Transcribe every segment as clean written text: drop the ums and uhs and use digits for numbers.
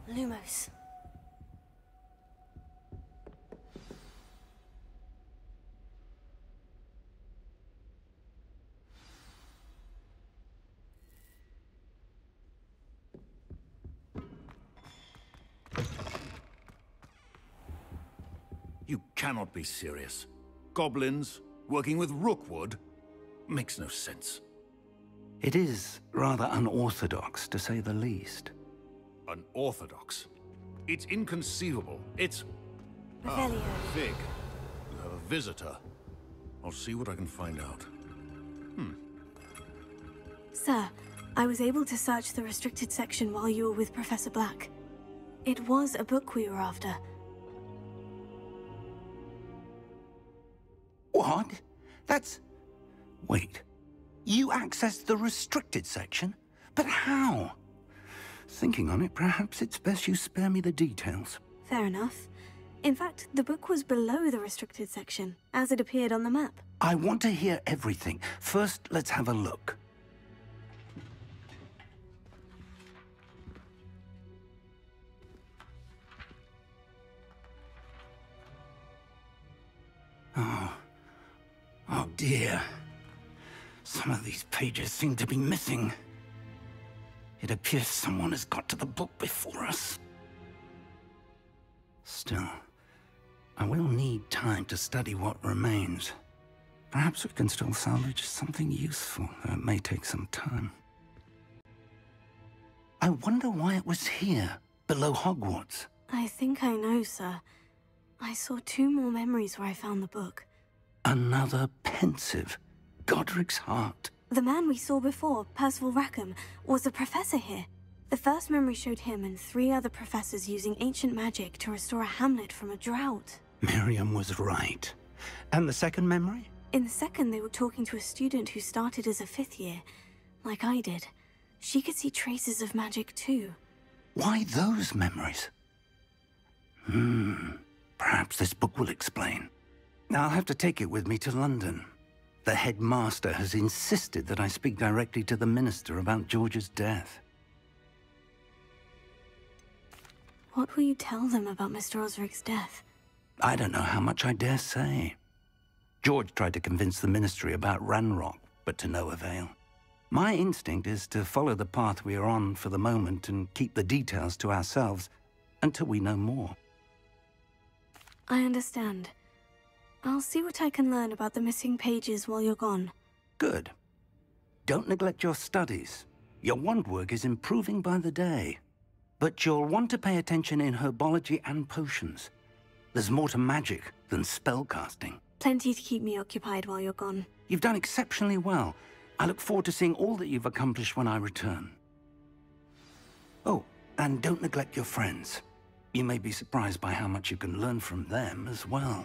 Lumos. You cannot be serious. Goblins working with Rookwood makes no sense. It is rather unorthodox, to say the least. Unorthodox? It's inconceivable. It's... Revelio. Fig. You have a visitor. I'll see what I can find out. Sir, I was able to search the restricted section while you were with Professor Black. It was a book we were after. What? That's... Wait. You accessed the restricted section? But how? Thinking on it, perhaps it's best you spare me the details. Fair enough. In fact, the book was below the restricted section, as it appeared on the map. I want to hear everything. First, let's have a look. Oh dear. Some of these pages seem to be missing. It appears someone has got to the book before us. Still, I will need time to study what remains. Perhaps we can still salvage something useful, though it may take some time. I wonder why it was here, below Hogwarts. I think I know, sir. I saw 2 more memories where I found the book. Another pensive. Godric's heart. The man we saw before, Percival Rackham, was a professor here. The first memory showed him and 3 other professors using ancient magic to restore a hamlet from a drought. Miriam was right. And the second memory? In the second, they were talking to a student who started as a 5th year, like I did. She could see traces of magic too. Why those memories? Perhaps this book will explain. I'll have to take it with me to London. The headmaster has insisted that I speak directly to the minister about George's death. What will you tell them about Mr. Osric's death? I don't know how much I dare say. George tried to convince the ministry about Ranrock, but to no avail. My instinct is to follow the path we are on for the moment and keep the details to ourselves until we know more. I understand. I'll see what I can learn about the missing pages while you're gone. Good. Don't neglect your studies. Your wand work is improving by the day. But you'll want to pay attention in herbology and potions. There's more to magic than spellcasting. Plenty to keep me occupied while you're gone. You've done exceptionally well. I look forward to seeing all that you've accomplished when I return. Oh, and don't neglect your friends. You may be surprised by how much you can learn from them as well.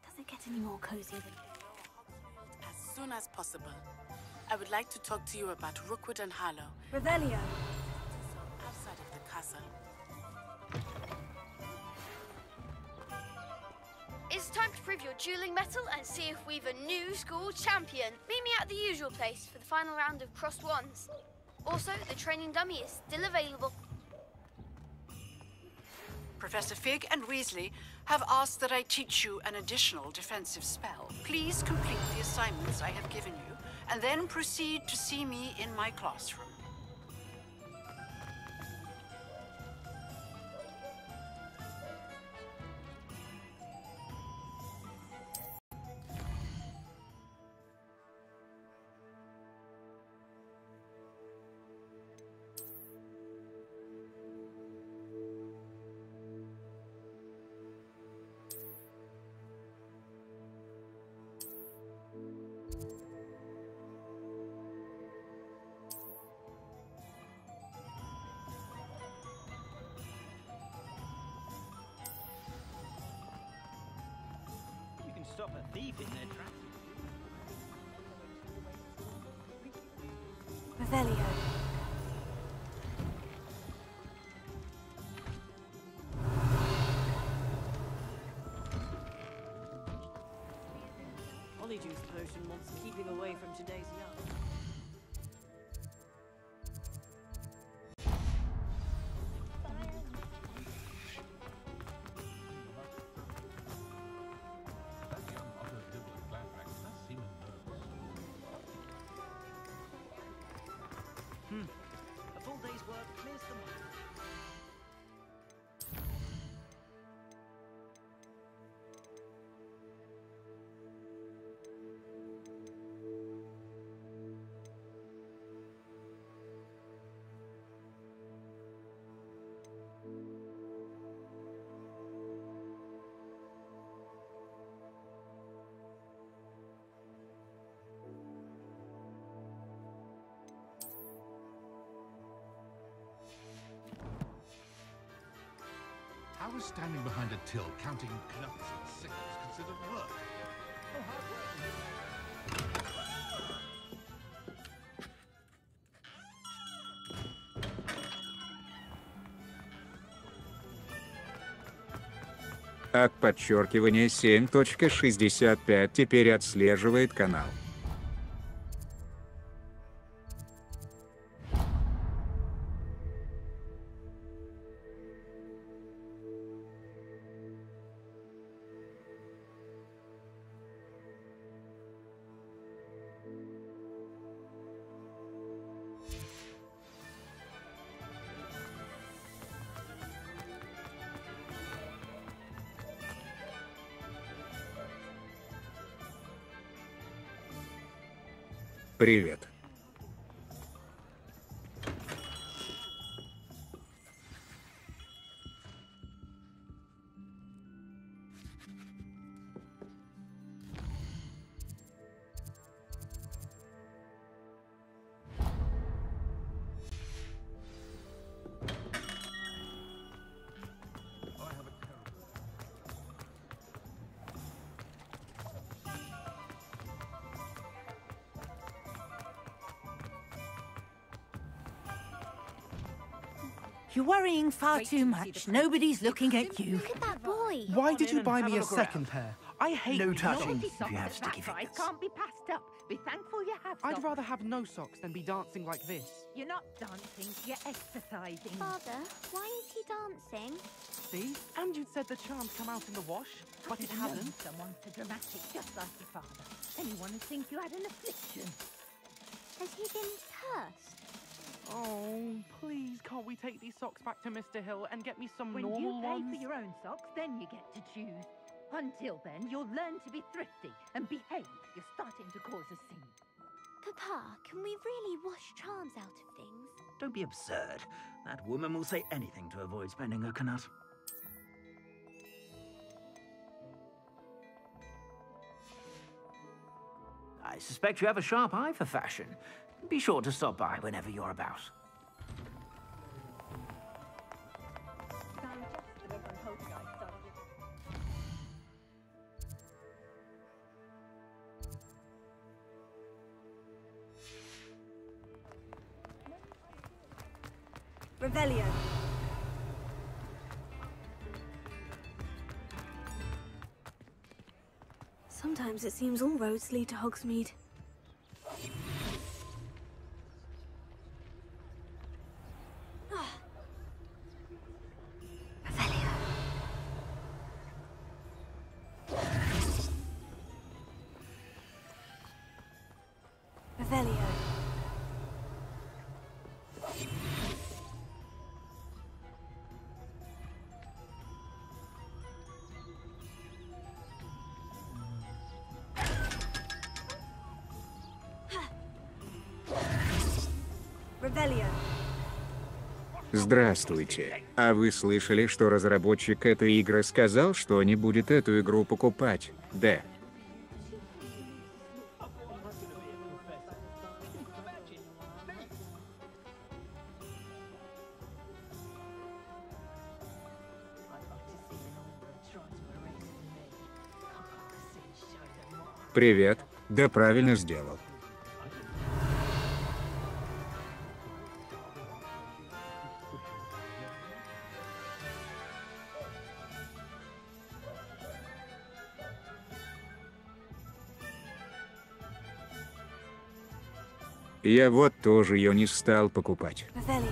Does it get any more cozy than... As soon as possible. I would like to talk to you about Rookwood and Harlow. Revelio. Outside of the castle. It's time to prove your dueling mettle and see if we've a new school champion. Meet me at the usual place for the final round of crossed wands. Also, the training dummy is still available. Professor Fig and Weasley have asked that I teach you an additional defensive spell. Please complete the assignments I have given you, and then proceed to see me in my classroom. stop a thief in their tracks. Revelio. Polyjuice potion wants keeping away from today's young. A full day's work clears the mind. How is standing behind a till counting clubs and sickles considered work? От подчеркивания 7.65 теперь отслеживает канал. Привет. You're worrying far too much. Nobody's looking at you. Look at that boy. Why did you buy me a second pair? I hate No touching if you have That sticky price fingers. can't be passed up. Be thankful you have I'd socks. rather have no socks than be dancing like this. You're not dancing, you're exercising. Father, why is he dancing? See? And you'd said the charms come out in the wash, but it I've known hasn't. someone so dramatic, just like your father. Anyone would think you had an affliction. Has he been cursed? Oh, please, can't we take these socks back to Mr. Hill and get me some When normal you pay ones? for your own socks, then you get to choose. Until then, you'll learn to be thrifty and behave. You're starting to cause a scene. Papa, can we really wash charms out of things? Don't be absurd. That woman will say anything to avoid spending her knut. I suspect you have a sharp eye for fashion. Be sure to stop by whenever you're about. Revelio. Sometimes it seems all roads lead to Hogsmeade. Revelio. Revelio. Revelio. Здравствуйте. А вы слышали, что разработчик этой игры сказал, что не будет эту игру покупать? Да. Привет. Да правильно сделал. Я вот тоже ее не стал покупать. Revelio.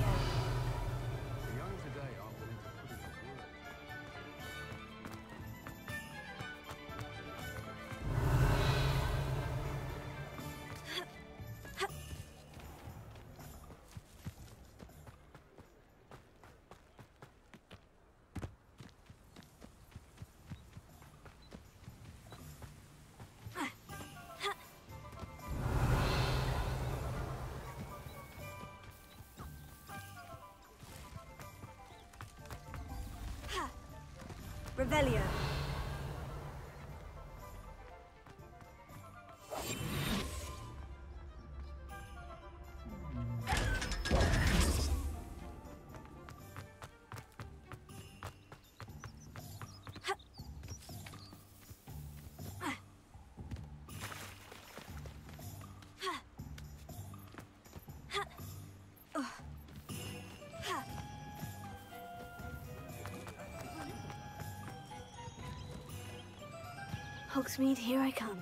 Revelio. Hogsmeade, here I come.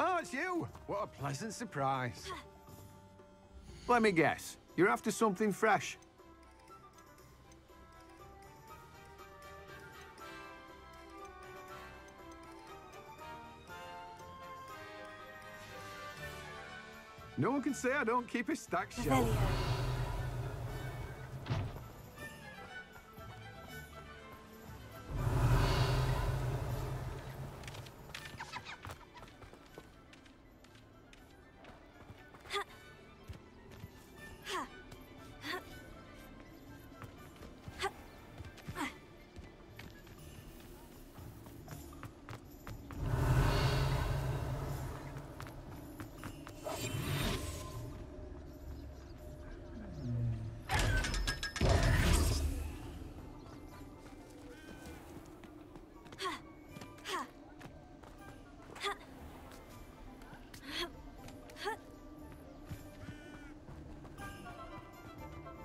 Oh, it's you! What a pleasant surprise. Let me guess. You're after something fresh. No one can say I don't keep a stacked shelf.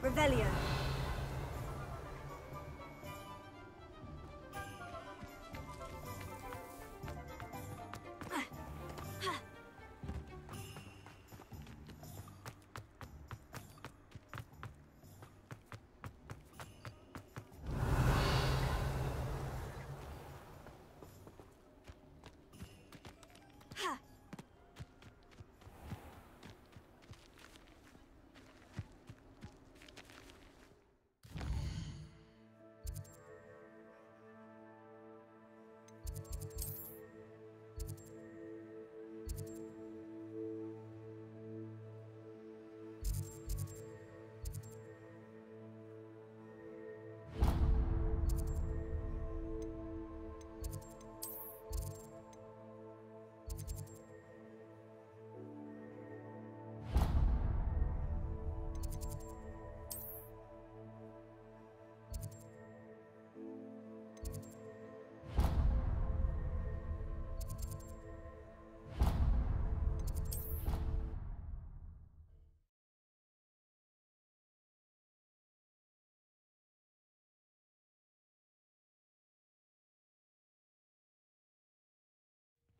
Revelio. Revelio.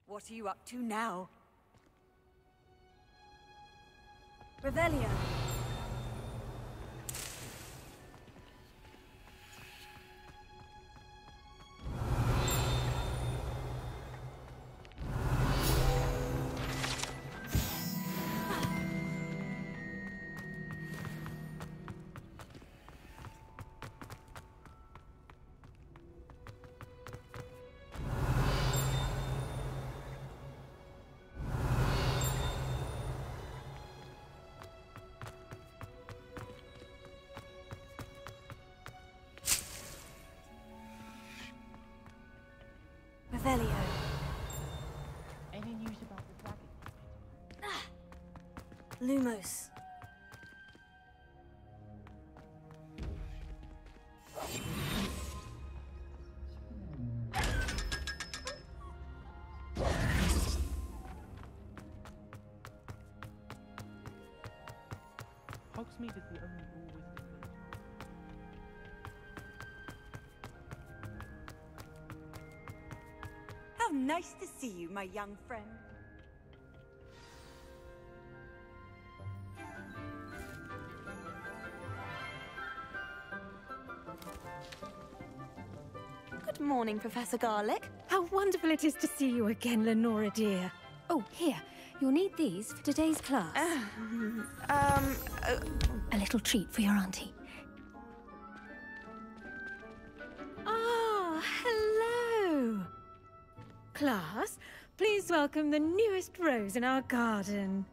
What are you up to now? Revelio. Lumos. Hogsmeade is the only rule with How nice to see you, my young friend. Good morning, Professor Garlick. How wonderful it is to see you again, Lenora dear. Oh, here. You'll need these for today's class. A little treat for your auntie. Ah, hello. Class, please welcome the newest rose in our garden.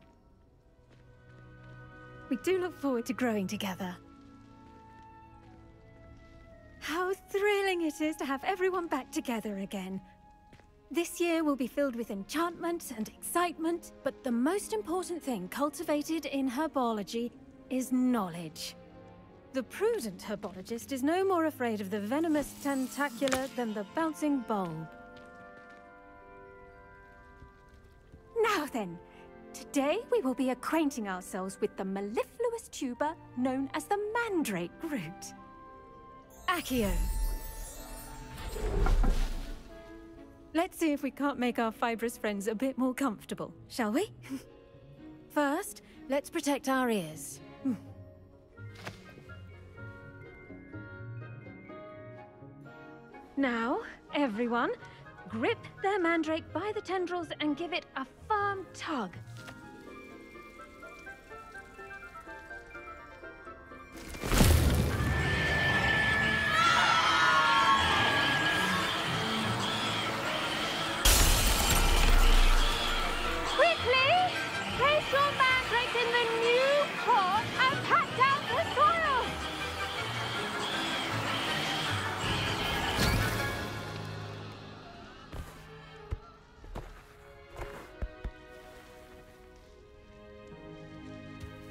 We do look forward to growing together. How thrilling it is to have everyone back together again. This year will be filled with enchantment and excitement, but the most important thing cultivated in herbology is knowledge. The prudent herbologist is no more afraid of the venomous tentacular than the bouncing bulb. Now then, today we will be acquainting ourselves with the mellifluous tuber known as the mandrake root. Accio. Let's see if we can't make our fibrous friends a bit more comfortable, shall we? First, let's protect our ears. Now, everyone, grip their mandrake by the tendrils and give it a firm tug. Quickly! Place your mandrake in the new pot and pat down the soil!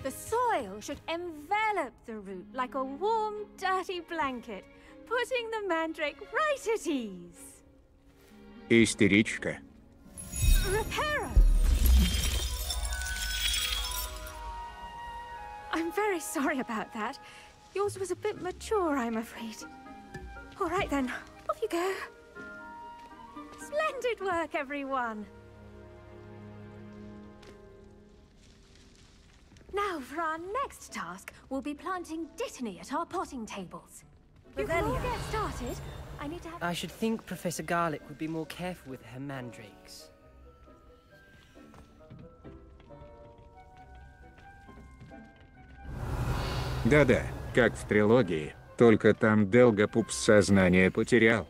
The soil should envelop the root like a warm, dirty blanket, putting the mandrake right at ease. Истеричка. Reparo! I'm very sorry about that. Yours was a bit mature, I'm afraid. All right then, off you go. Splendid work, everyone. Now, for our next task, we'll be planting dittany at our potting tables. Before we get started, I need to have... I should think Professor Garlick would be more careful with her mandrakes. Да-да, как в трилогии, только там Делгапупс сознание потерял.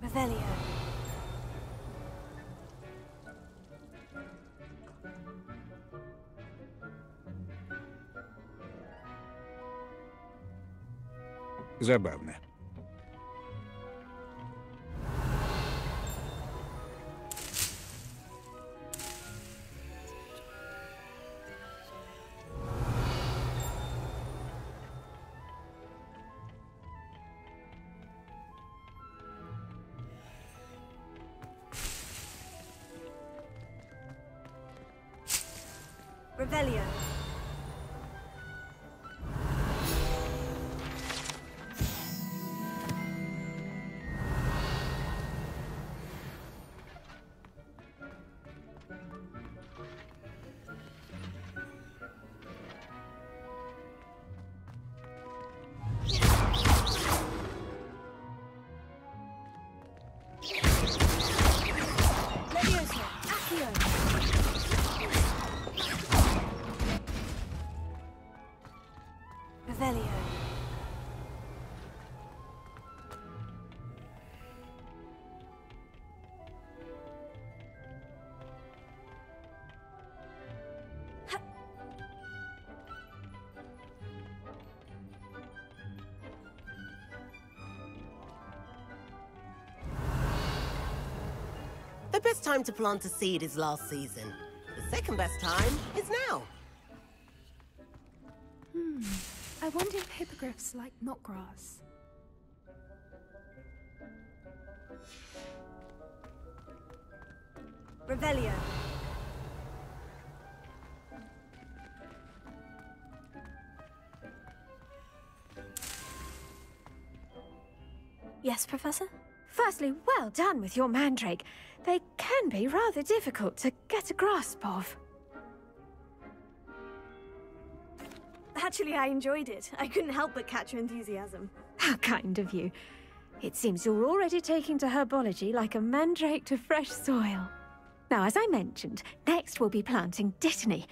Revelio. Забавно. Revelio. The best time to plant a seed is last season. The second best time is now. I wonder if hippogriffs like knotgrass. Revelio. Yes, Professor? Firstly, well done with your mandrake. They can be rather difficult to get a grasp of. Actually, I enjoyed it. I couldn't help but catch your enthusiasm. How kind of you. It seems you're already taking to herbology like a mandrake to fresh soil. Now, as I mentioned, next we'll be planting dittany.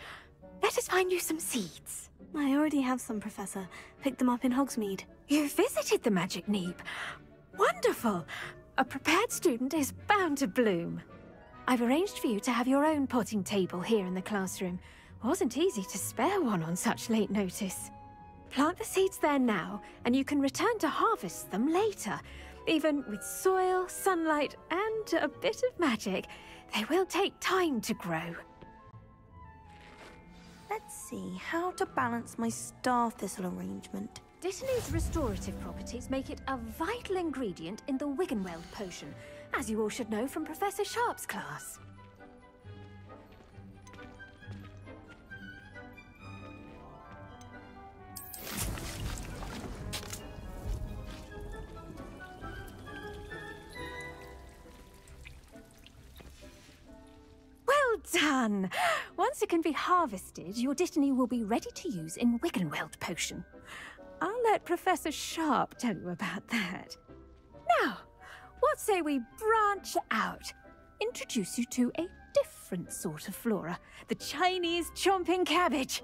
Let us find you some seeds. I already have some, Professor. Picked them up in Hogsmeade. You visited the Magic Neep. Wonderful! A prepared student is bound to bloom. I've arranged for you to have your own potting table here in the classroom. Wasn't easy to spare one on such late notice. Plant the seeds there now, and you can return to harvest them later. Even with soil, sunlight, and a bit of magic, they will take time to grow. Let's see, how to balance my star thistle arrangement. Dittany's restorative properties make it a vital ingredient in the Wiggenweld potion, as you all should know from Professor Sharp's class. Well done! Once it can be harvested, your Dittany will be ready to use in Wiggenweld potion. I'll let Professor Sharp tell you about that. Now, what say we branch out? Introduce you to a different sort of flora, the Chinese chomping cabbage.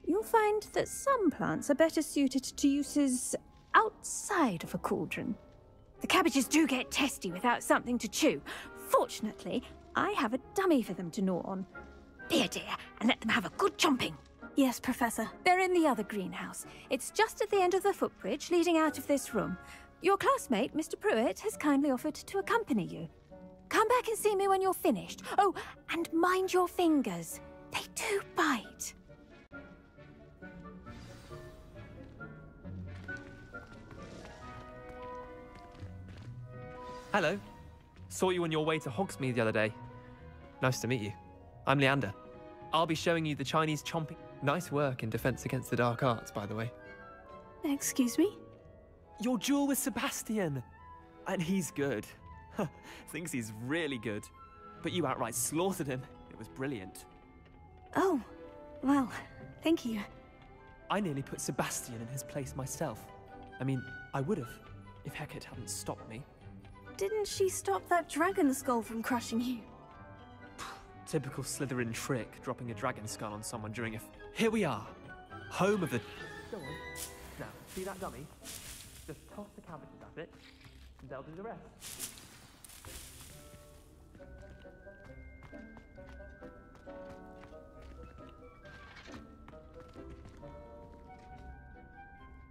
You'll find that some plants are better suited to uses outside of a cauldron. The cabbages do get testy without something to chew. Fortunately, I have a dummy for them to gnaw on. Be a dear and let them have a good chomping. Yes, Professor. They're in the other greenhouse. It's just at the end of the footbridge leading out of this room. Your classmate, Mr. Pruitt, has kindly offered to accompany you. Come back and see me when you're finished. Oh, and mind your fingers. They do bite. Hello. Saw you on your way to Hogsmeade the other day. Nice to meet you. I'm Leander. I'll be showing you the Chinese chomping... Nice work in Defense Against the Dark Arts, by the way. Excuse me? Your duel with Sebastian! And he's good. Thinks he's really good. But you outright slaughtered him. It was brilliant. Oh, well, thank you. I nearly put Sebastian in his place myself. I mean, I would have, if Hecate hadn't stopped me. Didn't she stop that dragon skull from crushing you? Typical Slytherin trick, dropping a dragon skull on someone during a... Here we are, home of the... Go on. Now, see that dummy? Just toss the cabbages at it, and they'll do the rest.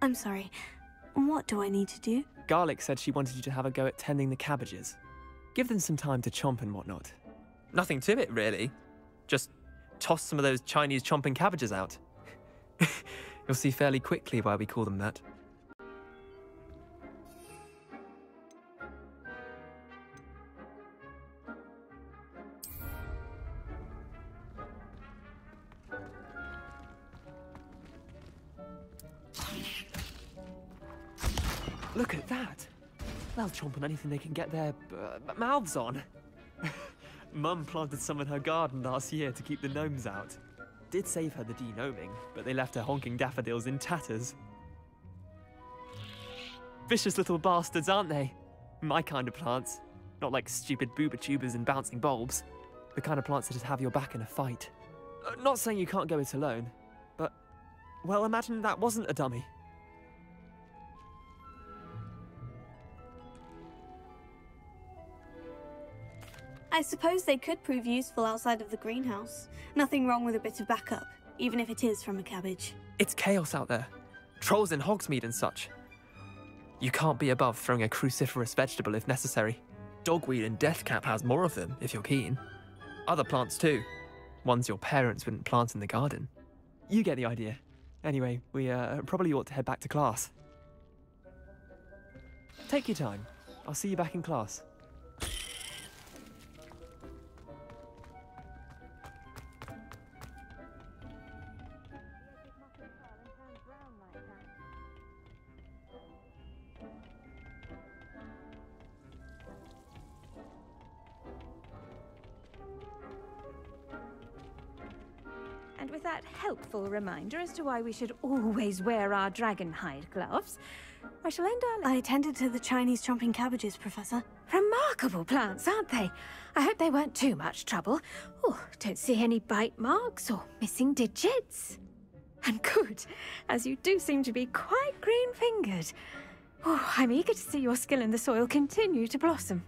I'm sorry. What do I need to do? Garlic said she wanted you to have a go at tending the cabbages. Give them some time to chomp and whatnot. Nothing to it, really. Just toss some of those Chinese chomping cabbages out. You'll see fairly quickly why we call them that. Look at that! They'll chomp on anything they can get their mouths on. Mum planted some in her garden last year to keep the gnomes out. Did save her the de-gnoming, but they left her honking daffodils in tatters. Vicious little bastards, aren't they? My kind of plants. Not like stupid booba tubers and bouncing bulbs. The kind of plants that just have your back in a fight. Not saying you can't go it alone, but... well, imagine that wasn't a dummy. I suppose they could prove useful outside of the greenhouse. Nothing wrong with a bit of backup, even if it is from a cabbage. It's chaos out there. Trolls in Hogsmeade and such. You can't be above throwing a cruciferous vegetable if necessary. Dogweed and Deathcap has more of them, if you're keen. Other plants too. Ones your parents wouldn't plant in the garden. You get the idea. Anyway, we probably ought to head back to class. Take your time. I'll see you back in class. And with that helpful reminder as to why we should always wear our dragon hide gloves, I shall end our... I tended to the Chinese chomping cabbages, Professor. Remarkable plants, aren't they? I hope they weren't too much trouble. Oh, don't see any bite marks or missing digits. And good, as you do seem to be quite green-fingered. Oh, I'm eager to see your skill in the soil continue to blossom.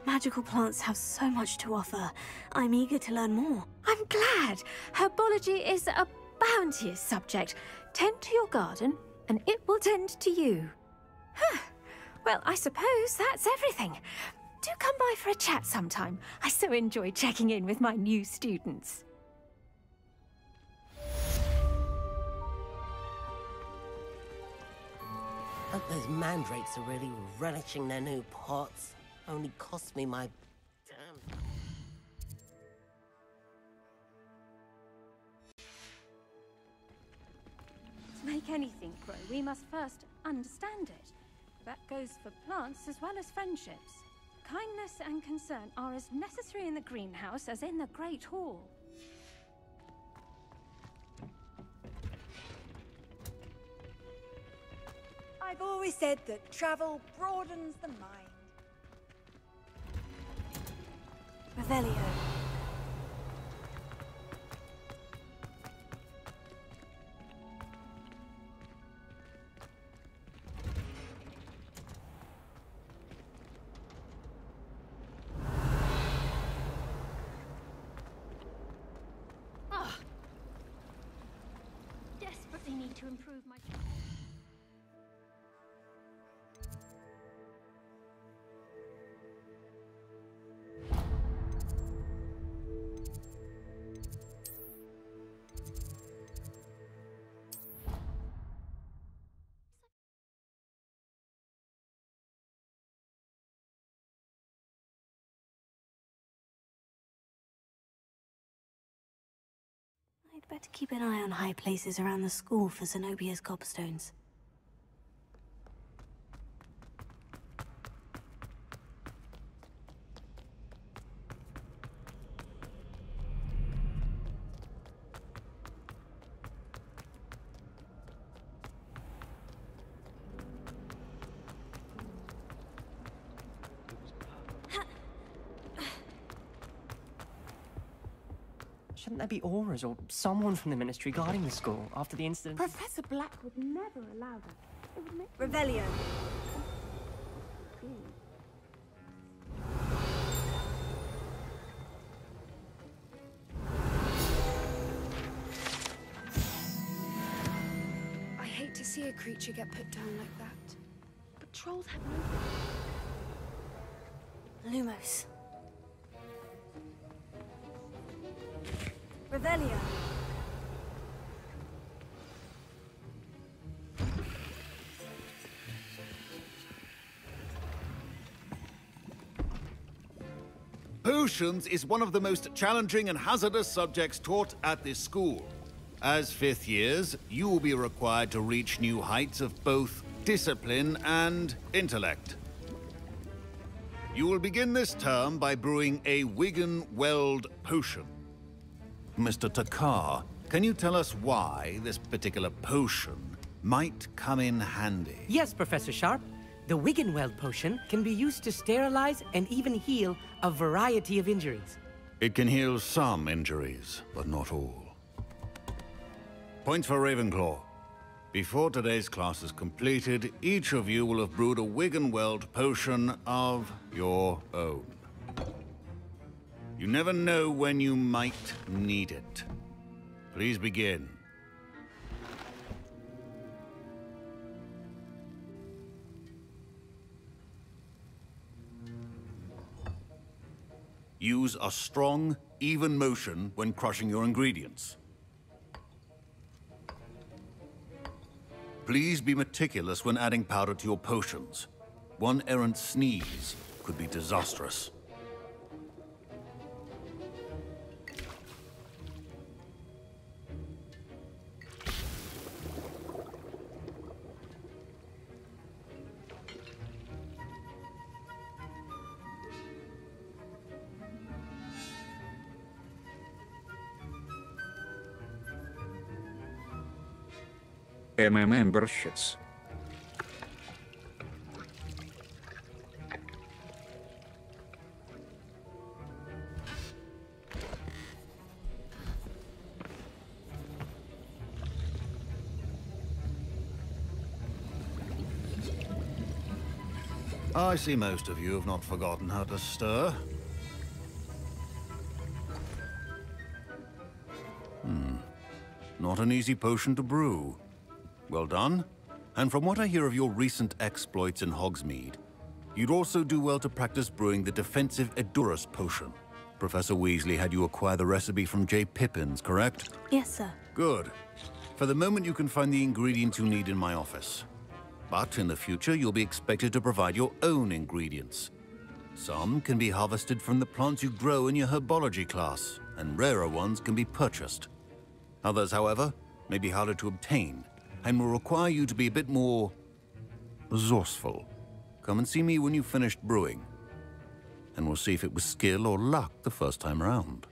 Magical plants have so much to offer. I'm eager to learn more. I'm glad. Herbology is a bounteous subject. Tend to your garden, and it will tend to you. Huh. Well, I suppose that's everything. Do come by for a chat sometime. I so enjoy checking in with my new students. Hope those mandrakes are really relishing their new pots. Only cost me my damn... To make anything grow, we must first understand it. That goes for plants as well as friendships. Kindness and concern are as necessary in the greenhouse as in the Great Hall. I've always said that travel broadens the mind. Revelio. Desperately need to improve my... I'd better keep an eye on high places around the school for Zenobia's cobstones. Shouldn't there be auras or someone from the ministry guarding the school after the incident? Professor Black would never allow that. It would make... Revelio. I hate to see a creature get put down like that. But trolls have no... Lumos. Revelio. Potions is one of the most challenging and hazardous subjects taught at this school. As fifth years, you will be required to reach new heights of both discipline and intellect. You will begin this term by brewing a Wiggenweld potion. Mr. Takar, can you tell us why this particular potion might come in handy? Yes, Professor Sharp. The Wiggenweld potion can be used to sterilize and even heal a variety of injuries. It can heal some injuries, but not all. Point for Ravenclaw. Before today's class is completed, each of you will have brewed a Wiggenweld potion of your own. You never know when you might need it. Please begin. Use a strong, even motion when crushing your ingredients. Please be meticulous when adding powder to your potions. One errant sneeze could be disastrous. Membershits. I see most of you have not forgotten how to stir. Not an easy potion to brew. Well done. And from what I hear of your recent exploits in Hogsmeade, you'd also do well to practice brewing the defensive Edurus potion. Professor Weasley had you acquire the recipe from J. Pippin's, correct? Yes, sir. Good. For the moment, you can find the ingredients you need in my office. But in the future, you'll be expected to provide your own ingredients. Some can be harvested from the plants you grow in your herbology class, and rarer ones can be purchased. Others, however, may be harder to obtain, and will require you to be a bit more resourceful. Come and see me when you've finished brewing, and we'll see if it was skill or luck the first time around.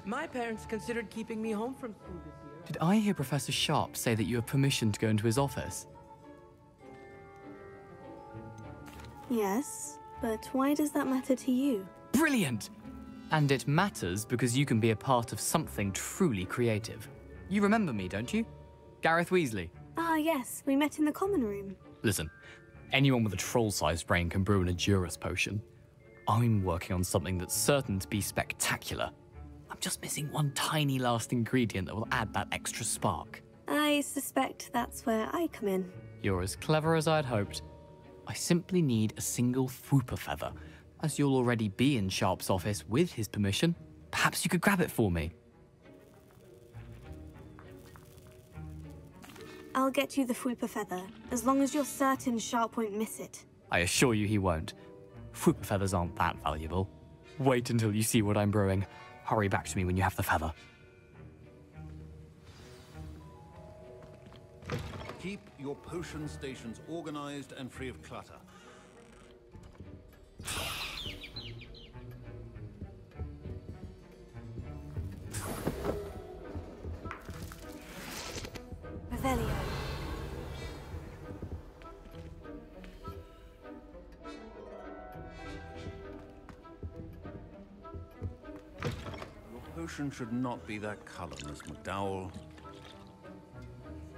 My parents considered keeping me home from school this year. Did I hear Professor Sharp say that you have permission to go into his office? Yes, but why does that matter to you? Brilliant! And it matters because you can be a part of something truly creative. You remember me, don't you? Gareth Weasley. Ah, yes, we met in the common room. Listen, anyone with a troll-sized brain can brew an Edurus potion. I'm working on something that's certain to be spectacular. I'm just missing one tiny last ingredient that will add that extra spark. I suspect that's where I come in. You're as clever as I'd hoped. I simply need a single Fwooper feather. As you'll already be in Sharp's office with his permission, perhaps you could grab it for me. I'll get you the Fwooper feather, as long as you're certain Sharp won't miss it. I assure you he won't. Fwooper feathers aren't that valuable. Wait until you see what I'm brewing. Hurry back to me when you have the feather. Keep your potion stations organized and free of clutter. Revelio. Potion should not be that color, Miss McDowell.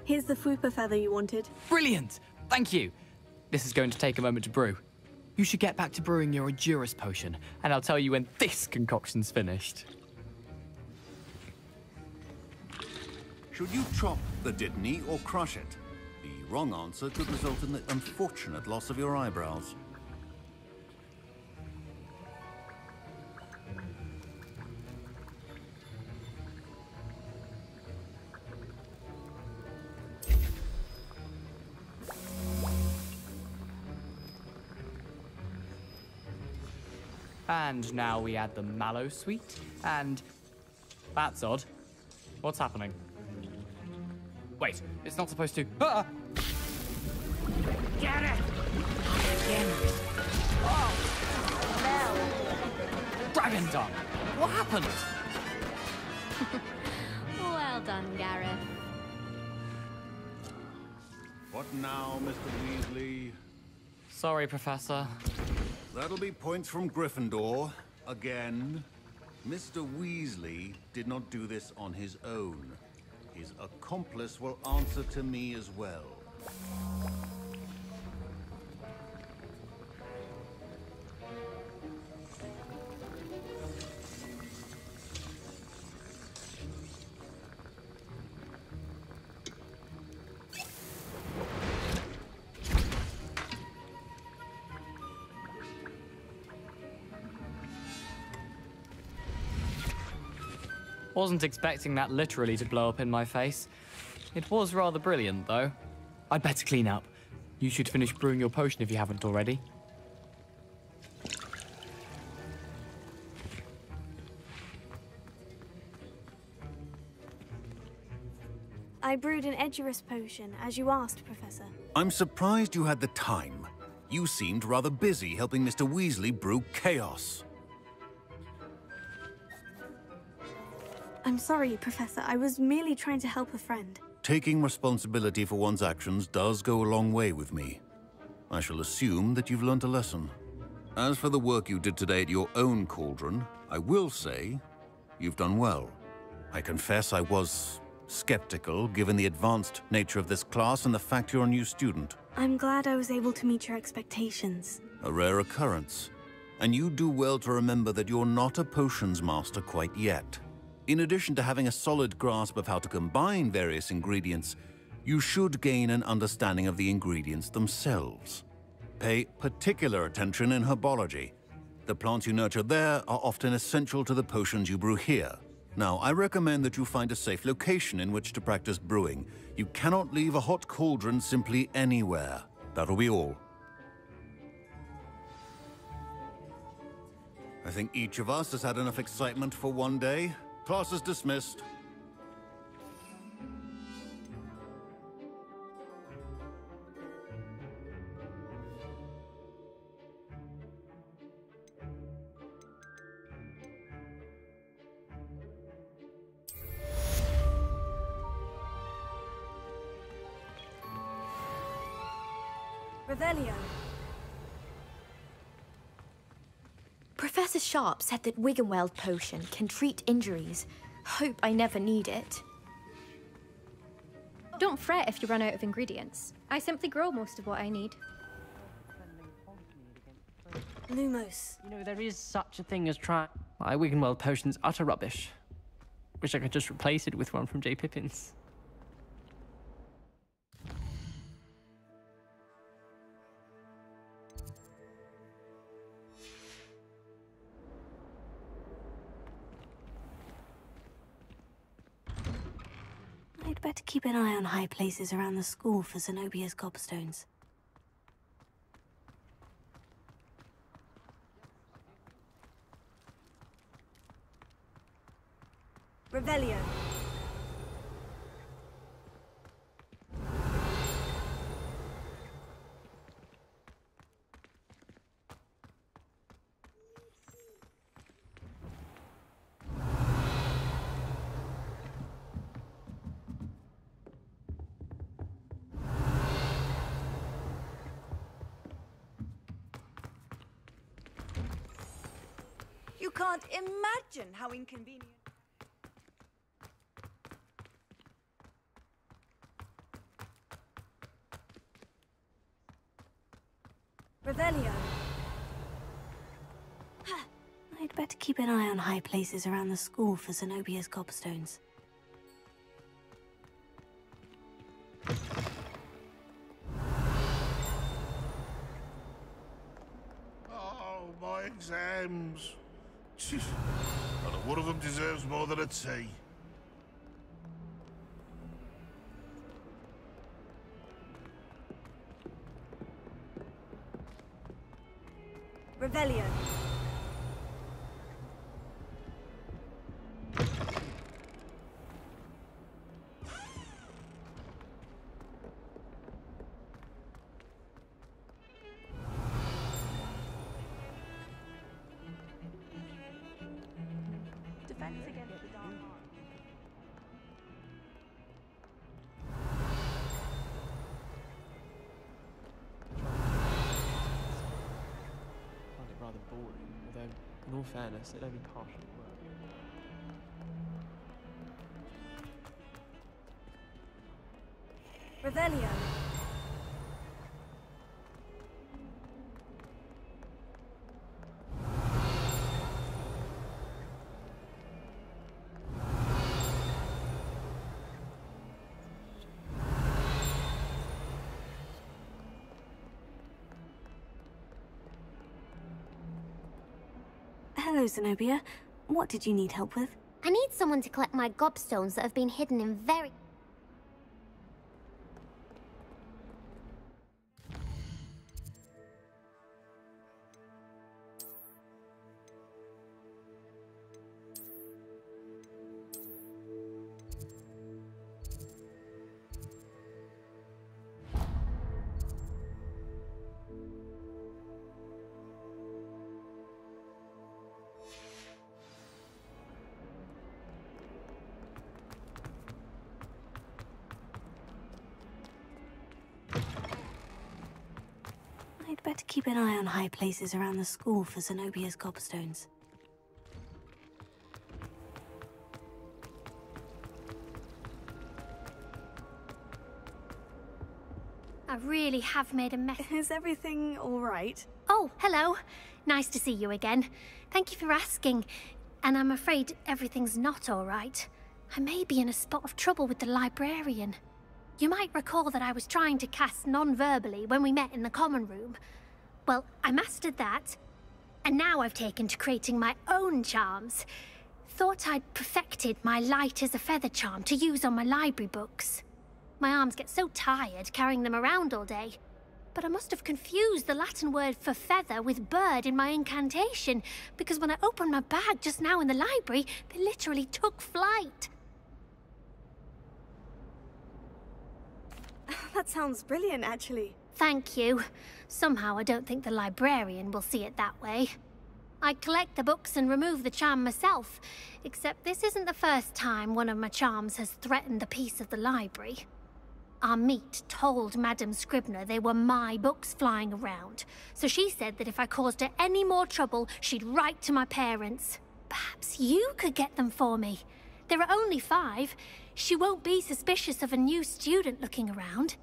Here's the Fwooper feather you wanted. Brilliant! Thank you. This is going to take a moment to brew. You should get back to brewing your Edurus potion, and I'll tell you when this concoction's finished. Should you chop the Dittany or crush it? The wrong answer could result in the unfortunate loss of your eyebrows. And now we add the mallow sweet, and... That's odd. What's happening? Wait, it's not supposed to... Ah! Get it! Again. Oh, no. Dragon Dung! What happened? Well done, Gareth. What now, Mr. Weasley? Sorry, Professor. That'll be points from Gryffindor. Again. Mr. Weasley did not do this on his own. His accomplice will answer to me as well. Wasn't expecting that literally to blow up in my face. It was rather brilliant, though. I'd better clean up. You should finish brewing your potion if you haven't already. I brewed an Edurus potion, as you asked, Professor. I'm surprised you had the time. You seemed rather busy helping Mr. Weasley brew chaos. I'm sorry, Professor. I was merely trying to help a friend. Taking responsibility for one's actions does go a long way with me. I shall assume that you've learnt a lesson. As for the work you did today at your own cauldron, I will say you've done well. I confess I was skeptical, given the advanced nature of this class and the fact you're a new student. I'm glad I was able to meet your expectations. A rare occurrence. And you do well to remember that you're not a potions master quite yet. In addition to having a solid grasp of how to combine various ingredients, you should gain an understanding of the ingredients themselves. Pay particular attention in herbology. The plants you nurture there are often essential to the potions you brew here. Now, I recommend that you find a safe location in which to practice brewing. You cannot leave a hot cauldron simply anywhere. That'll be all. I think each of us has had enough excitement for one day. Class is dismissed. Revelio. Professor Sharp said that Wiggenweld potion can treat injuries. Hope I never need it. Don't fret if you run out of ingredients. I simply grow most of what I need. Lumos. You know, there is such a thing as My Wiggenweld potion's utter rubbish. Wish I could just replace it with one from J. Pippin's. I'd better keep an eye on high places around the school for Zenobia's gobstones. Revelio. You can't imagine how inconvenient. Revelio. I'd better keep an eye on high places around the school for Zenobia's gobstones. Oh, my exams. Not one of them deserves more than a tea. Revelio. Defense against the dark arts. Find it rather boring, although, in all fairness, it only partially worked. Revelio. Hello, Zenobia. What did you need help with? I need someone to collect my gobstones that have been hidden in very... I'd better keep an eye on high places around the school for Zenobia's gobstones. I really have made a mess. Is everything all right? Oh, hello. Nice to see you again. Thank you for asking. And I'm afraid everything's not all right. I may be in a spot of trouble with the librarian. You might recall that I was trying to cast non-verbally when we met in the common room. Well, I mastered that, and now I've taken to creating my own charms. Thought I'd perfected my light as a feather charm to use on my library books. My arms get so tired carrying them around all day. But I must have confused the Latin word for feather with bird in my incantation, because when I opened my bag just now in the library, they literally took flight. That sounds brilliant, actually. Thank you. Somehow I don't think the librarian will see it that way. I collect the books and remove the charm myself, except this isn't the first time one of my charms has threatened the peace of the library. Our meet told Madame Scribner they were my books flying around, so she said that if I caused her any more trouble, she'd write to my parents. Perhaps you could get them for me. There are only 5. She won't be suspicious of a new student looking around.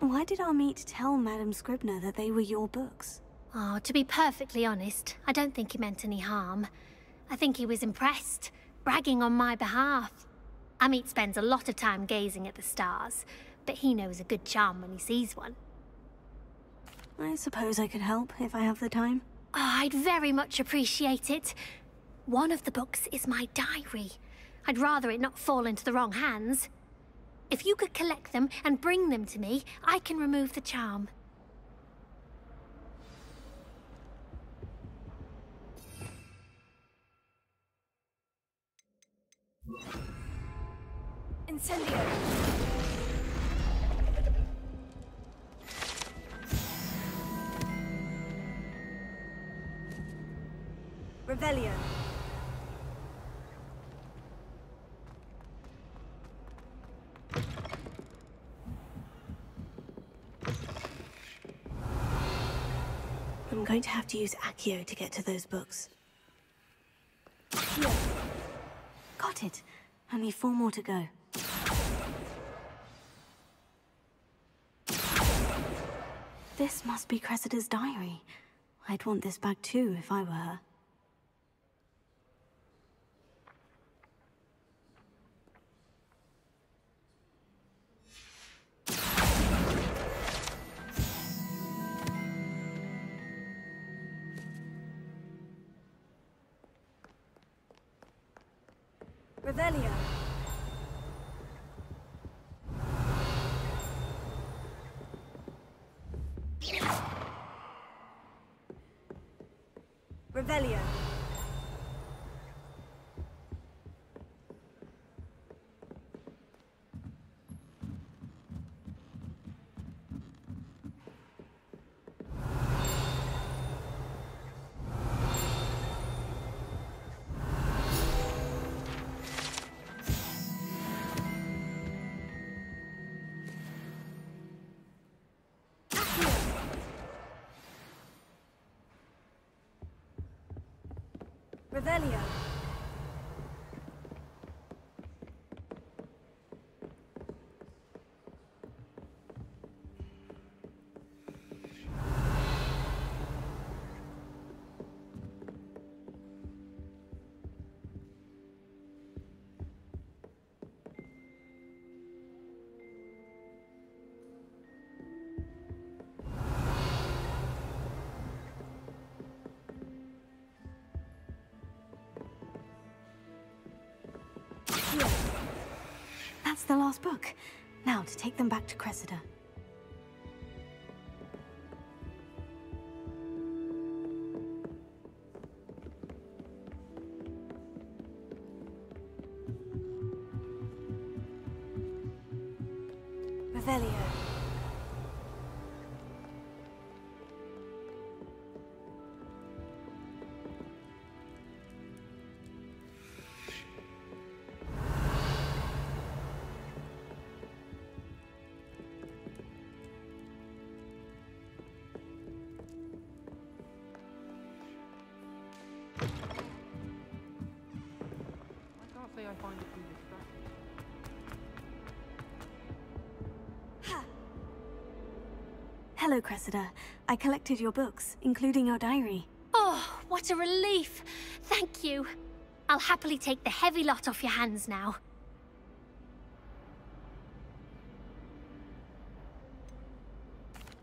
Why did our meet tell Madame Scribner that they were your books? Oh, to be perfectly honest, I don't think he meant any harm. I think he was impressed, bragging on my behalf. Amit spends a lot of time gazing at the stars, but he knows a good charm when he sees one. I suppose I could help if I have the time. Oh, I'd very much appreciate it. One of the books is my diary. I'd rather it not fall into the wrong hands. If you could collect them and bring them to me, I can remove the charm. Incendio. Revelio. I'm going to have to use Accio to get to those books. Accio. Got it. Only 4 more to go. This must be Cressida's diary. I'd want this back too if I were her. Revelio. Revelio. Revelio. the last book. Now to take them back to Cressida. Revelio. I find it too distracting. Hello, Cressida. I collected your books, including your diary. Oh, what a relief. Thank you. I'll happily take the heavy lot off your hands now.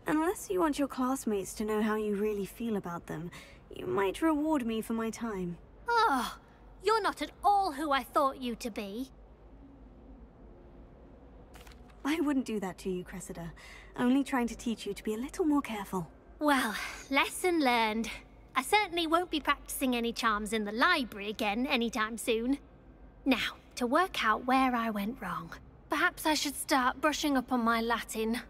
Unless you want your classmates to know how you really feel about them, you might reward me for my time. Oh, you're not at all who I thought you to be. I wouldn't do that to you, Cressida. Only trying to teach you to be a little more careful. Well, lesson learned. I certainly won't be practicing any charms in the library again anytime soon. Now, to work out where I went wrong. Perhaps I should start brushing up on my Latin.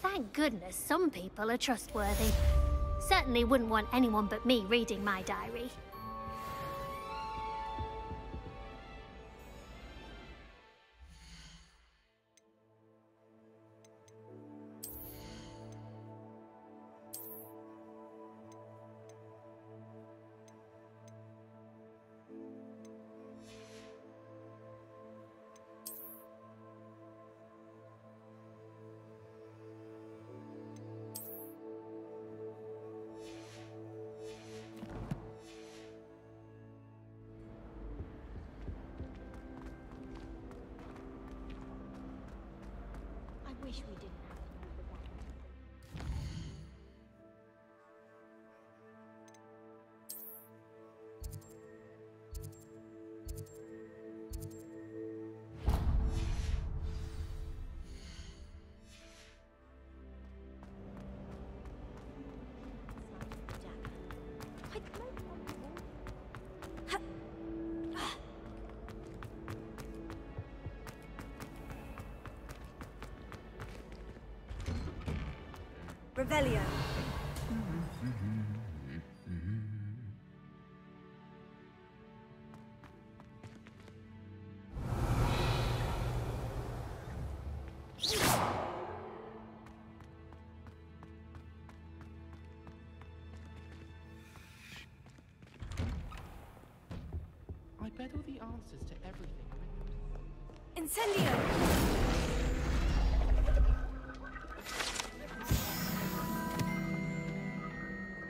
Thank goodness some people are trustworthy. Certainly wouldn't want anyone but me reading my diary. Wish we didn't have Revelio. I bet all the answers to everything. Incendio.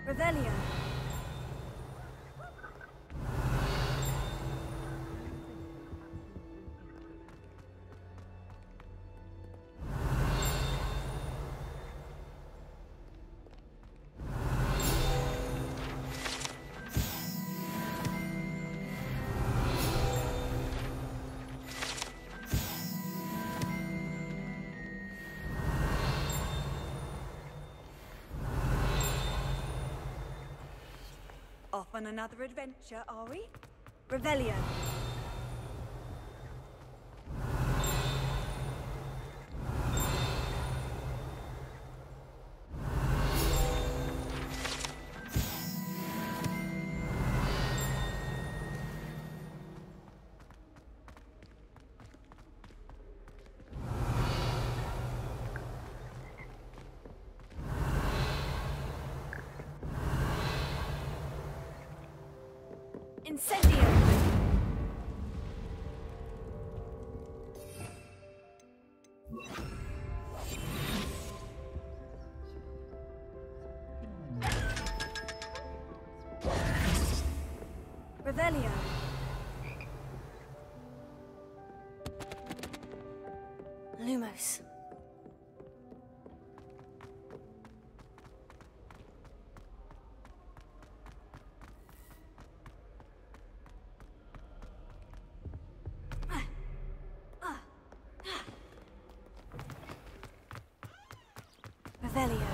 Revelio. Off on another adventure, are we? Revelio. Incendio! Revelio. Lumos. Revelio.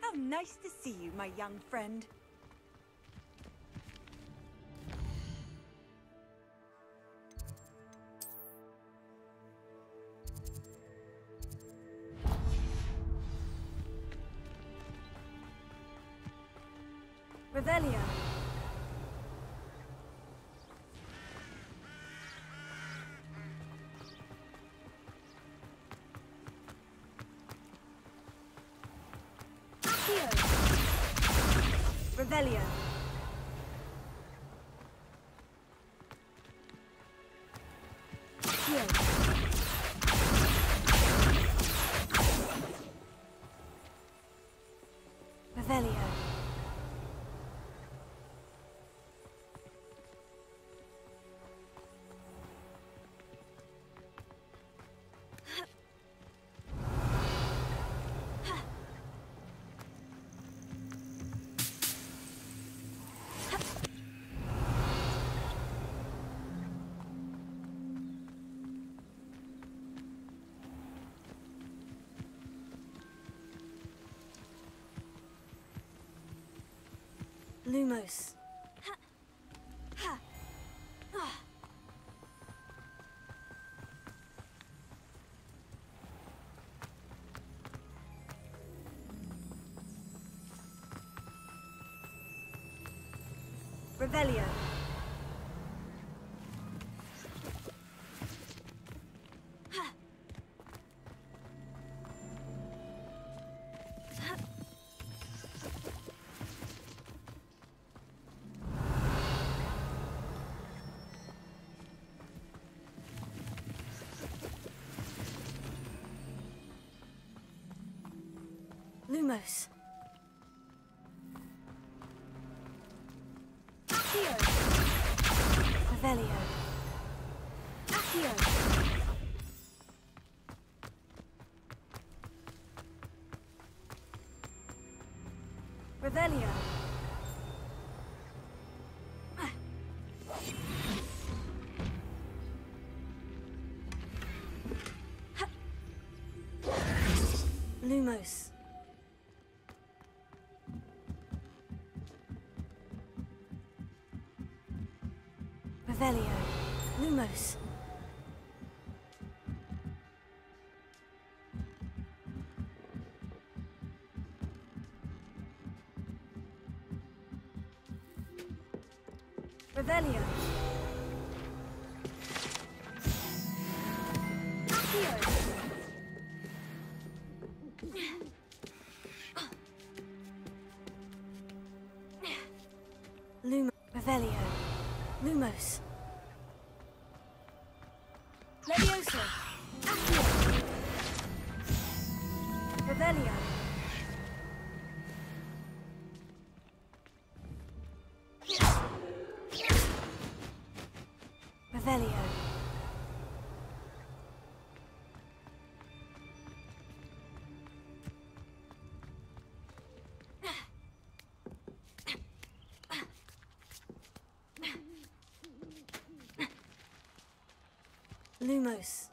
How nice to see you, my young friend. Revelio. Revelio. Revelio. Lumos. Revelio. Lumos. Accio. Revelio. Accio. Revelio. Lumos. Revelio. Lumos. Revelio. Accio. Revelio. Lumos. Levioso. Revelio. Revelio. Lumos.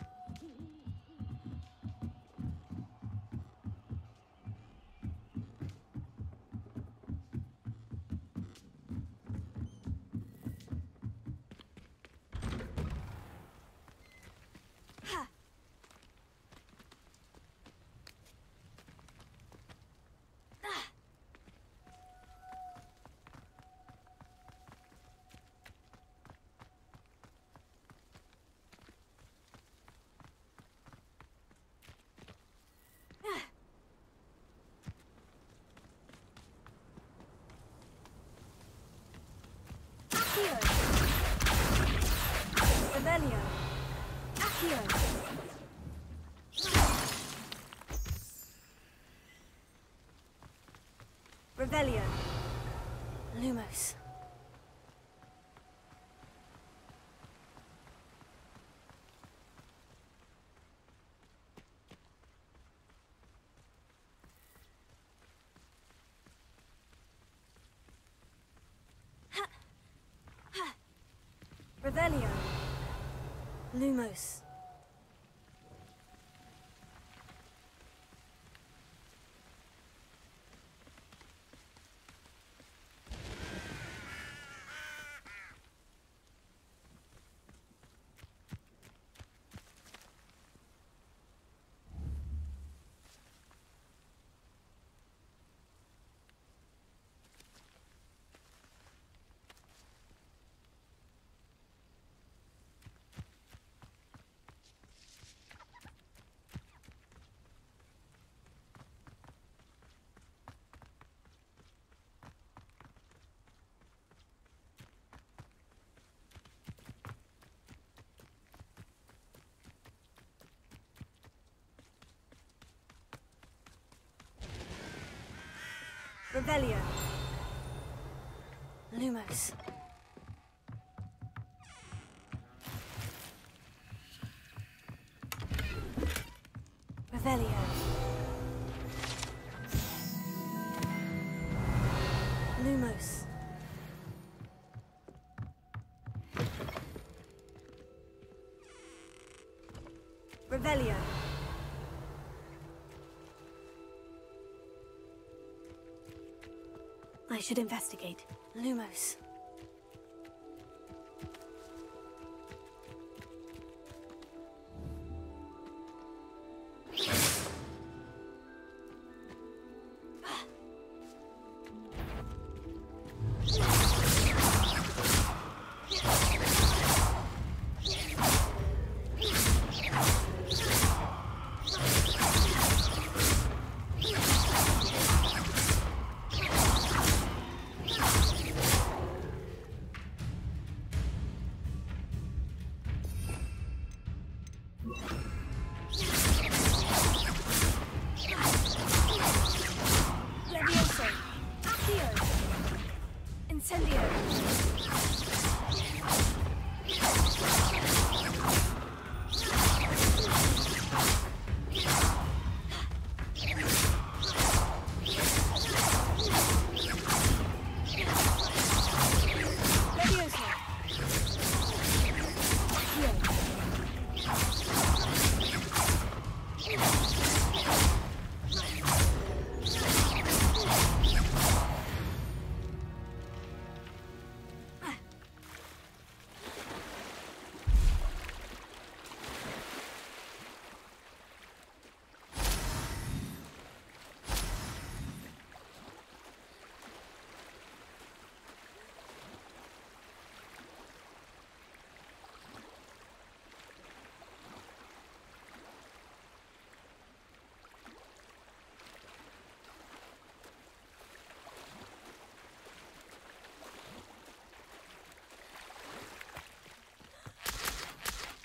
Revelio. Accio. Revelio. Lumos. Revelio. Lumos. Revelio. Lumos. Revelio. Lumos. Revelio. I should investigate. Lumos.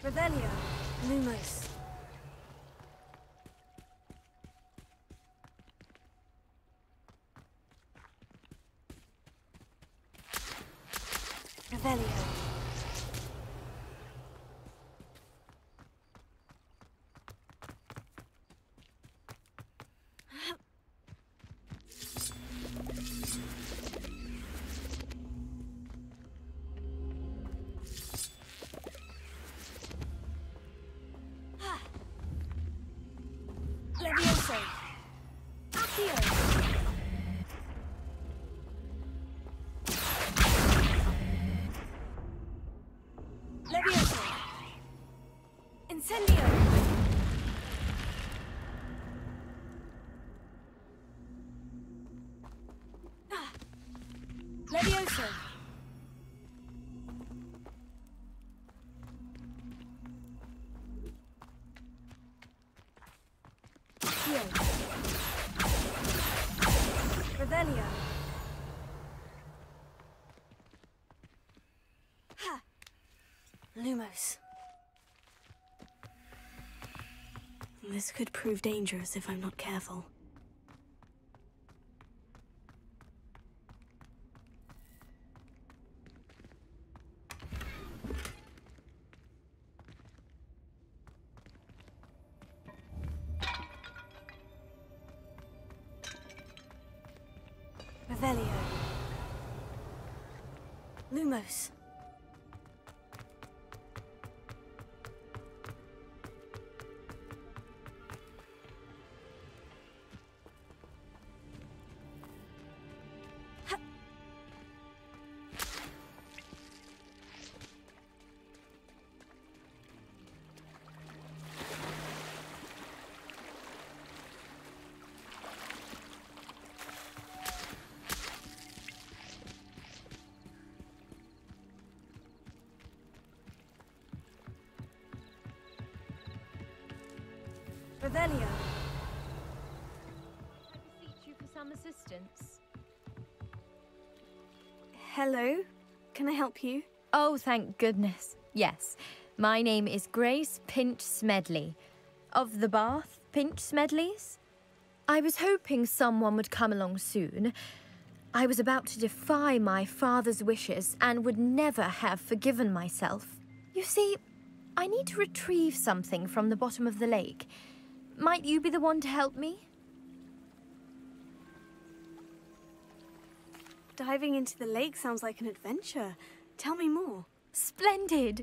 Revelio. Lumos. Revelio. Levioso. Accio. Levioso. Incendio. Levioso. Accio. Revelio. Ha. Lumos. This could prove dangerous if I'm not careful. Revelio. Lumos. Revelio. I beseech you for some assistance. Hello? Can I help you? Oh, thank goodness. Yes. My name is Grace Pinch Smedley. Of the Bath Pinch Smedleys? I was hoping someone would come along soon. I was about to defy my father's wishes and would never have forgiven myself. You see, I need to retrieve something from the bottom of the lake. Might you be the one to help me? Diving into the lake sounds like an adventure. Tell me more. Splendid!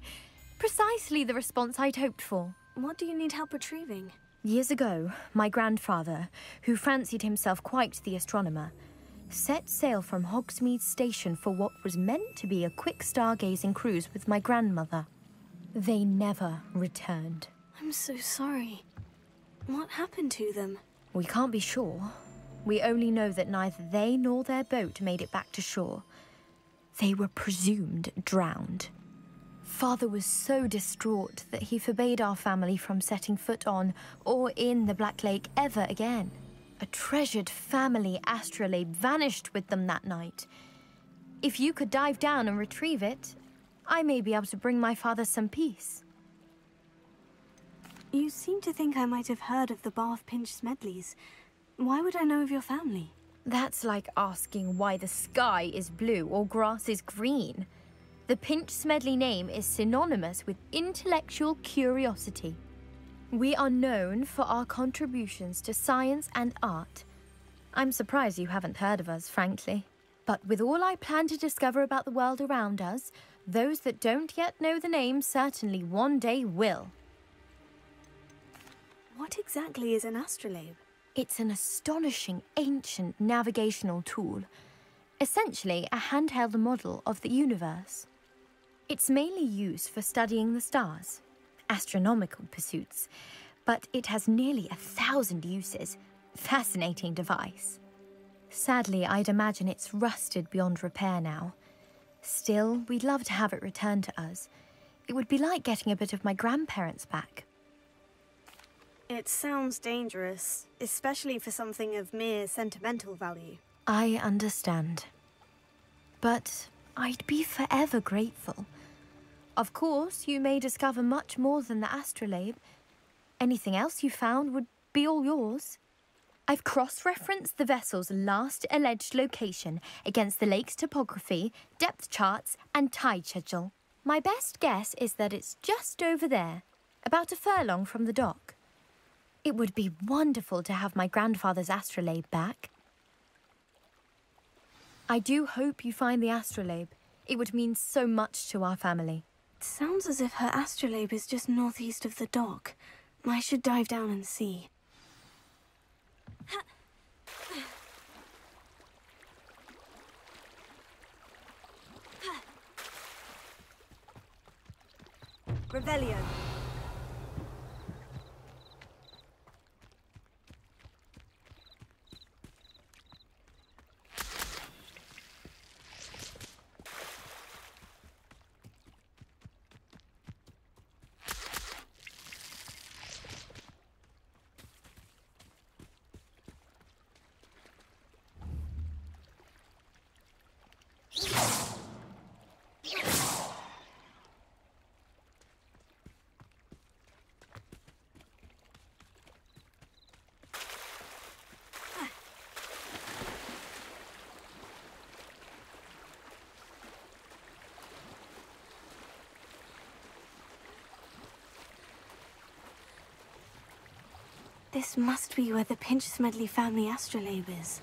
Precisely the response I'd hoped for. What do you need help retrieving? Years ago, my grandfather, who fancied himself quite the astronomer, set sail from Hogsmeade Station for what was meant to be a quick stargazing cruise with my grandmother. They never returned. I'm so sorry. What happened to them? We can't be sure. We only know that neither they nor their boat made it back to shore. They were presumed drowned. Father was so distraught that he forbade our family from setting foot on or in the Black Lake ever again. A treasured family astrolabe vanished with them that night. If you could dive down and retrieve it, I may be able to bring my father some peace. You seem to think I might have heard of the Bath Pinch Smedleys. Why would I know of your family? That's like asking why the sky is blue or grass is green. The Pinch Smedley name is synonymous with intellectual curiosity. We are known for our contributions to science and art. I'm surprised you haven't heard of us, frankly. But with all I plan to discover about the world around us, those that don't yet know the name certainly one day will. What exactly is an astrolabe? It's an astonishing ancient navigational tool. Essentially, a handheld model of the universe. It's mainly used for studying the stars, astronomical pursuits, but it has nearly 1,000 uses. Fascinating device. Sadly, I'd imagine it's rusted beyond repair now. Still, we'd love to have it returned to us. It would be like getting a bit of my grandparents back. It sounds dangerous, especially for something of mere sentimental value. I understand. But I'd be forever grateful. Of course, you may discover much more than the astrolabe. Anything else you found would be all yours. I've cross-referenced the vessel's last alleged location against the lake's topography, depth charts, and tide schedule. My best guess is that it's just over there, about a furlong from the dock. It would be wonderful to have my grandfather's astrolabe back. I do hope you find the astrolabe. It would mean so much to our family. It sounds as if her astrolabe is just northeast of the dock. I should dive down and see. Revelio. This must be where the Pinch-Smedley family astrolabe is.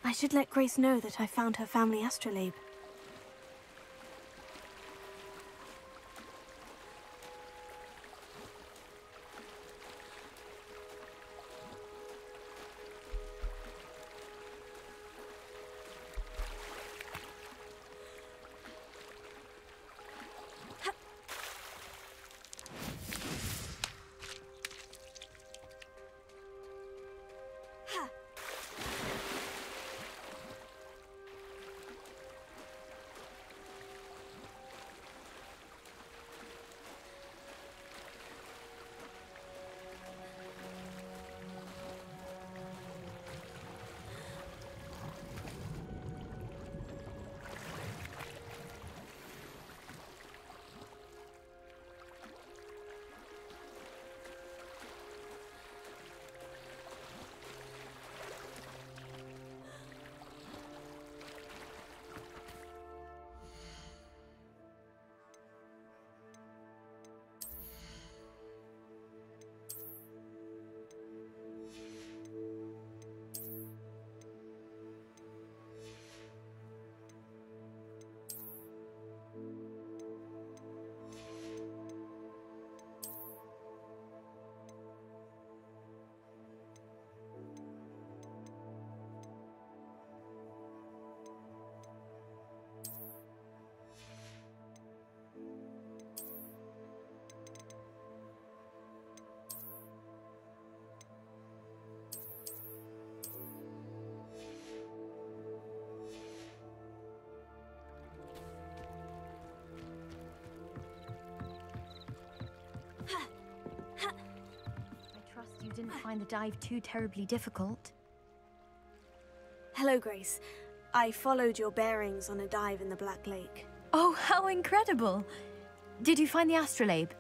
I should let Grace know that I found her family astrolabe. Didn't find the dive too terribly difficult. Hello, Grace. I followed your bearings on a dive in the Black Lake. Oh, how incredible! Did you find the astrolabe?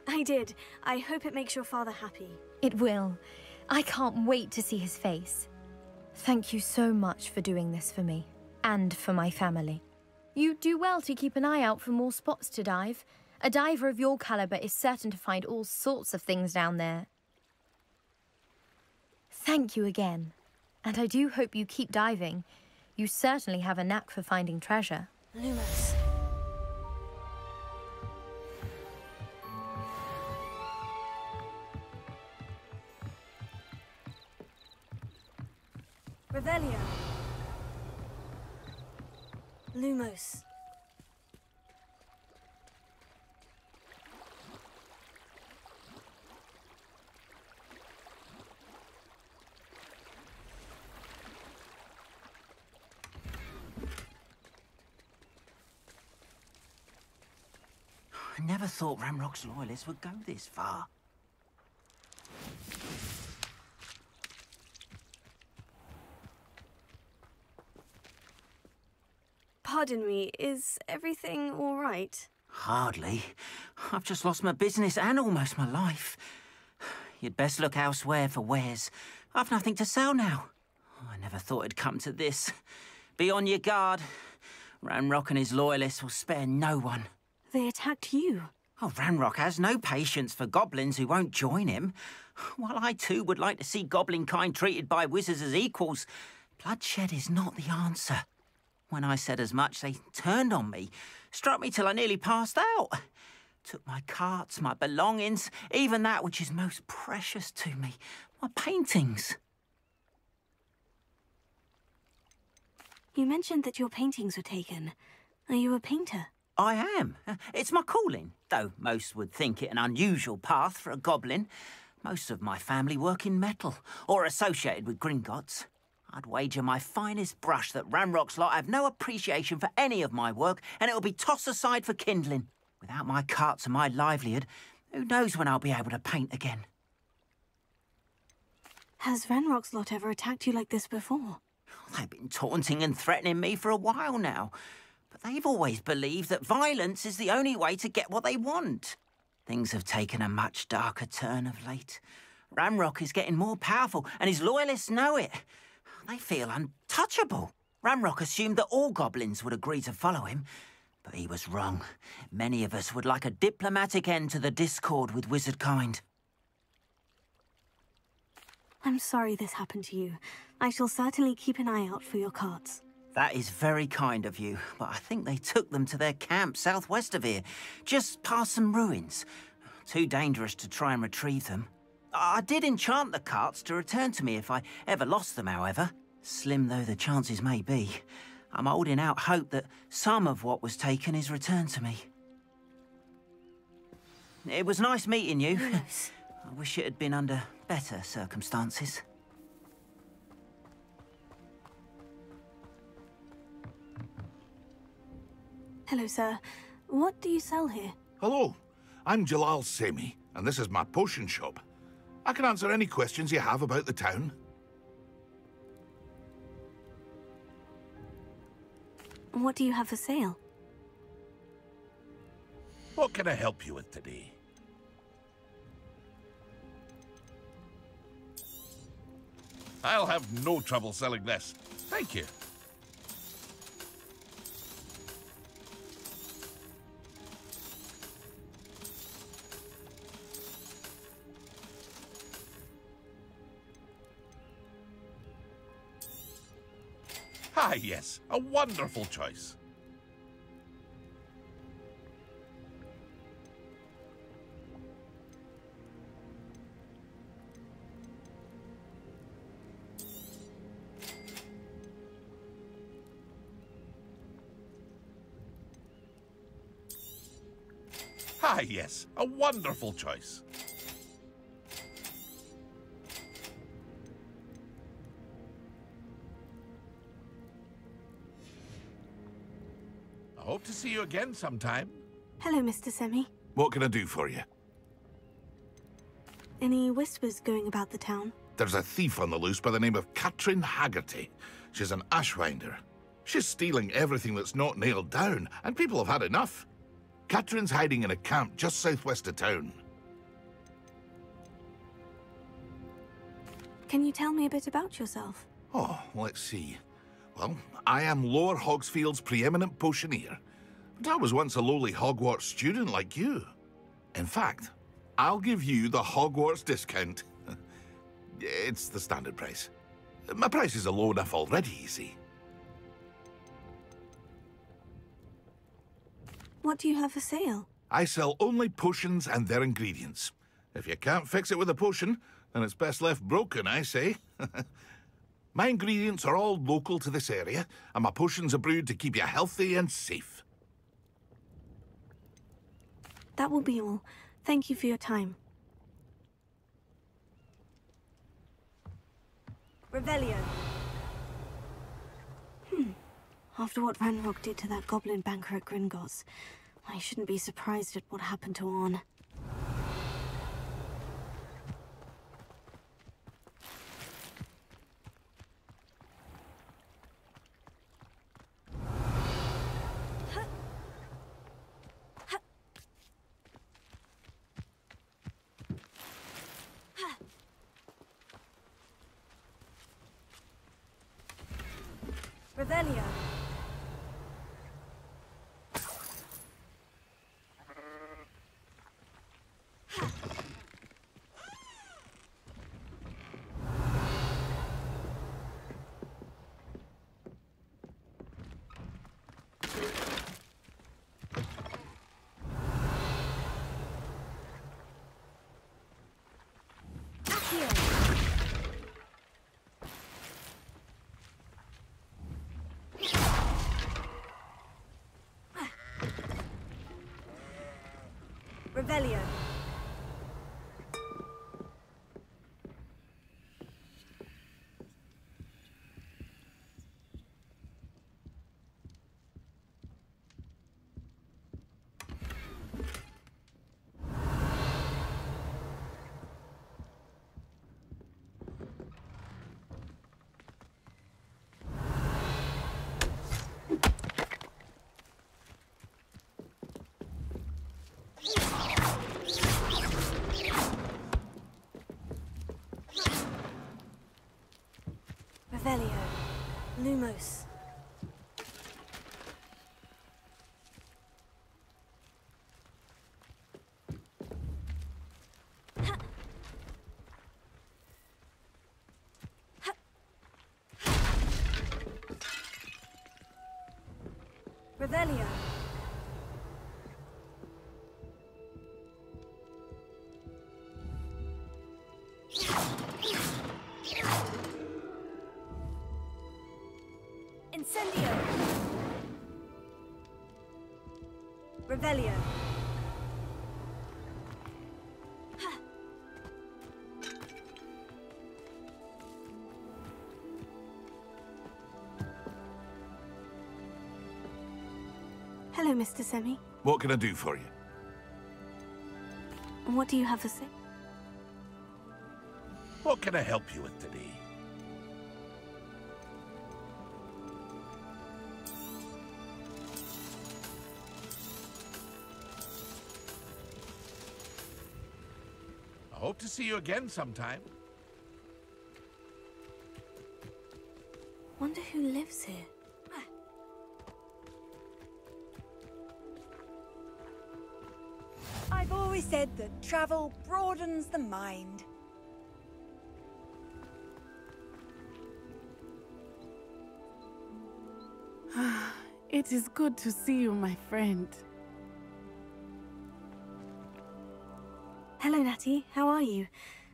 I did. I hope it makes your father happy. It will. I can't wait to see his face. Thank you so much for doing this for me, and for my family. You do well to keep an eye out for more spots to dive. A diver of your caliber is certain to find all sorts of things down there. Thank you again. And I do hope you keep diving. You certainly have a knack for finding treasure. Lumos. Revelio. Lumos. I never thought Ranrock's loyalists would go this far. Pardon me, is everything all right? Hardly. I've just lost my business and almost my life. You'd best look elsewhere for wares. I've nothing to sell now. I never thought it'd come to this. Be on your guard. Ranrock and his loyalists will spare no one. They attacked you. Oh, Ranrock has no patience for goblins who won't join him. While I too would like to see goblin kind treated by wizards as equals, bloodshed is not the answer. When I said as much, they turned on me, struck me till I nearly passed out. Took my carts, my belongings, even that which is most precious to me, my paintings. You mentioned that your paintings were taken. Are you a painter? I am. It's my calling, though most would think it an unusual path for a goblin. Most of my family work in metal, or associated with Gringotts. I'd wager my finest brush that Ranrock's lot have no appreciation for any of my work, and it'll be tossed aside for kindling. Without my carts and my livelihood, who knows when I'll be able to paint again? Has Ranrock's lot ever attacked you like this before? They've been taunting and threatening me for a while now. But they've always believed that violence is the only way to get what they want. Things have taken a much darker turn of late. Ranrock is getting more powerful, and his loyalists know it. They feel untouchable. Ranrock assumed that all goblins would agree to follow him, but he was wrong. Many of us would like a diplomatic end to the discord with wizard kind. I'm sorry this happened to you. I shall certainly keep an eye out for your carts. That is very kind of you, but I think they took them to their camp southwest of here, just past some ruins. Too dangerous to try and retrieve them. I did enchant the carts to return to me if I ever lost them, however. Slim though the chances may be, I'm holding out hope that some of what was taken is returned to me. It was nice meeting you. Yes. I wish it had been under better circumstances. Hello, sir. What do you sell here? Hello, I'm Jalal Semi, and this is my potion shop. I can answer any questions you have about the town. What do you have for sale? What can I help you with today? I'll have no trouble selling this. Thank you. Ah, yes, a wonderful choice. Ah, yes, a wonderful choice. I hope to see you again sometime. Hello, Mr. Semi. What can I do for you? Any whispers going about the town? There's a thief on the loose by the name of Katrin Haggerty. She's an ashwinder. She's stealing everything that's not nailed down, and people have had enough. Katrin's hiding in a camp just southwest of town. Can you tell me a bit about yourself? Oh, let's see. Well, I am Lower Hogsfield's preeminent potioneer. But I was once a lowly Hogwarts student like you. In fact, I'll give you the Hogwarts discount. It's the standard price. My prices are low enough already, you see. What do you have for sale? I sell only potions and their ingredients. If you can't fix it with a potion, then it's best left broken, I say. My ingredients are all local to this area, and my potions are brewed to keep you healthy and safe. That will be all. Thank you for your time. Revelio. After what Ranrock did to that goblin banker at Gringotts, I shouldn't be surprised at what happened to Arn. Revelio. Revelio. Revelio. Lumos. Revelio. Incendio. Revelio. Hello, Mr. Semi. What can I do for you? What do you have for sale? What can I help you with today? I hope to see you again sometime. Wonder who lives here. I've always said that travel broadens the mind. It is good to see you, my friend. Hello, Natty. How are you?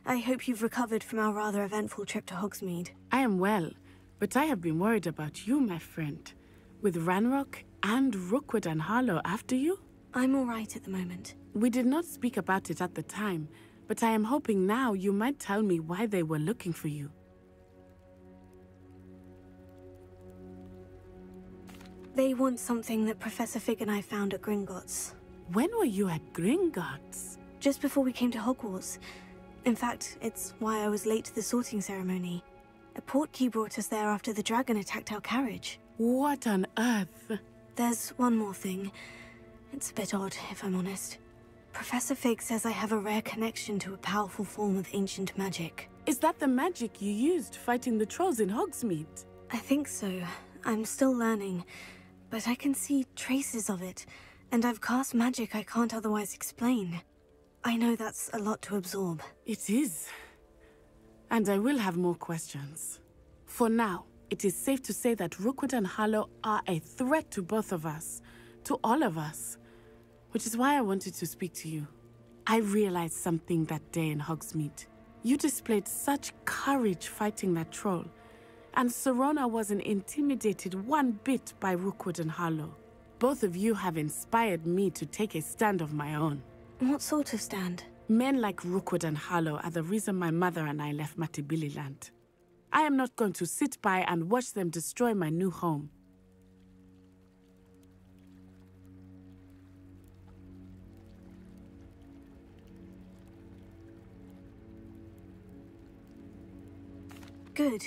I hope you've recovered from our rather eventful trip to Hogsmeade. I am well, but I have been worried about you, my friend. With Ranrock and Rookwood and Harlow after you? I'm all right at the moment. We did not speak about it at the time, but I am hoping now you might tell me why they were looking for you. They want something that Professor Fig and I found at Gringotts. When were you at Gringotts? Just before we came to Hogwarts. In fact, it's why I was late to the sorting ceremony. A portkey brought us there after the dragon attacked our carriage. What on earth? There's one more thing. It's a bit odd, if I'm honest. Professor Fig says I have a rare connection to a powerful form of ancient magic. Is that the magic you used fighting the trolls in Hogsmeade? I think so. I'm still learning, but I can see traces of it, and I've cast magic I can't otherwise explain. I know that's a lot to absorb. It is. And I will have more questions. For now, it is safe to say that Rookwood and Harlow are a threat to both of us, to all of us, which is why I wanted to speak to you. I realized something that day in Hogsmeade. You displayed such courage fighting that troll, and Serona wasn't intimidated one bit by Rookwood and Harlow. Both of you have inspired me to take a stand of my own. What sort of stand? Men like Rookwood and Harlow are the reason my mother and I left Matabeleland. I am not going to sit by and watch them destroy my new home. Good.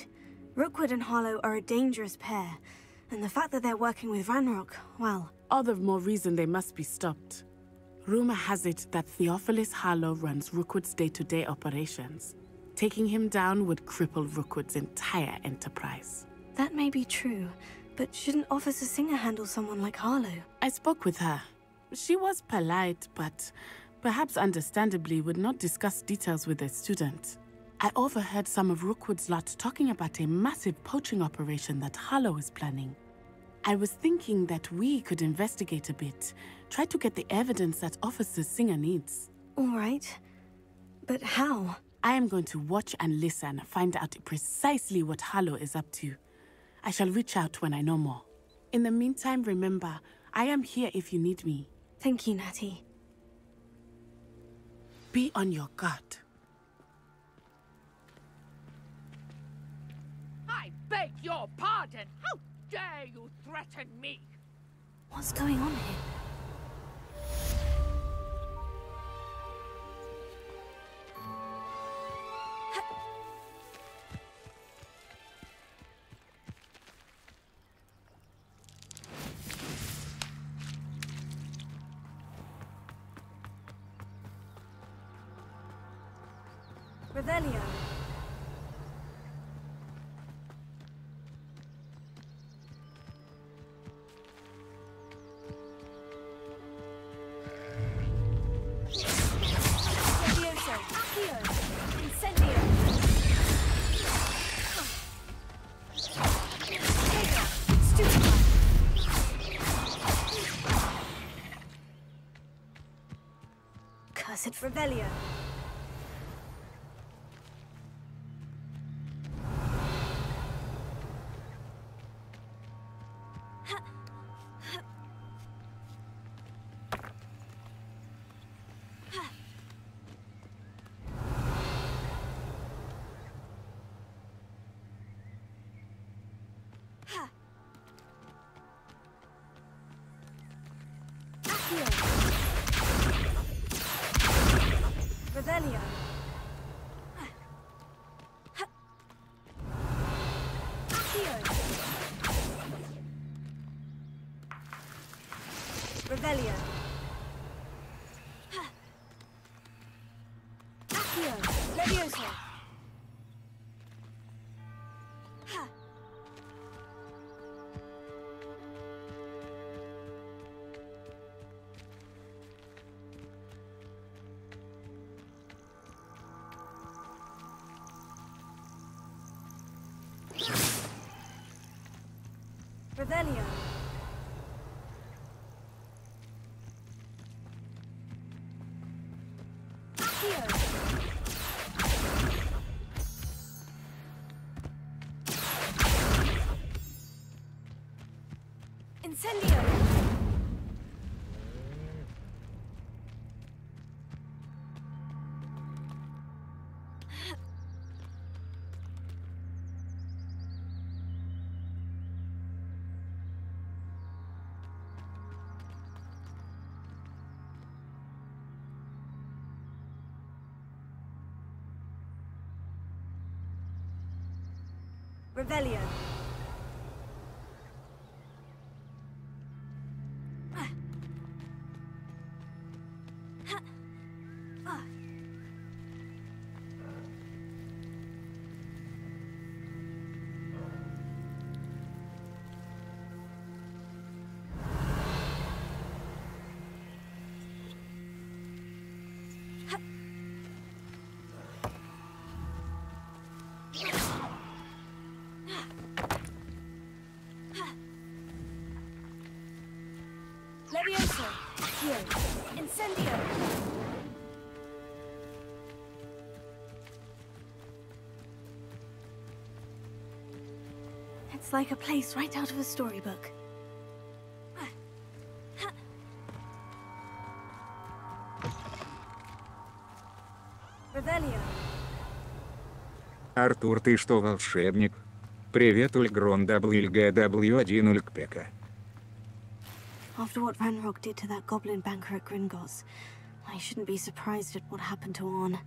Rookwood and Harlow are a dangerous pair, and the fact that they're working with Ranrock, well... All the more reason they must be stopped. Rumor has it that Theophilus Harlow runs Rookwood's day-to-day operations. Taking him down would cripple Rookwood's entire enterprise. That may be true, but shouldn't Officer Singer handle someone like Harlow? I spoke with her. She was polite, but perhaps understandably would not discuss details with a student. I overheard some of Rookwood's lot talking about a massive poaching operation that Harlow is planning. I was thinking that we could investigate a bit, try to get the evidence that Officer Singer needs. All right. But how? I am going to watch and listen, find out precisely what Harlow is up to. I shall reach out when I know more. In the meantime, remember, I am here if you need me. Thank you, Natty. Be on your guard. I beg your pardon! How dare you threaten me? What's going on here? Revelio. Cursed Revelio. Revelio. Revelio. Accio. Levioso. Revelio. Incendio. Revelio. Levioso. Here. Incendio. It's like a place right out of a storybook. Revelio. Артур, ты что, волшебник? Привет, Ульгрон WLGW1 Ульгпека. After what Ranrock did to that goblin banker at Gringotts, I shouldn't be surprised at what happened to Orn.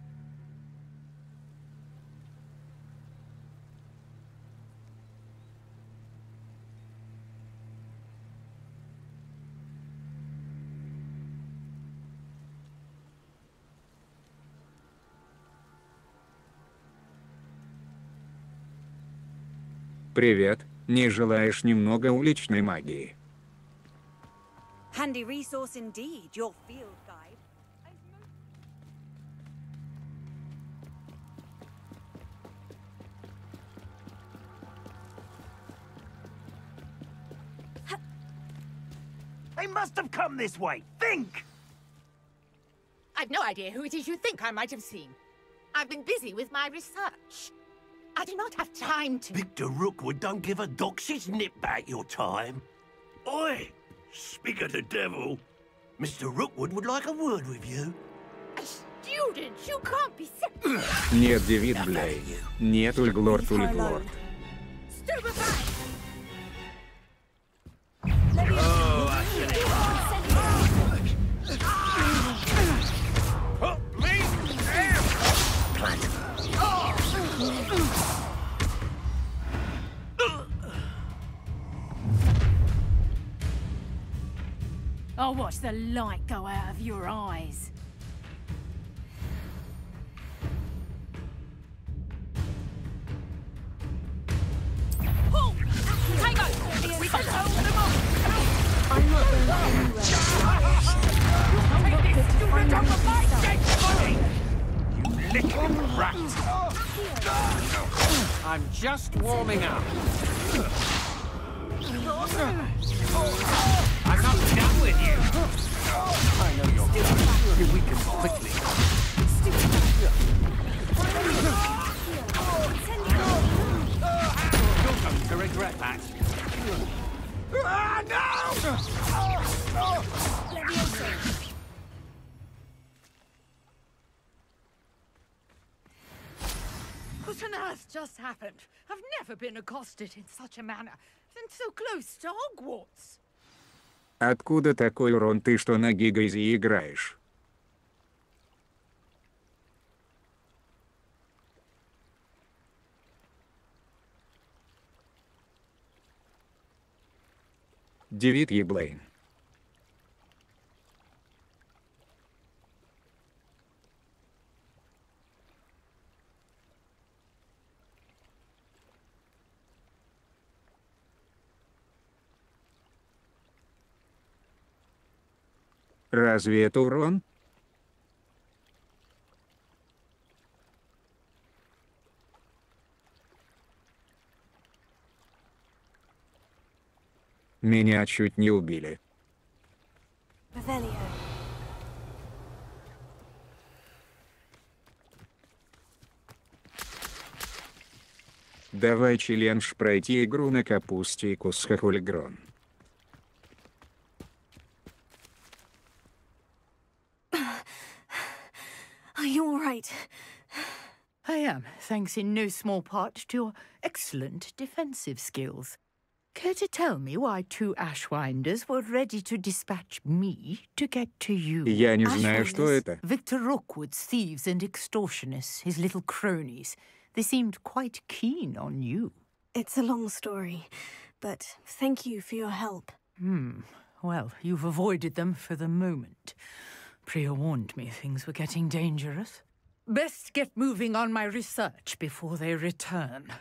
Привет, не желаешь немного уличной магии? Handy resource indeed, your field guide. They must have come this way. Think! I've no idea who it is you think I might have seen. I've been busy with my research. I do not have time to... Victor Rookwood don't give a doxy's nip back your time. Oi! Speak of the devil. Mr. Rookwood would like a word with you. A student? You can't be serious. Нет, Девид Блей. Нет, Ульглорд. Stupefy! Oh, I should Put me down! I'll watch the light go out of your eyes. Pull! Tango! We must hold them off! I'm not going anywhere. Take this student off of my dead body! You little rat! I'm just warming up. I'm not done with you! I know you're you weaken quickly. You're going to regret that. Ah, no! What on earth just happened? I've never been accosted in such a manner, and so close to Hogwarts. Откуда такой урон, ты что на гигайзе играешь? Девид Еблейн. Разве это урон? Меня чуть не убили. Revelio. Давай челлендж пройти игру на капусте и кусках Ульгрон. Are you all right? I am, thanks in no small part to your excellent defensive skills. Care to tell me why two Ashwinders were ready to dispatch me to get to you? Я не знаю, что это. Victor Rookwood's thieves and extortionists, his little cronies. They seemed quite keen on you. It's a long story, but thank you for your help. Well, you've avoided them for the moment. Priya warned me things were getting dangerous. Best get moving on my research before they return.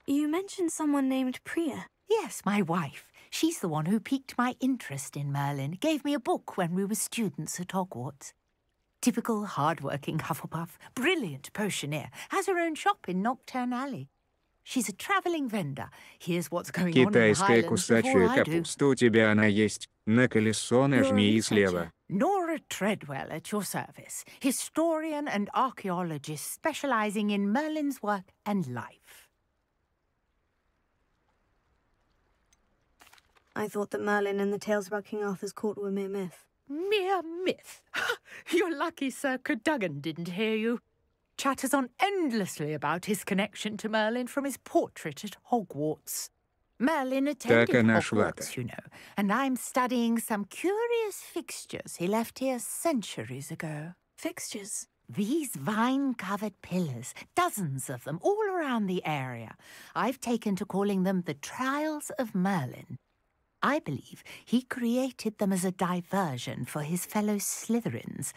You mentioned someone named Priya. Yes, my wife. She's the one who piqued my interest in Merlin. Gave me a book when we were students at Hogwarts. Typical hard-working Hufflepuff. Brilliant potioneer. Has her own shop in Knockturn Alley. She's a traveling vendor. Here's what's going on in the Китайская Highlands before кусачая I do. капуста у тебя она есть. На колесо нажми и слева. Nora Treadwell at your service, historian and archaeologist specializing in Merlin's work and life. I thought that Merlin and the tales about King Arthur's court were mere myth. Mere myth? You're lucky Sir Cadogan didn't hear you. Chatters on endlessly about his connection to Merlin from his portrait at Hogwarts. Merlin attended Hogwarts, you know, and I'm studying some curious fixtures he left here centuries ago. Fixtures? These vine-covered pillars, dozens of them, all around the area. I've taken to calling them the Trials of Merlin. I believe he created them as a diversion for his fellow Slytherins.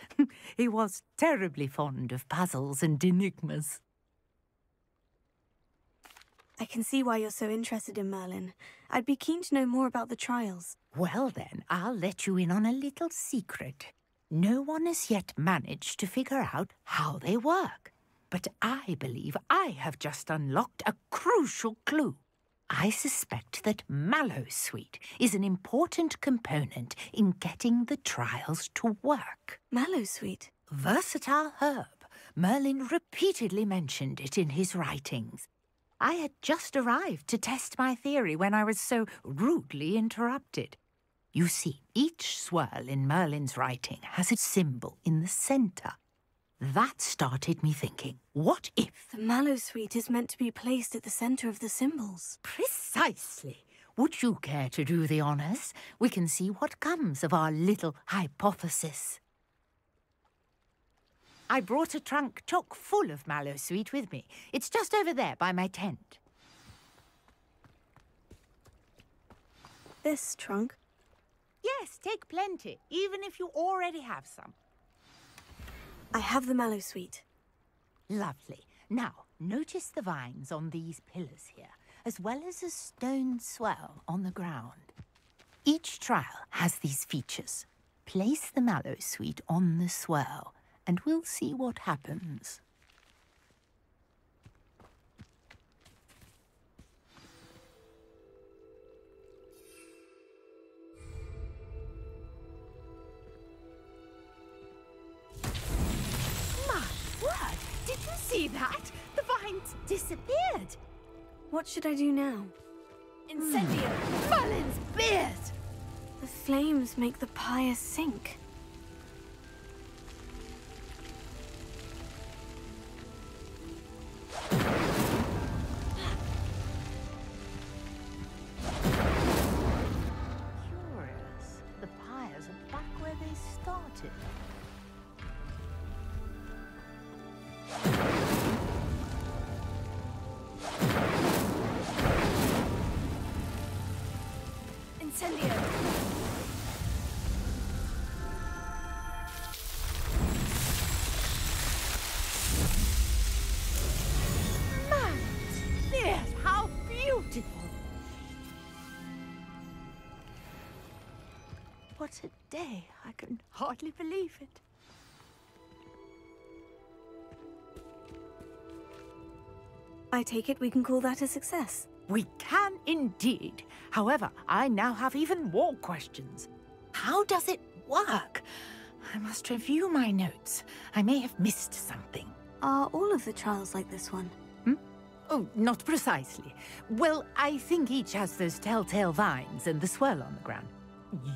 He was terribly fond of puzzles and enigmas. I can see why you're so interested in Merlin. I'd be keen to know more about the trials. Well then, I'll let you in on a little secret. No one has yet managed to figure out how they work. But I believe I have just unlocked a crucial clue. I suspect that mallowsweet is an important component in getting the trials to work. Mallowsweet? Versatile herb. Merlin repeatedly mentioned it in his writings. I had just arrived to test my theory when I was so rudely interrupted. You see, each swirl in Merlin's writing has a symbol in the centre. That started me thinking, what if... The mallowsweet is meant to be placed at the centre of the symbols. Precisely. Would you care to do the honours? We can see what comes of our little hypothesis. I brought a trunk chock full of mallowsweet with me. It's just over there by my tent. This trunk? Yes, take plenty, even if you already have some. I have the mallowsweet. Lovely. Now, notice the vines on these pillars here, as well as a stone swell on the ground. Each trial has these features. Place the mallowsweet on the swell, and we'll see what happens. Did you see that? The vines disappeared. What should I do now? Incendio! Merlin's beard! The flames make the pyre sink. Curious. The pyres are back where they started. Incendio! Yes, how beautiful! What a day! I can hardly believe it. I take it we can call that a success. We can indeed. However, I now have even more questions. How does it work? I must review my notes. I may have missed something. Are all of the trials like this one? Oh, not precisely. Well, I think each has those telltale vines and the swirl on the ground.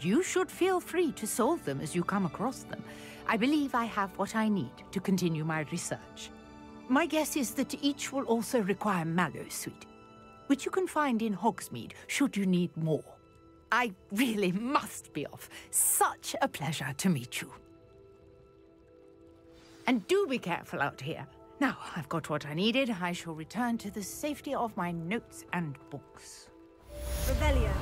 You should feel free to solve them as you come across them. I believe I have what I need to continue my research. My guess is that each will also require mallowsweet, which you can find in Hogsmeade should you need more. I really must be off. Such a pleasure to meet you. And do be careful out here. Now, I've got what I needed. I shall return to the safety of my notes and books. Revelio.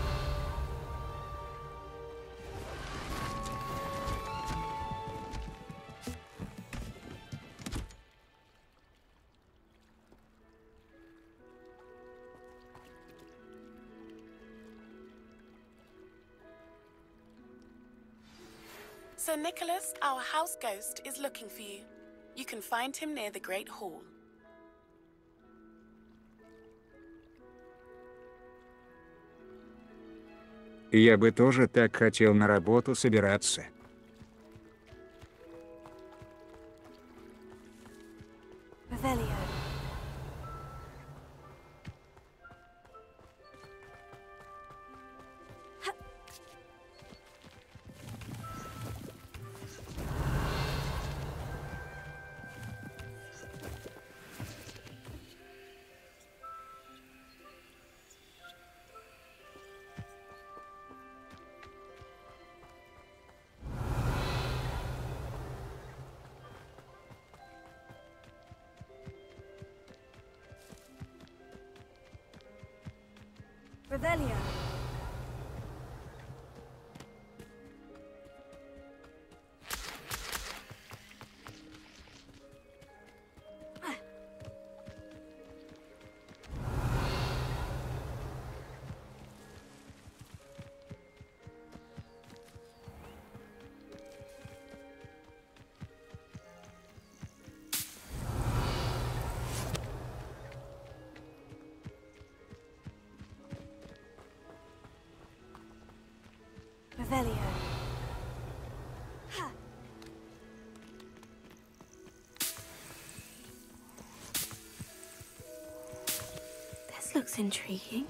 Sir Nicholas, our house ghost, is looking for you. You can find him near the Great Hall. Я бы тоже так хотел на работу собираться. Revelio. Revelio. Revelio. Ha. This looks intriguing.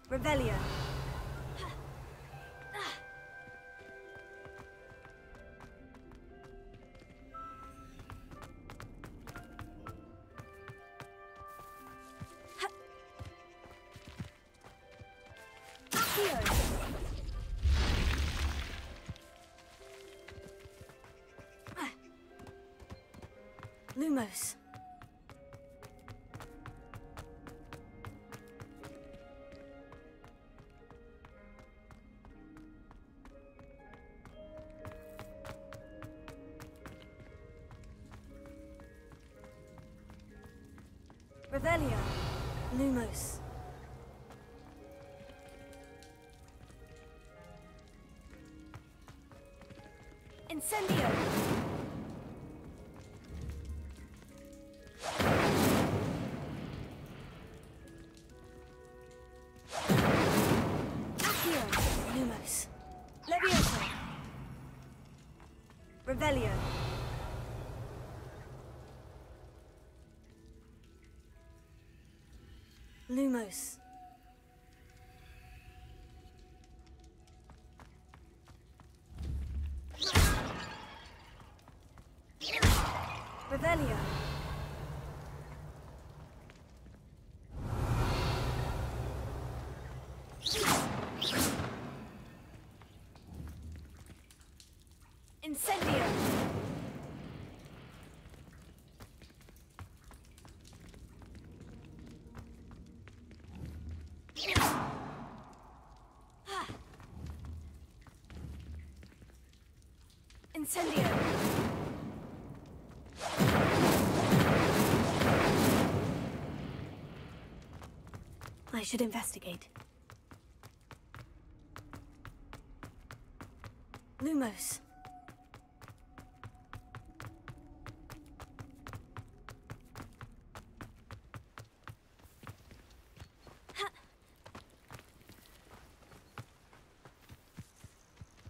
Revelio. Lumos. Revelio. Lumos. Incendio. Accio. Lumos. Levioso. Revelio. Lumos. Revelio. Incendio. Incendio. I should investigate. Lumos. Ha.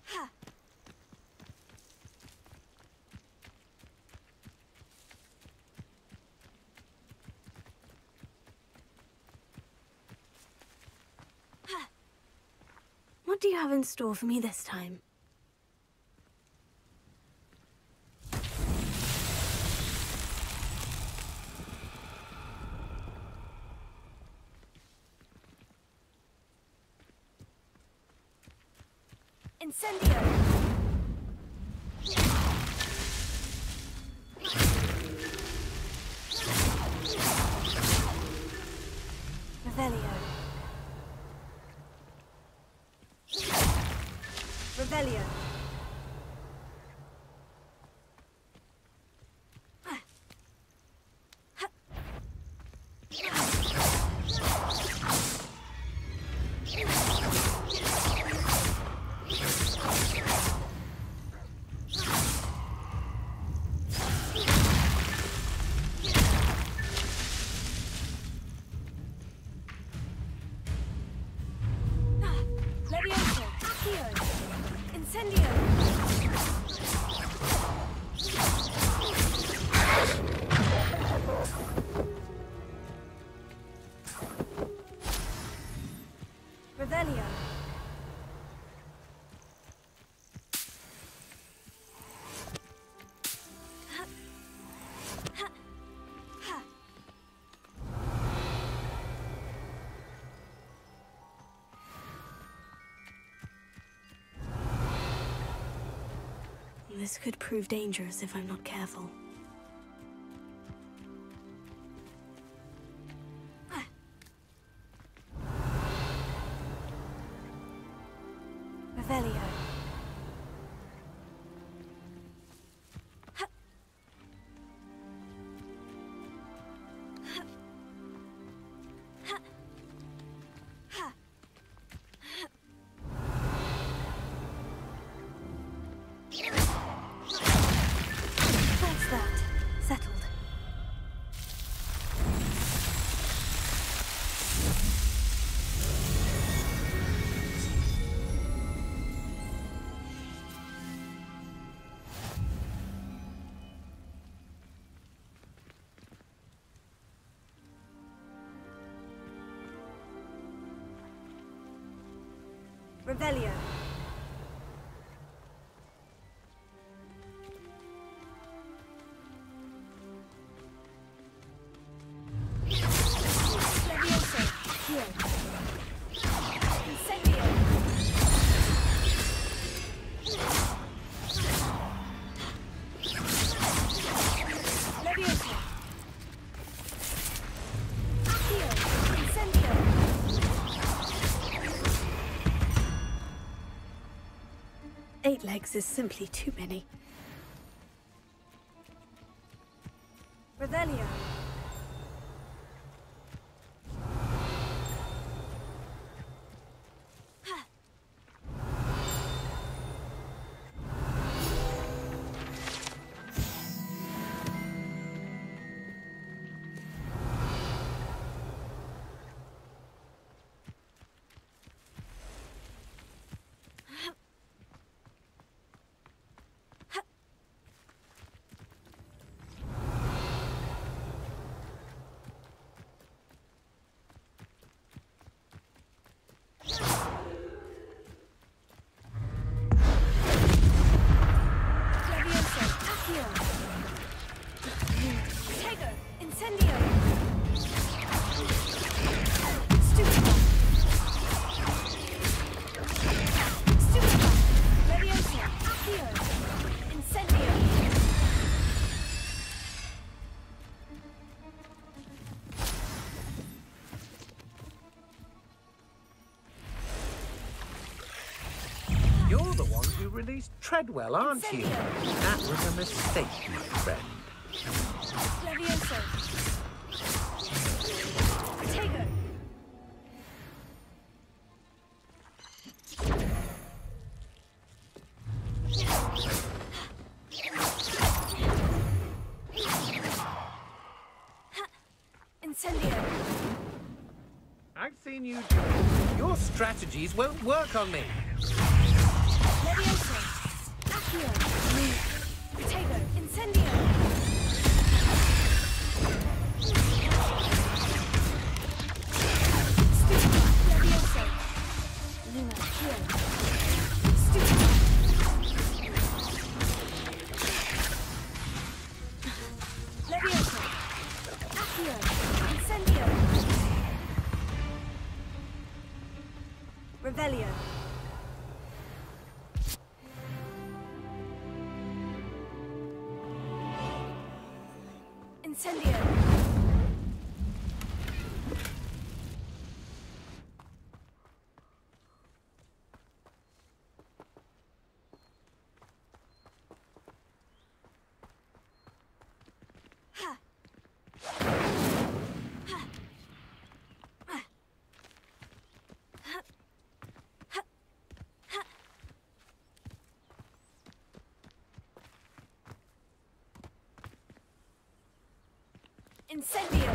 Ha. What do you have in store for me this time? Incendio! Revelio. Revelio. This could prove dangerous if I'm not careful. Revelio. Revelio. Levioso. Heal. Incendio. Levioso. Heal. Incendio. 8 legs is simply too many. Revelio. You're the one who released Treadwell, aren't you? That was a mistake, my friend. Levioso. Protego. Incendio. I've seen you do it. Your strategies won't work on me. Levioso. Accio. Protego. Incendio. Stupa. Levioso. Luna. Heal. Stupa. Levioso. Accio. Incendio. Revelio. Incendio. Ha. Ha. Incendio!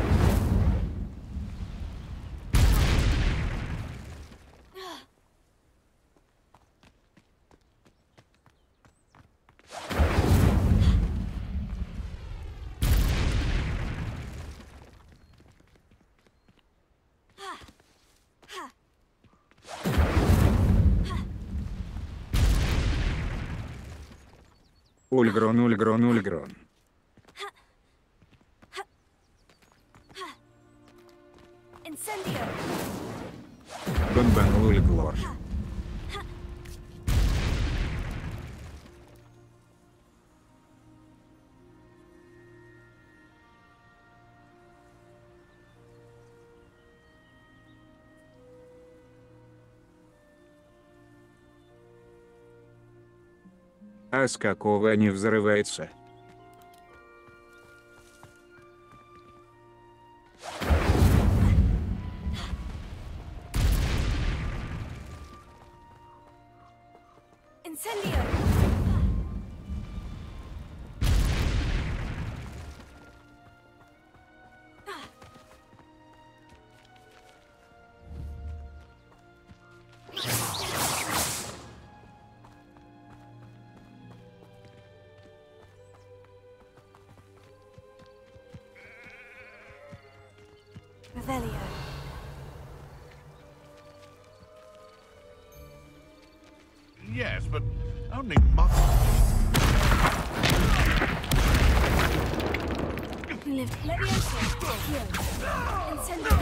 Ульгрон, Ульгрон, Ульгрон. Incendio! Бомбанул Ульглор. А с какого не взрывается? Incendio! Revelio. Yes, but only months. You lived Leviosa, here. Incendio.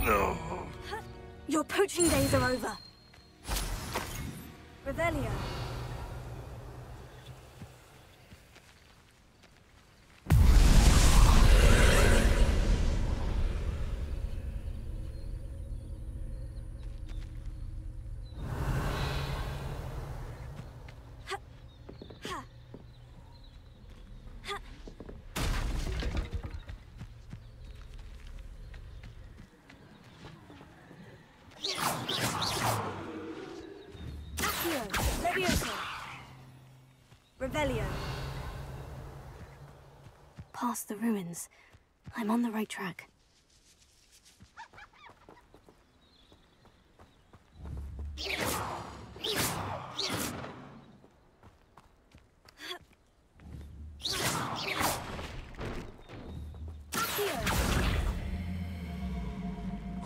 No. Your poaching days are over. Revelio. Revelio. Past the ruins. I'm on the right track.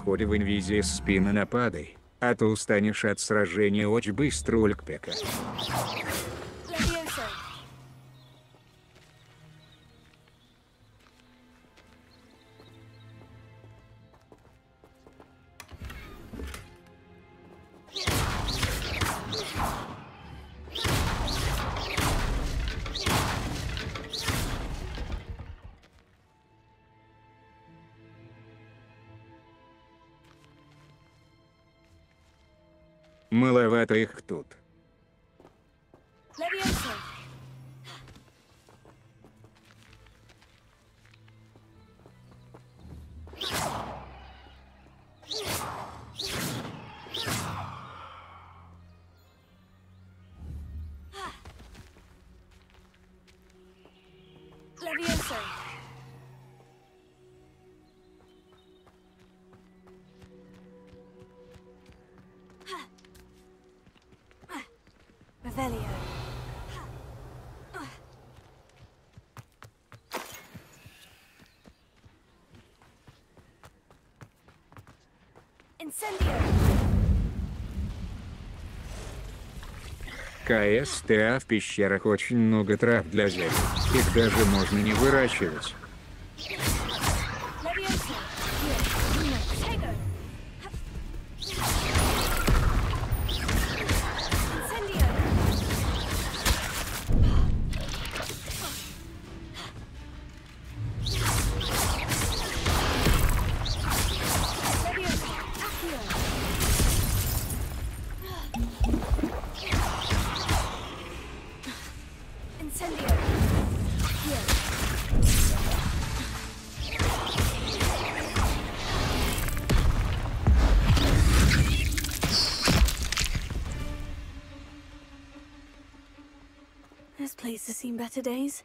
Ходи в инвизии с спины нападай, а то устанешь от сражения очень быстро, Ульгпека. Маловато их тут. Leviosa. Leviosa. Revelio. Incendio. КСТА в пещерах очень много трав для зелий. Их даже можно не выращивать. seen better days.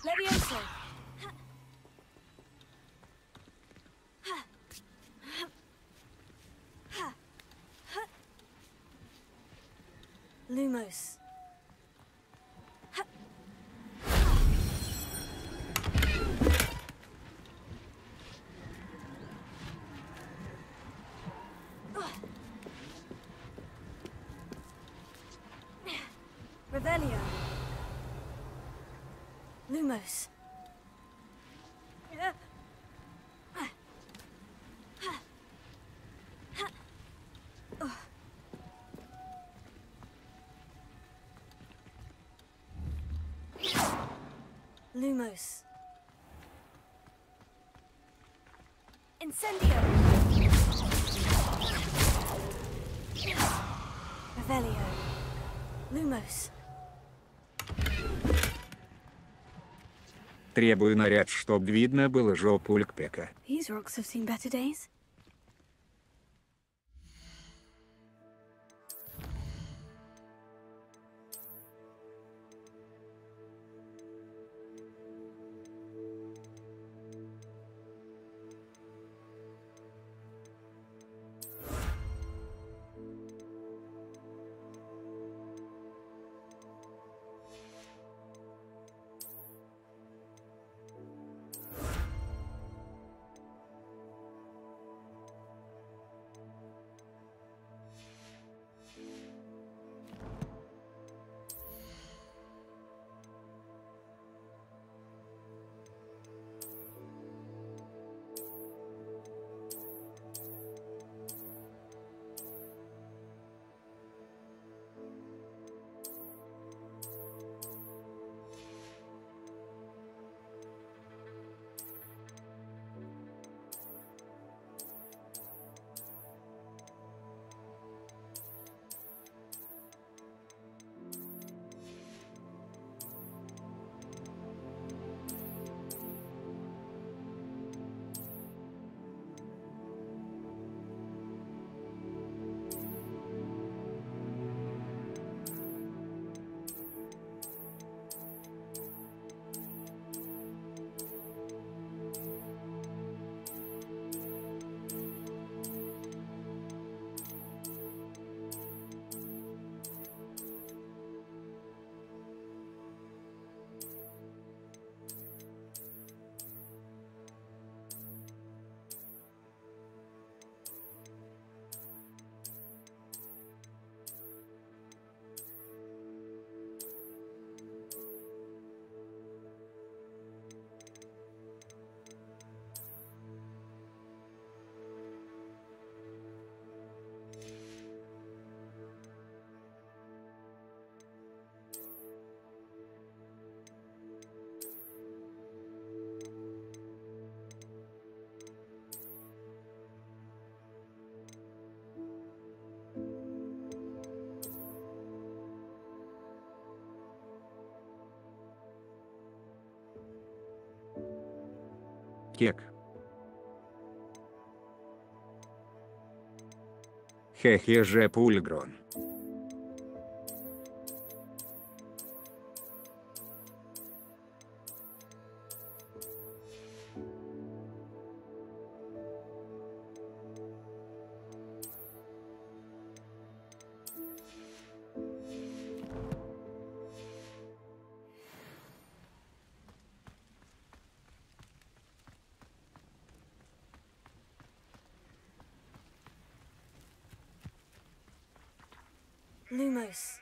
Levioso. Lumos. Revelio. Lumos. Lumos. Incendio. Revelio. Lumos. Требую наряд, чтоб видно было жопу Лькпека. These rocks have seen better days. Кек. Хе-хе же пульгрон. Lumos.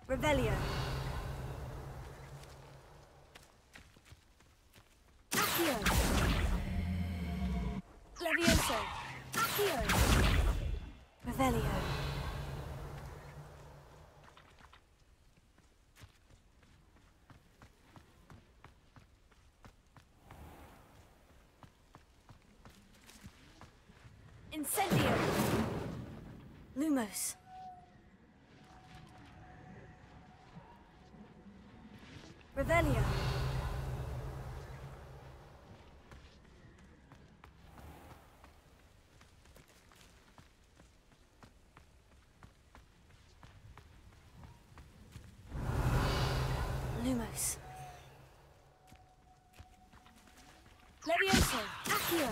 Revelio. Accio. Levioso. Accio. Revelio. Incendio. Lumos. Revelio. Lumos. Levioso. Accio.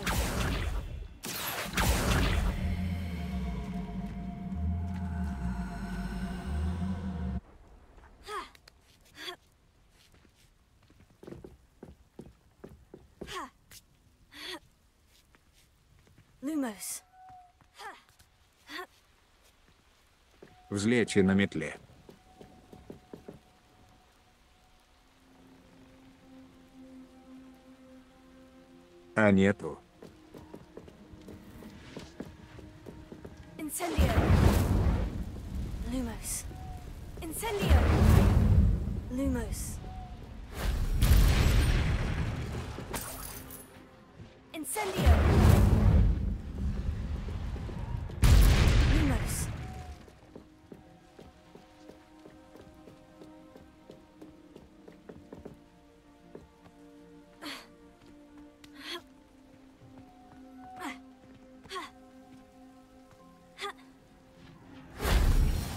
Lumos. Взлечь на метле. А нету. Incendio. Lumos. Incendio. Lumos. Incendio. Lumos.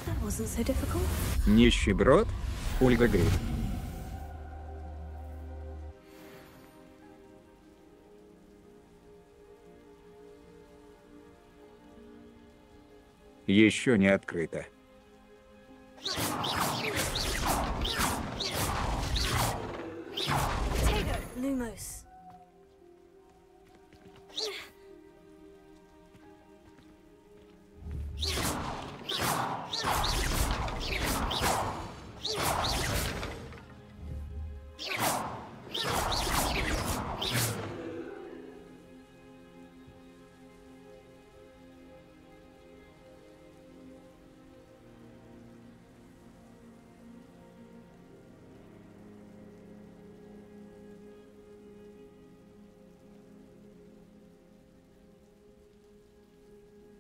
That wasn't so difficult. Нищеброд? Ольга Гриб. Еще не открыто. Lumos.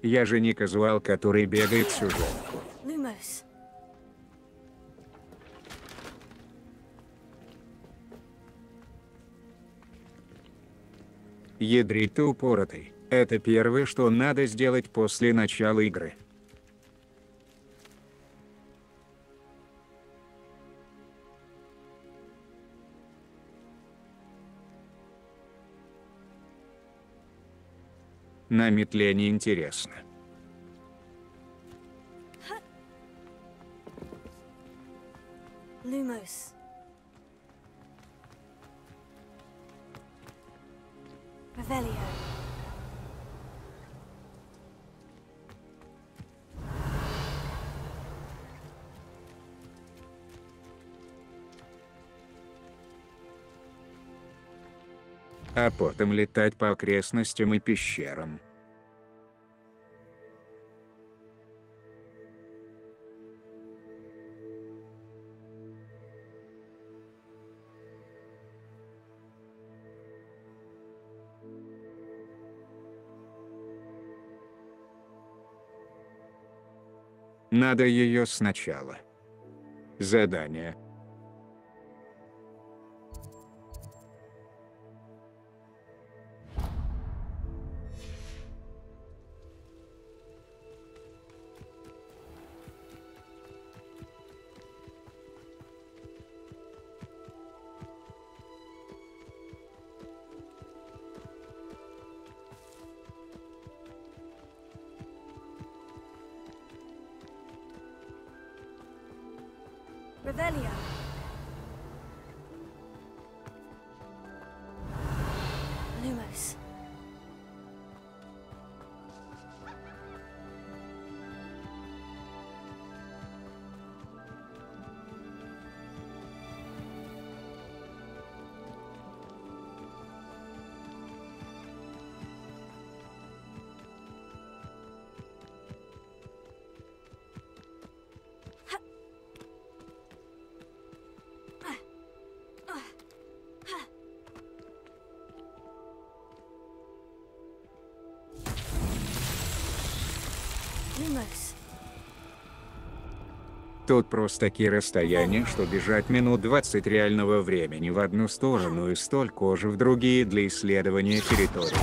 Я же не казуал, который бегает всю жопу. Lumos. Ядрить ты упоротый. Это первое, что надо сделать после начала игры. На метле неинтересно. Lumos. Revelio. А потом летать по окрестностям и пещерам. Надо ее сначала. Задание. Revelio. Lumos. Lumos. Тут просто такие расстояния, что бежать минут 20 реального времени в одну сторону и столько же в другие для исследования территории.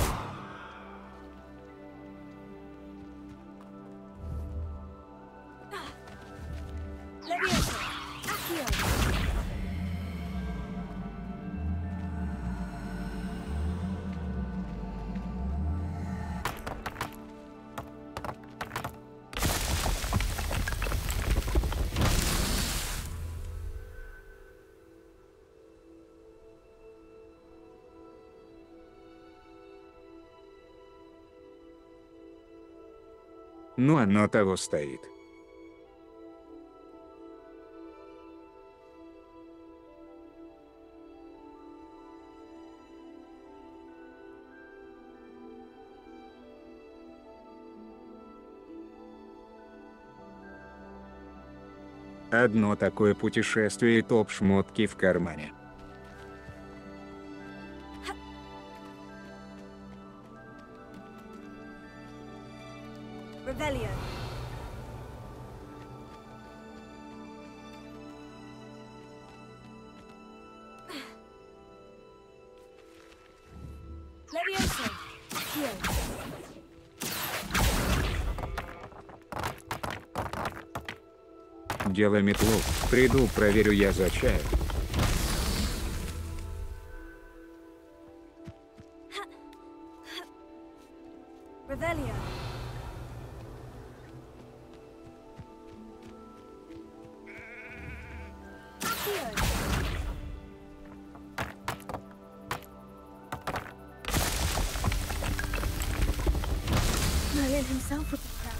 Ну, оно того стоит. Одно такое путешествие и топ-шмотки в кармане. Revelio. Levioso. Heal. Дело метлу. Приду, проверю я за чаем. Revelio. Merlin himself would be proud.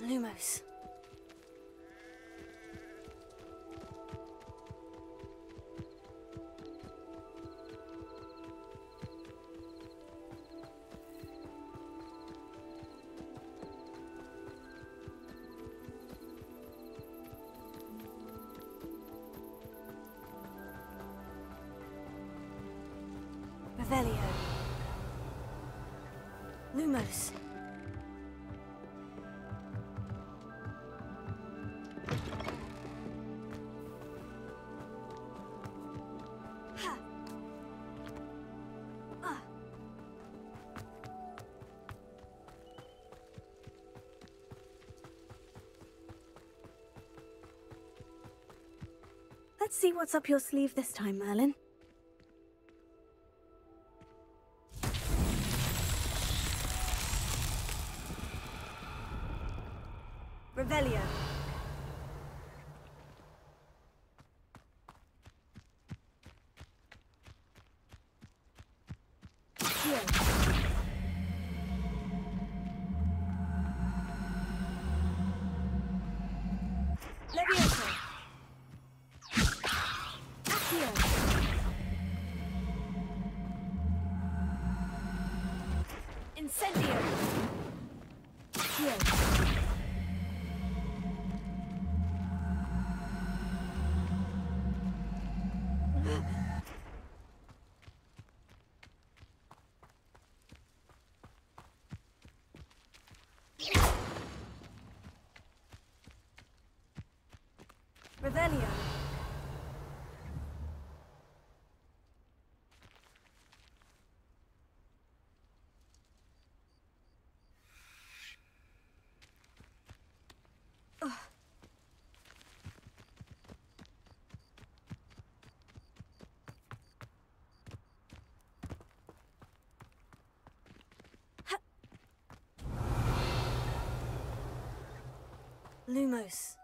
Lumos. Revelio. Lumos. Let's see what's up your sleeve this time, Merlin. Revelio. Heal. Levioso. Heal. Incendio. Heal. Revelio. Lumos.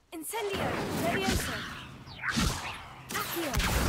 Incendio! Levioso! Accio!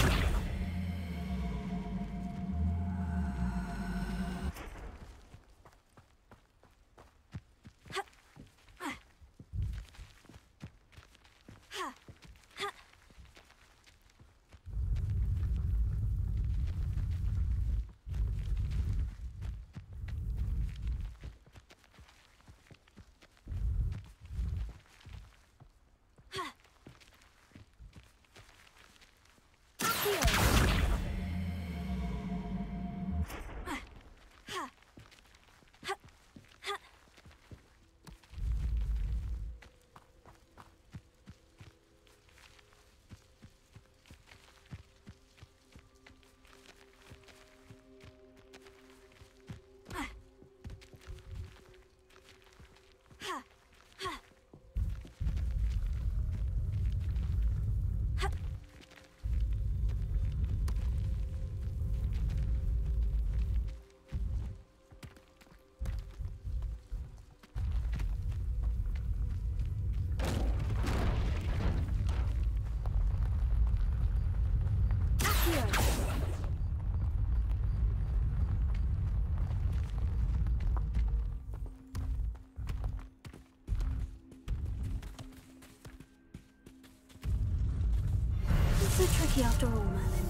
So tricky after all, Merlin.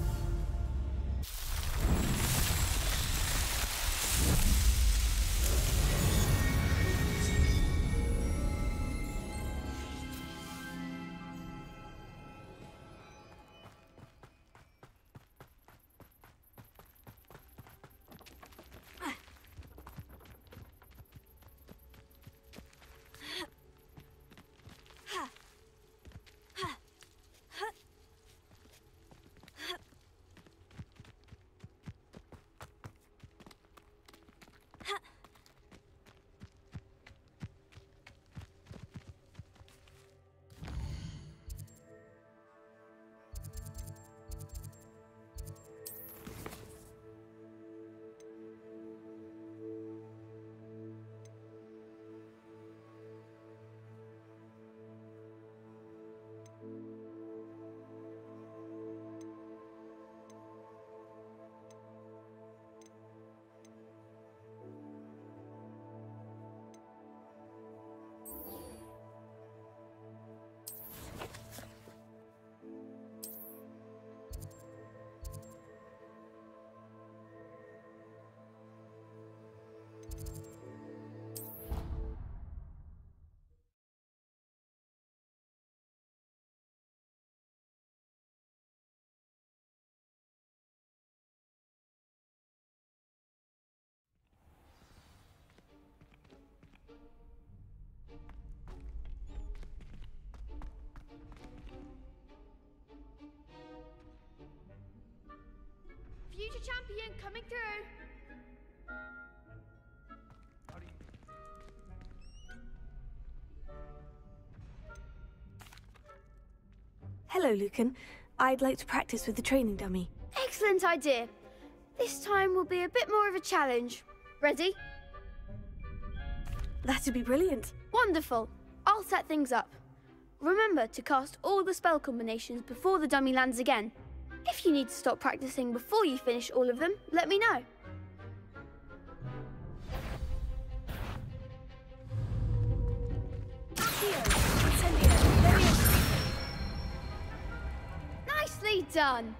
Future champion coming through. Hello, Lucan. I'd like to practice with the training dummy. Excellent idea. This time will be a bit more of a challenge. Ready? That'd be brilliant. Wonderful. I'll set things up. Remember to cast all the spell combinations before the dummy lands again. If you need to stop practicing before you finish all of them, let me know. Nicely done.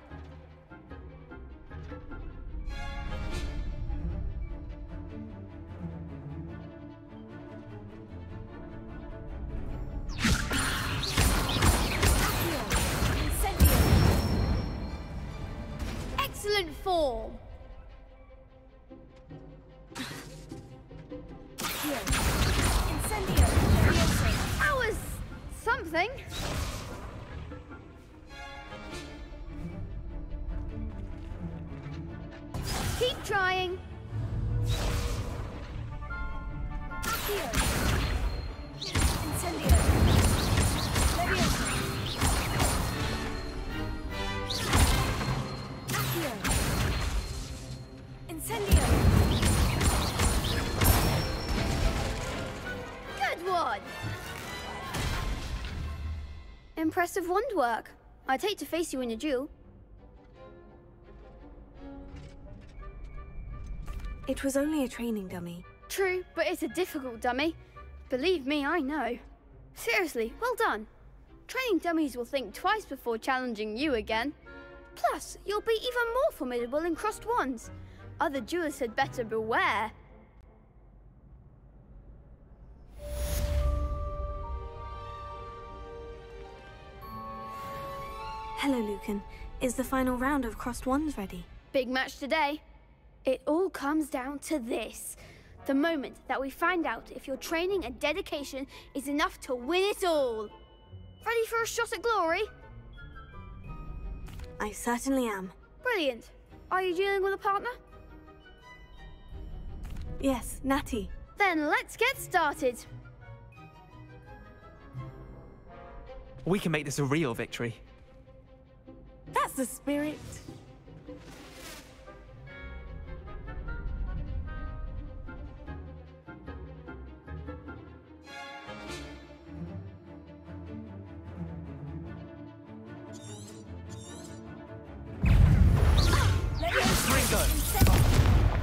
form. That was something. Keep trying. Good one. Impressive wand work. I'd hate to face you in a duel. It was only a training dummy. True, but it's a difficult dummy. Believe me, I know. Seriously, well done. Training dummies will think twice before challenging you again. Plus, you'll be even more formidable in crossed wands. Other duelists had better beware. Hello, Lucan. Is the final round of crossed wands ready? Big match today. It all comes down to this. The moment that we find out if your training and dedication is enough to win it all. Ready for a shot at glory? I certainly am. Brilliant. Are you dealing with a partner? Yes, Natty. Then let's get started. We can make this a real victory. That's the spirit.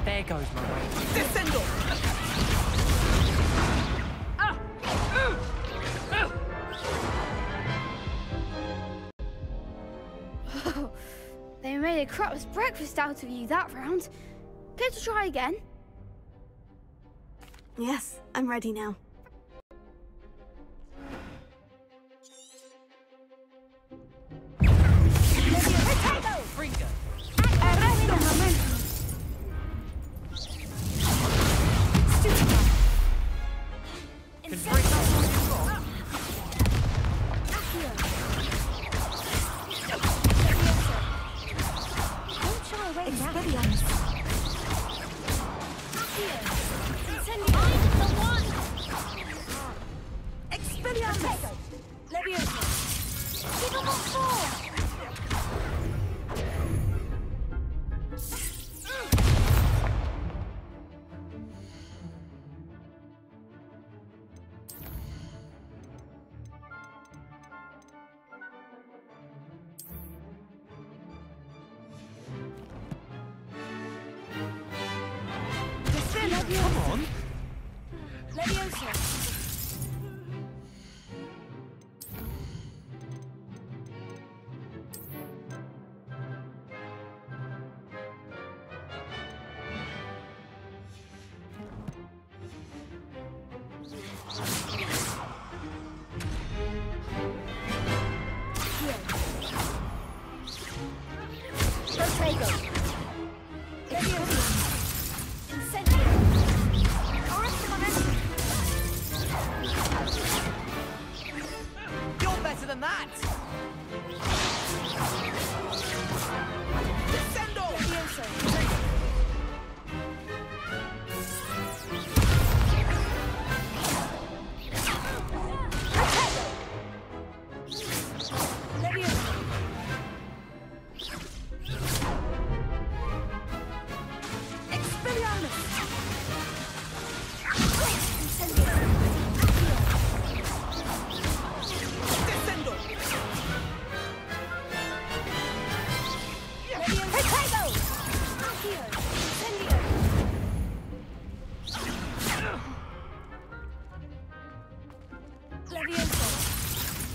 There goes my way. Descendo! Oh, they made a crap's breakfast out of you that round. Care to try again? Yes, I'm ready now. Come on. You're better than that!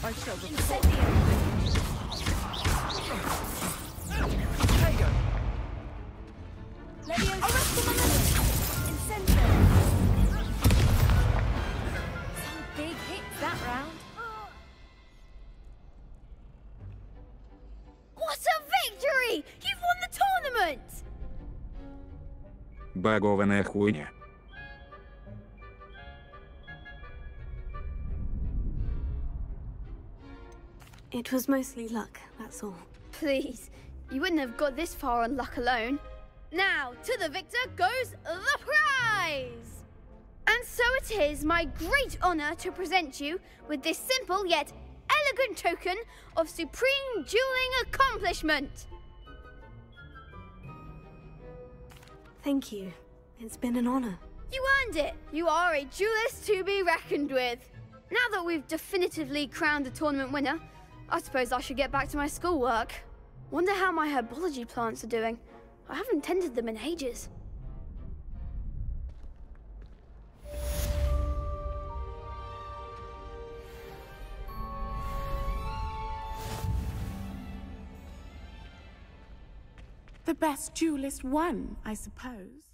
I shall Some big hits that round. What a victory! You've won the tournament! Багованная хуйня. It was mostly luck, that's all. Please, you wouldn't have got this far on luck alone. Now, to the victor goes the prize! And so it is my great honor to present you with this simple yet elegant token of supreme dueling accomplishment. Thank you. It's been an honor. You earned it. You are a duelist to be reckoned with. Now that we've definitively crowned the tournament winner, I suppose I should get back to my schoolwork. Wonder how my herbology plants are doing. I haven't tended them in ages. The best duelist won, I suppose.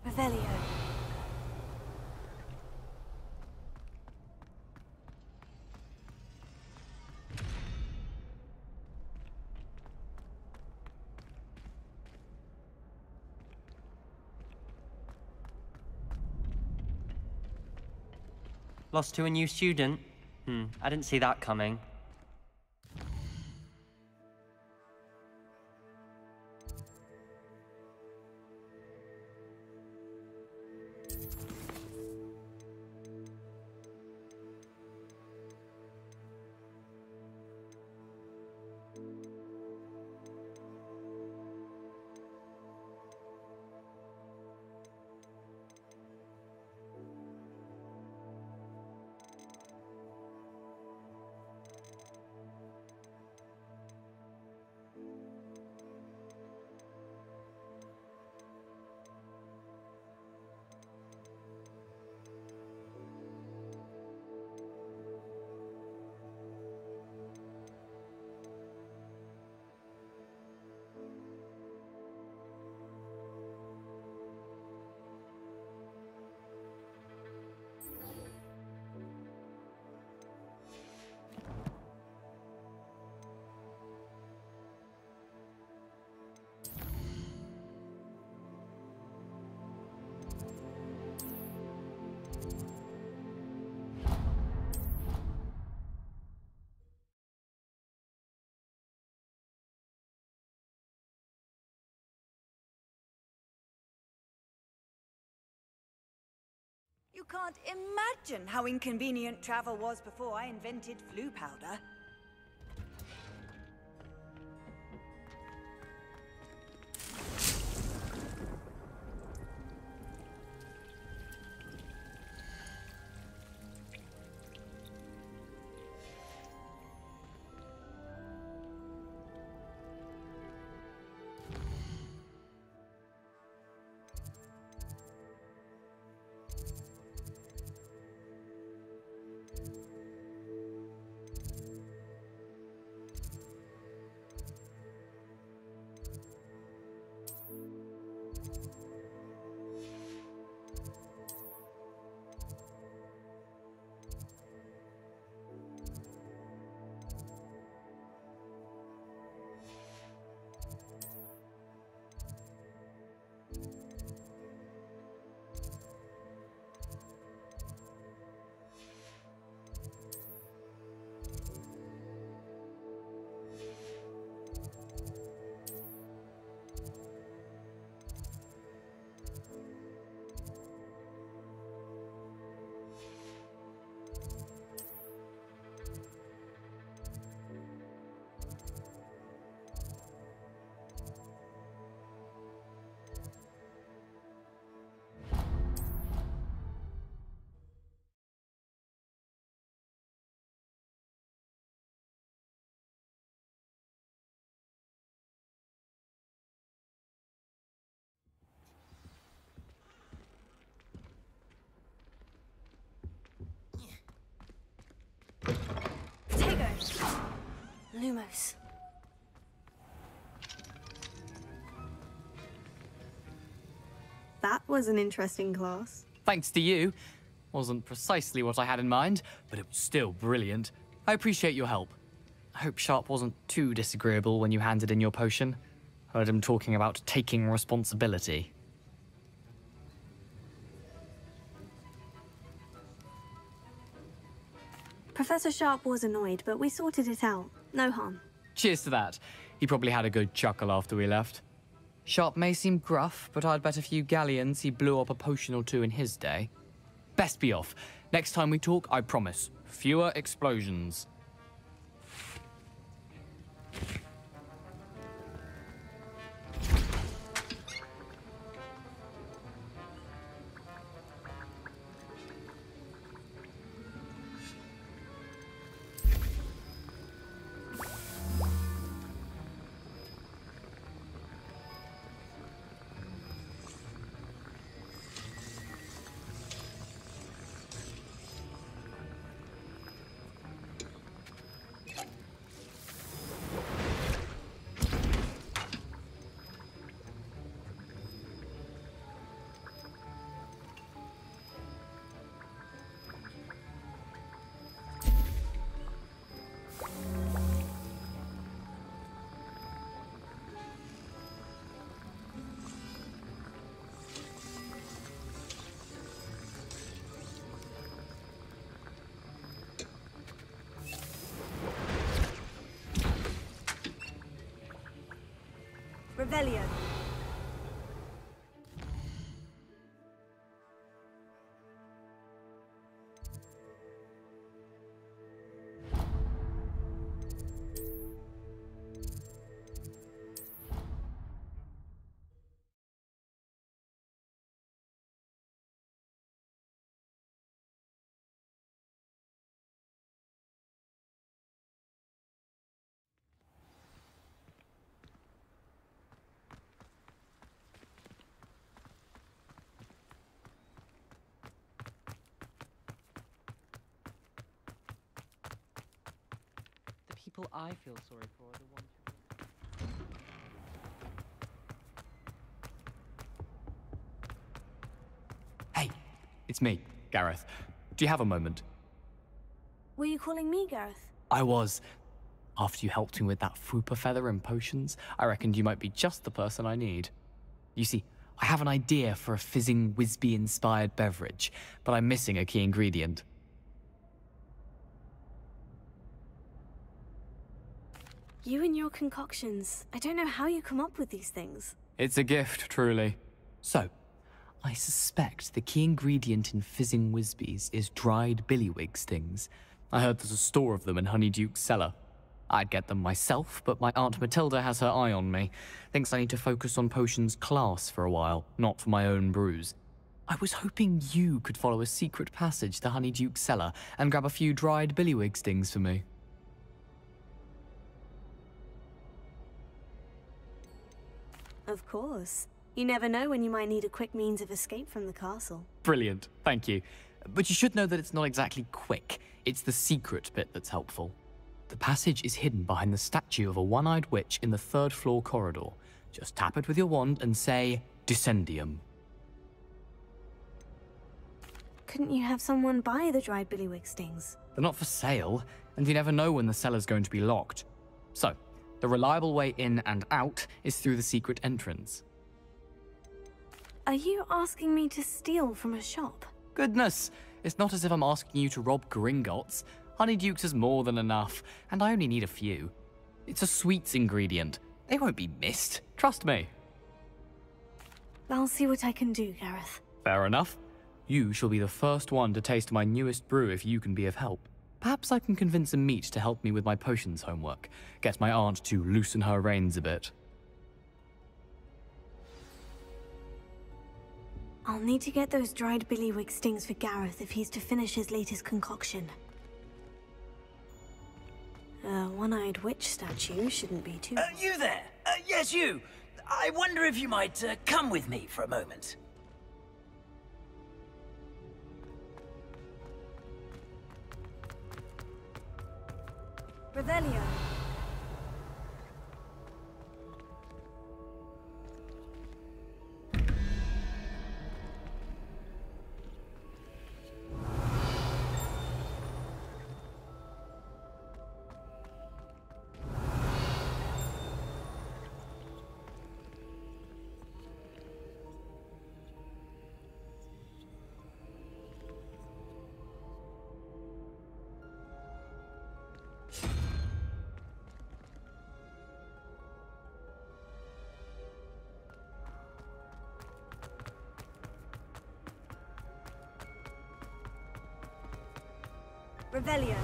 Revelio. Lost to a new student? I didn't see that coming. can't imagine how inconvenient travel was before I invented flu powder. Lumos. That was an interesting class. Thanks to you. Wasn't precisely what I had in mind, but it was still brilliant. I appreciate your help. I hope Sharp wasn't too disagreeable when you handed in your potion. Heard him talking about taking responsibility. Professor Sharp was annoyed, but we sorted it out. No harm. Cheers to that. He probably had a good chuckle after we left. Sharp may seem gruff, but I'd bet a few galleons he blew up a potion or two in his day. Best be off. Next time we talk, I promise. Fewer explosions. Revelio. People I feel sorry for are the ones who... Hey, it's me, Gareth. Do you have a moment? Were you calling me Gareth? I was. After you helped me with that Fupa feather and potions, I reckoned you might be just the person I need. You see, I have an idea for a fizzing Wisby-inspired beverage, but I'm missing a key ingredient. You and your concoctions. I don't know how you come up with these things. It's a gift, truly. So, I suspect the key ingredient in fizzing Whizbees is dried billywig stings. I heard there's a store of them in Honeyduke's cellar. I'd get them myself, but my Aunt Matilda has her eye on me. Thinks I need to focus on potions class for a while, not for my own brews. I was hoping you could follow a secret passage to Honeyduke's cellar and grab a few dried billywig stings for me. Of course. You never know when you might need a quick means of escape from the castle. Brilliant, thank you. But you should know that it's not exactly quick. It's the secret bit that's helpful. The passage is hidden behind the statue of a one-eyed witch in the third-floor corridor. Just tap it with your wand and say, Descendium. Couldn't you have someone buy the dried billywig stings? They're not for sale, and you never know when the cellar's going to be locked. So, the reliable way in and out is through the secret entrance. Are you asking me to steal from a shop? Goodness, it's not as if I'm asking you to rob Gringotts. Honeyduke's is more than enough, and I only need a few. It's a sweets ingredient. They won't be missed, trust me. I'll see what I can do, Gareth. Fair enough. You shall be the first one to taste my newest brew if you can be of help. Perhaps I can convince a meat to help me with my potions homework. Get my aunt to loosen her reins a bit. I'll need to get those dried billywig stings for Gareth if he's to finish his latest concoction. A one-eyed witch statue shouldn't be too... You there! Yes, you! I wonder if you might come with me for a moment. Revelio. Revelio.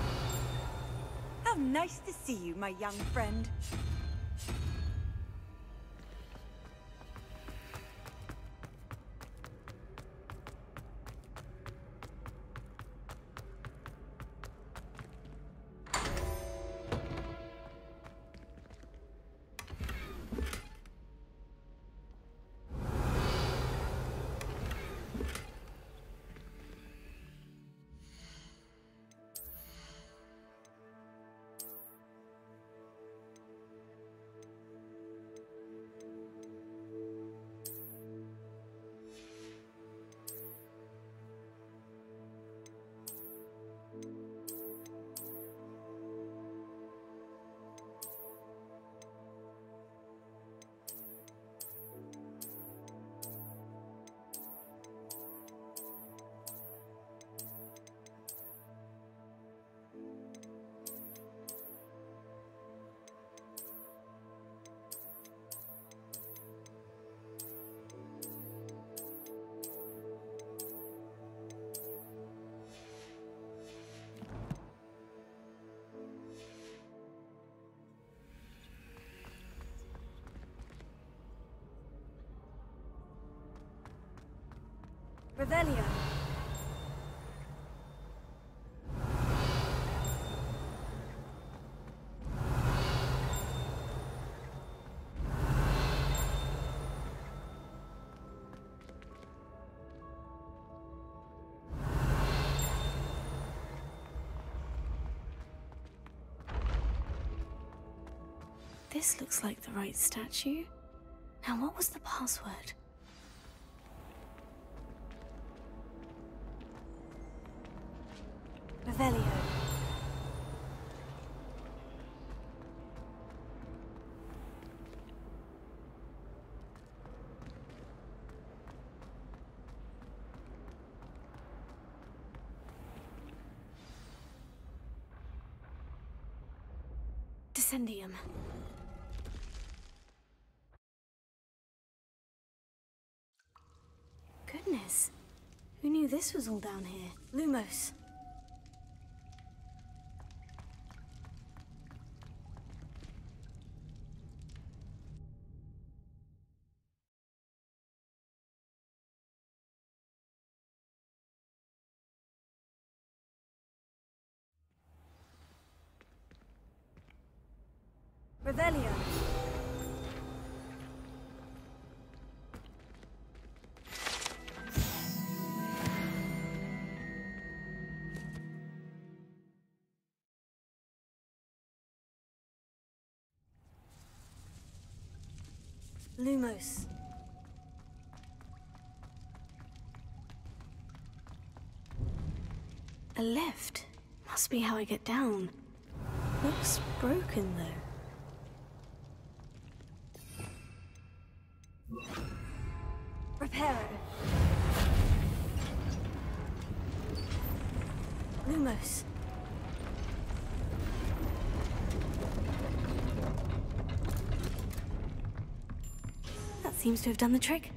How nice to see you, my young friend. Revelio. This looks like the right statue. Now, what was the password? Revelio. Descendium. knew this was all down here. Lumos. Revelio. Lumos. A lift. Must be how I get down. Looks broken though. Reparo. Lumos. That seems to have done the trick.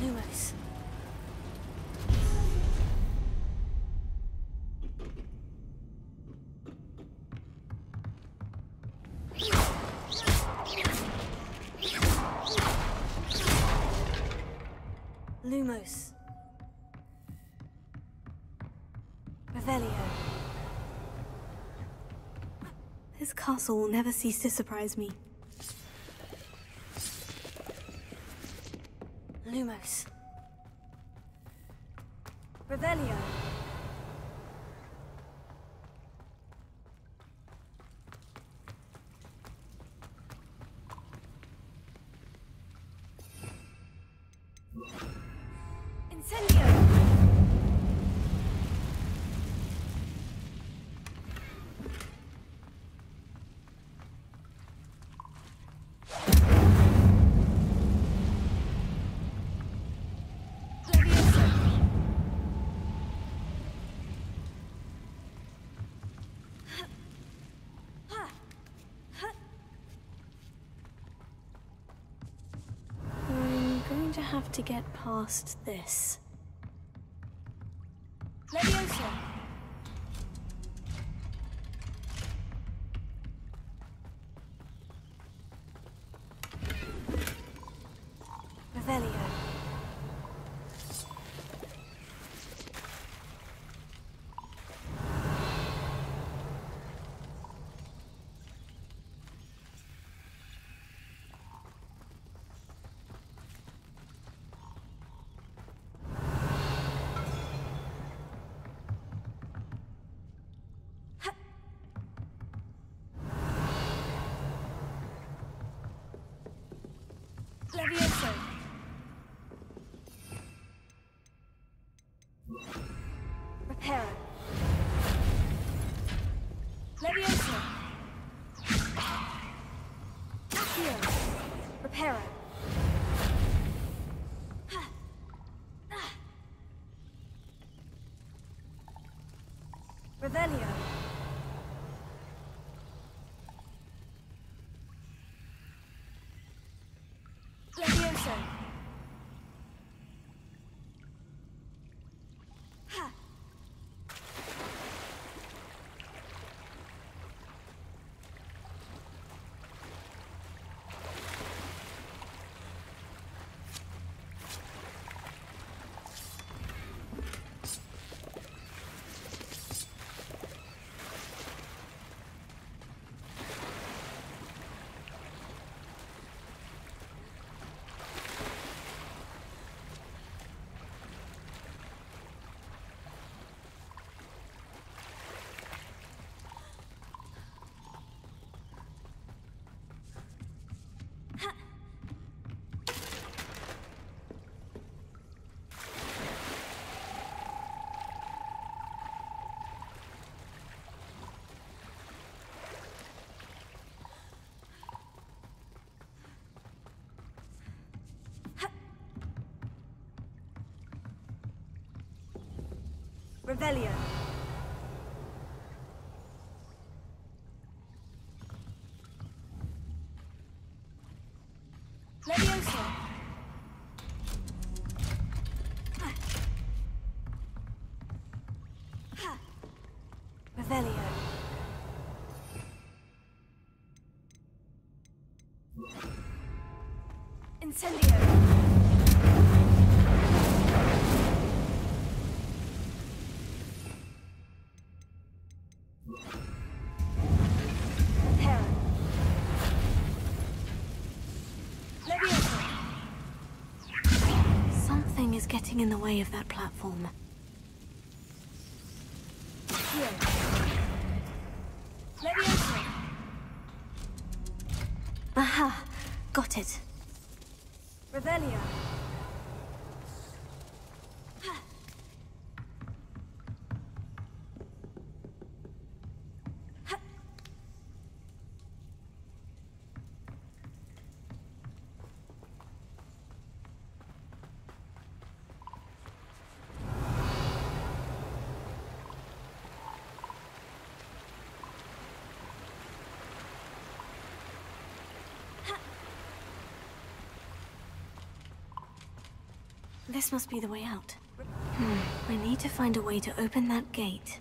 Lumos. Lumos. Revelio. This castle will never cease to surprise me. Lumos. Revelio. Incendio. I'm going to have to get past this. Leviosa. Revelio. Leviosa. Reparo. Leviosa. Accio. Reparo. Revelio. Leviosa. Ha. Revelio. Leviosa. Revelio. Incendio. Terra. Leviosa. Something is getting in the way of that platform. Here. Leviosa. Aha! Got it. Revelio. This must be the way out. I need to find a way to open that gate.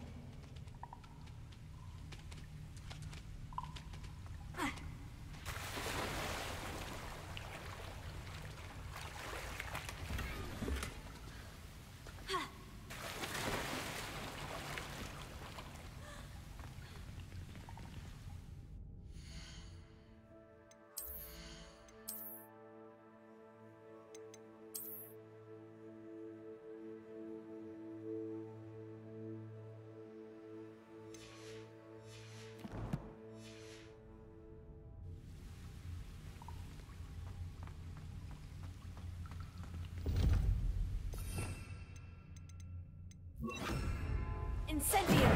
Incendio.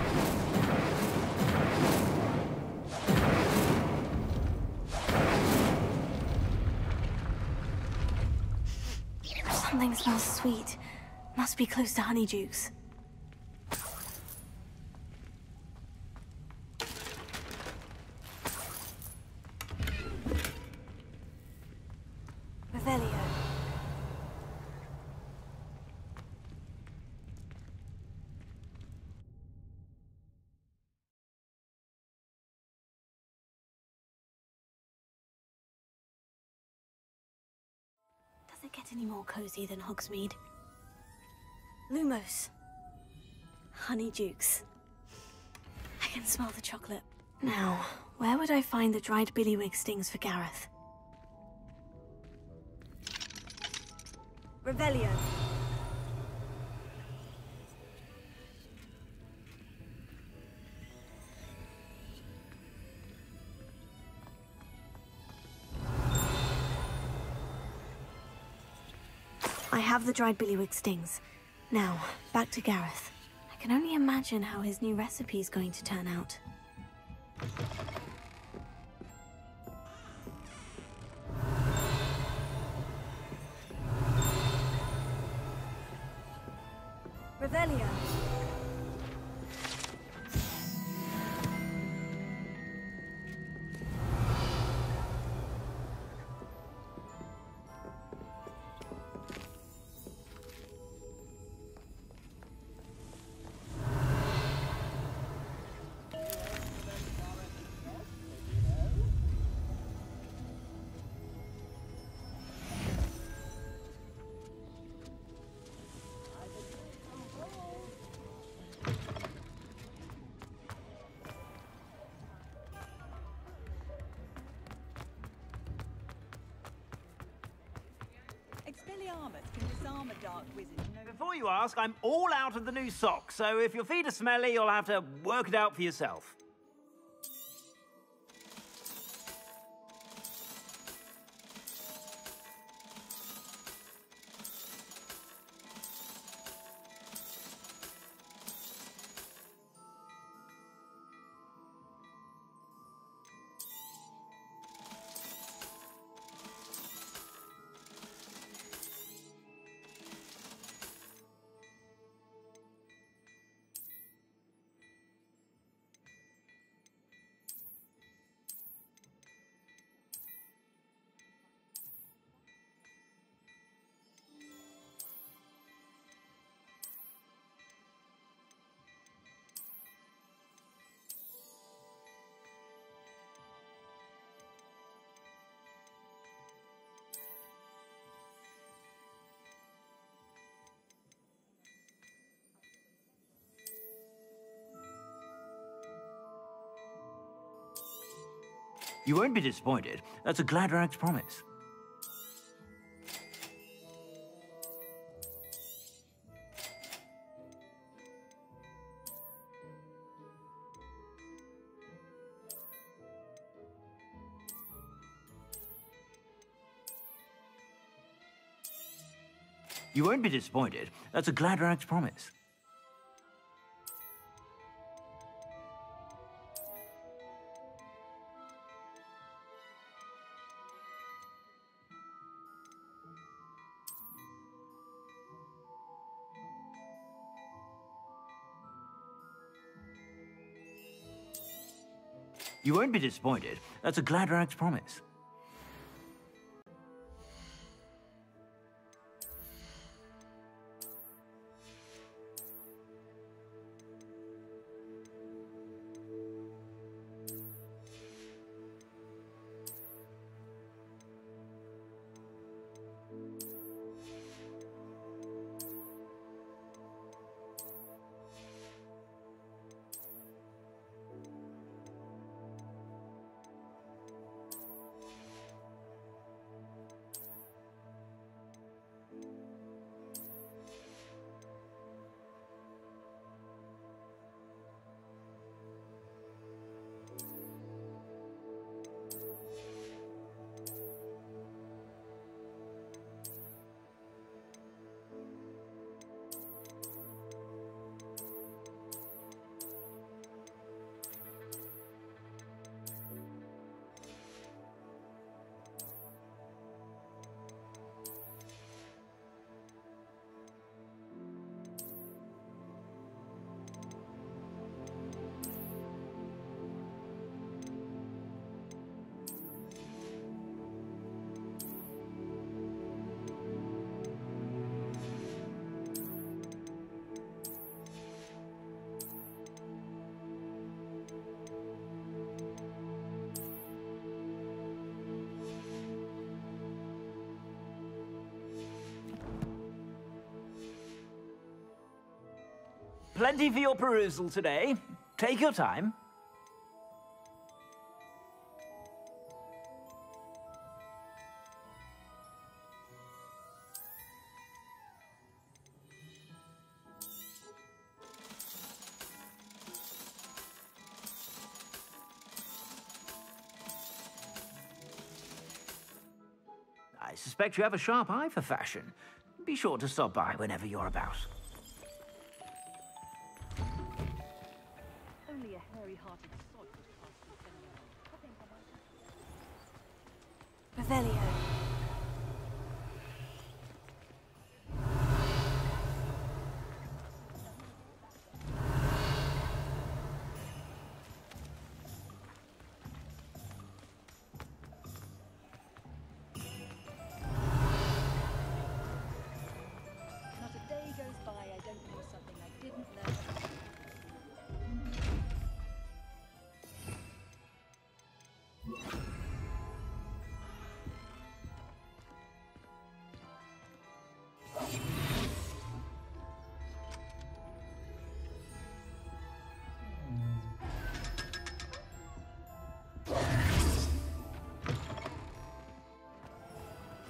Something smells sweet. Must be close to Honeydukes. Revelio. Does it get any more cozy than Hogsmeade? Lumos. Honeydukes. I can smell the chocolate. Now, where would I find the dried billywig stings for Gareth? Revelio. I have the dried billywig stings. Now, back to Gareth. I can only imagine how his new recipe is going to turn out. Revelio. Before you ask, I'm all out of the new socks, so if your feet are smelly, you'll have to work it out for yourself. You won't be disappointed. That's a Gladrag's promise. You won't be disappointed. That's a Gladrag's promise. You won't be disappointed. That's a Gladrag's promise. Plenty for your perusal today. Take your time. I suspect you have a sharp eye for fashion. Be sure to stop by whenever you're about. Only a hairy-hearted sod would pass this Revelio. Not a day goes by I don't know something I didn't know.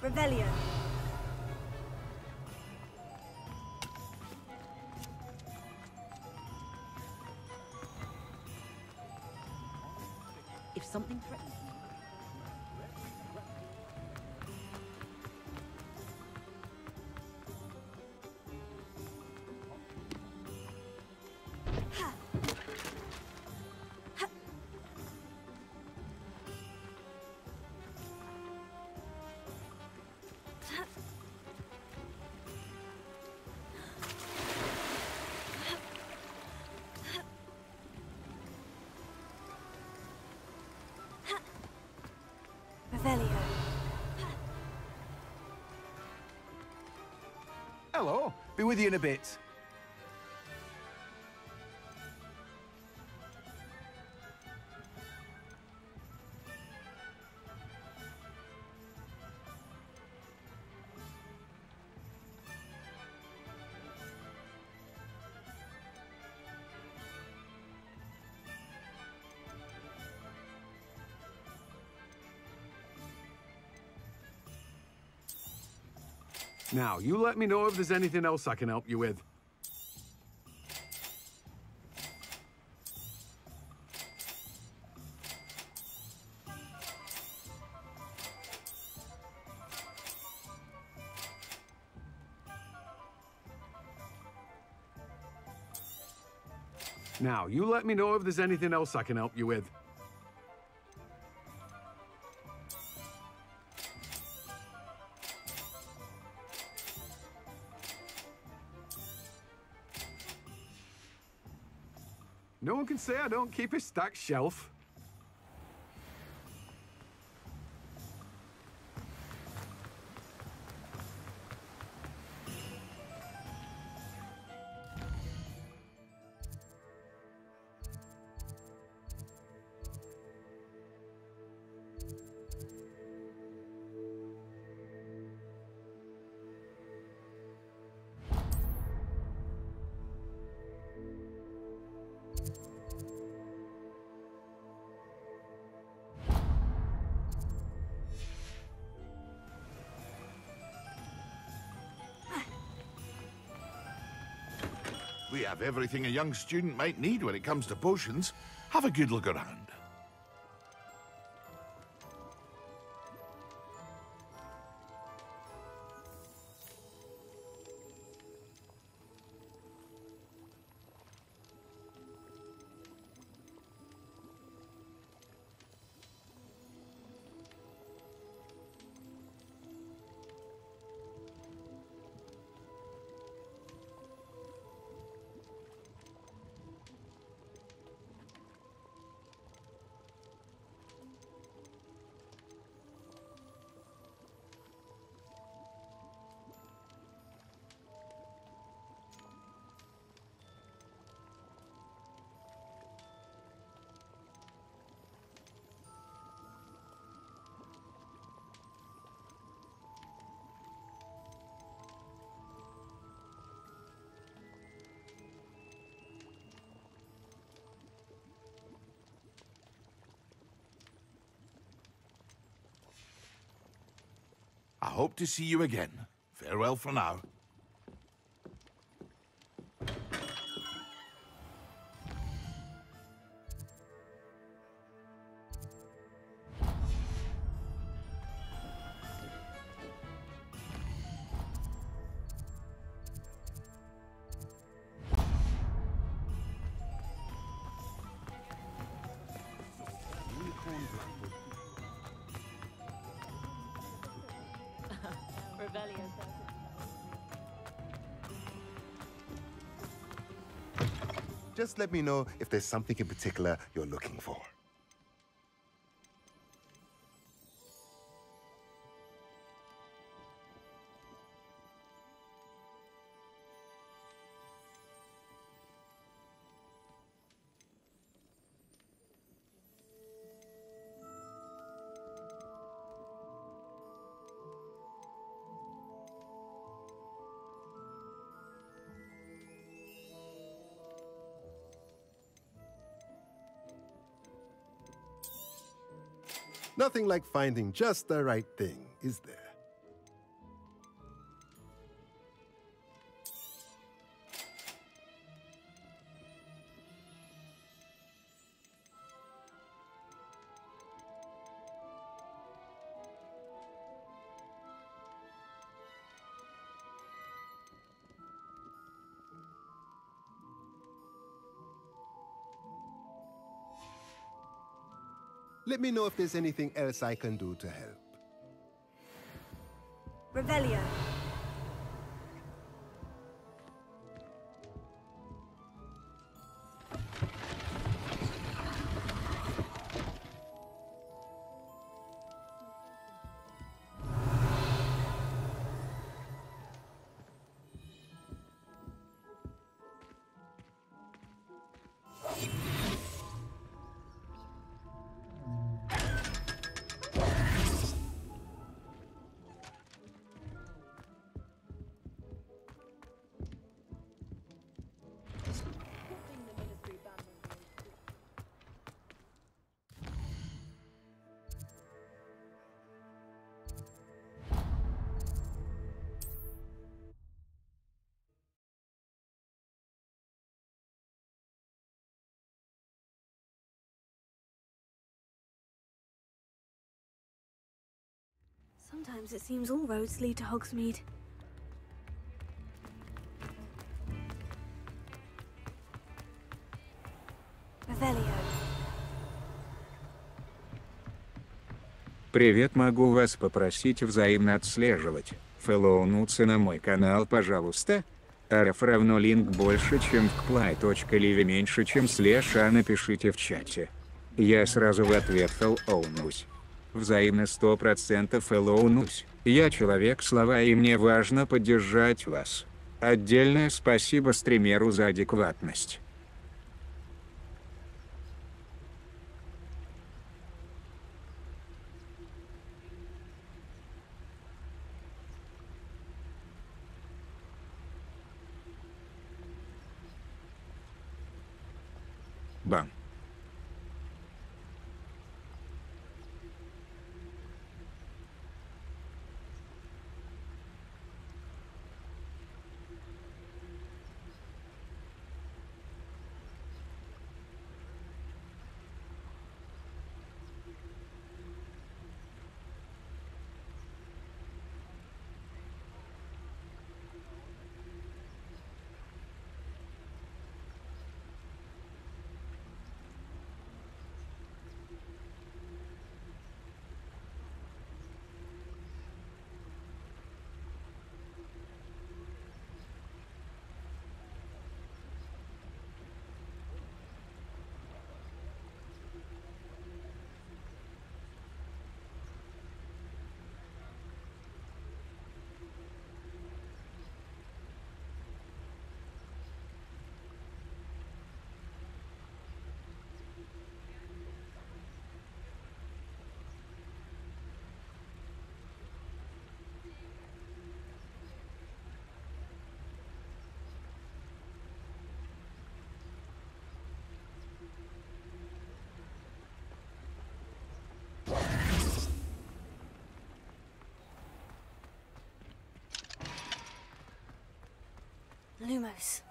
Revelio. If something threatens me, Revelio. Hello. Be with you in a bit. Now, you let me know if there's anything else I can help you with. Now, you let me know if there's anything else I can help you with. No one can say I don't keep a stacked shelf. We have everything a young student might need when it comes to potions. Have a good look around. I hope to see you again. Farewell for now. Just let me know if there's something in particular you're looking for. Nothing like finding just the right thing, is there? Let me know if there's anything else I can do to help. Revelio. Sometimes it seems all roads lead to Hogsmeade. Revelio. Привет, могу вас попросить взаимно отслеживать. Фэллоунуться на мой канал, пожалуйста. RF равно линк больше, чем в kplay.live меньше, чем /, напишите в чате. Я сразу в ответ фэллоунусь. Взаимно 100% фэллоунусь. Я человек слова, и мне важно поддержать вас. Отдельное спасибо стримеру за адекватность. Бам. Lumos.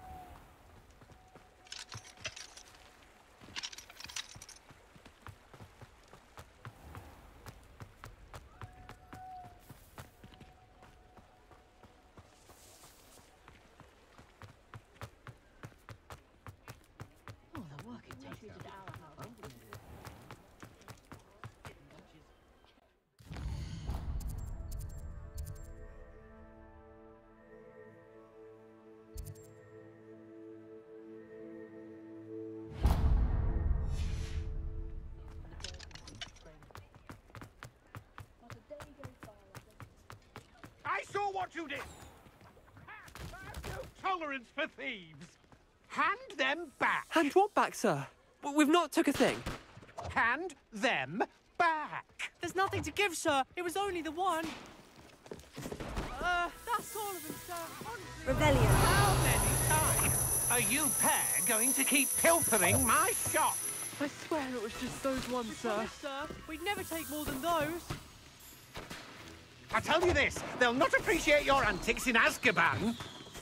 I saw what you did! Have no tolerance for thieves! Hand them back! Hand what back, sir? We've not took a thing. Hand them back! There's nothing to give, sir. It was only the one. That's all of them, sir. Honestly. Revelio. How many times are you pair going to keep pilfering my shop? I swear it was just those ones, sir. Sir, we'd never take more than those. I tell you this, they'll not appreciate your antics in Azkaban.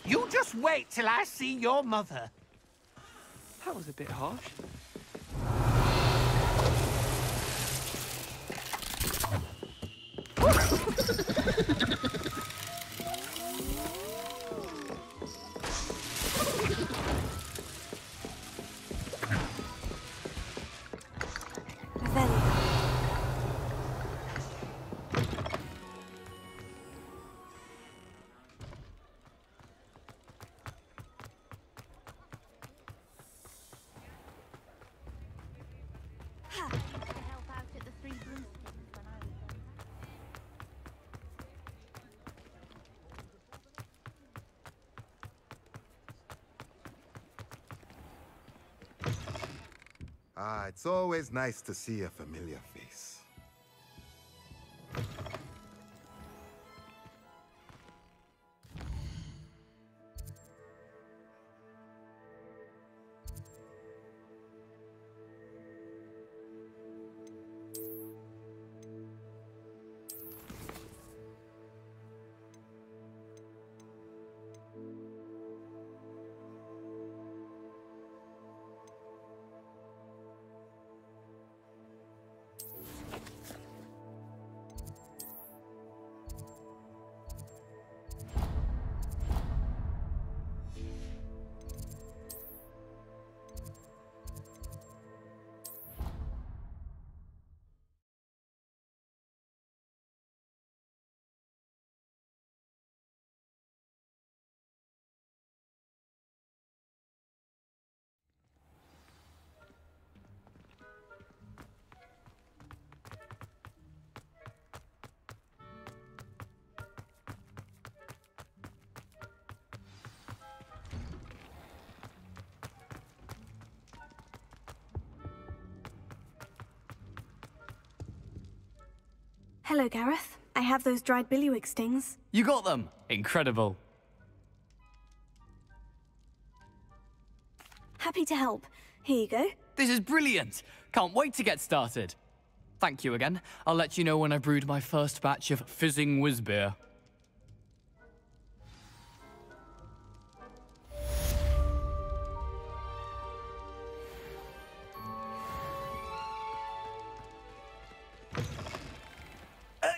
You just wait till I see your mother. That was a bit harsh. Ah, it's always nice to see a familiar face. Hello, Gareth. I have those dried billywig stings. You got them! Incredible. Happy to help. Here you go. This is brilliant! Can't wait to get started. Thank you again. I'll let you know when I brewed my first batch of fizzing whiz beer.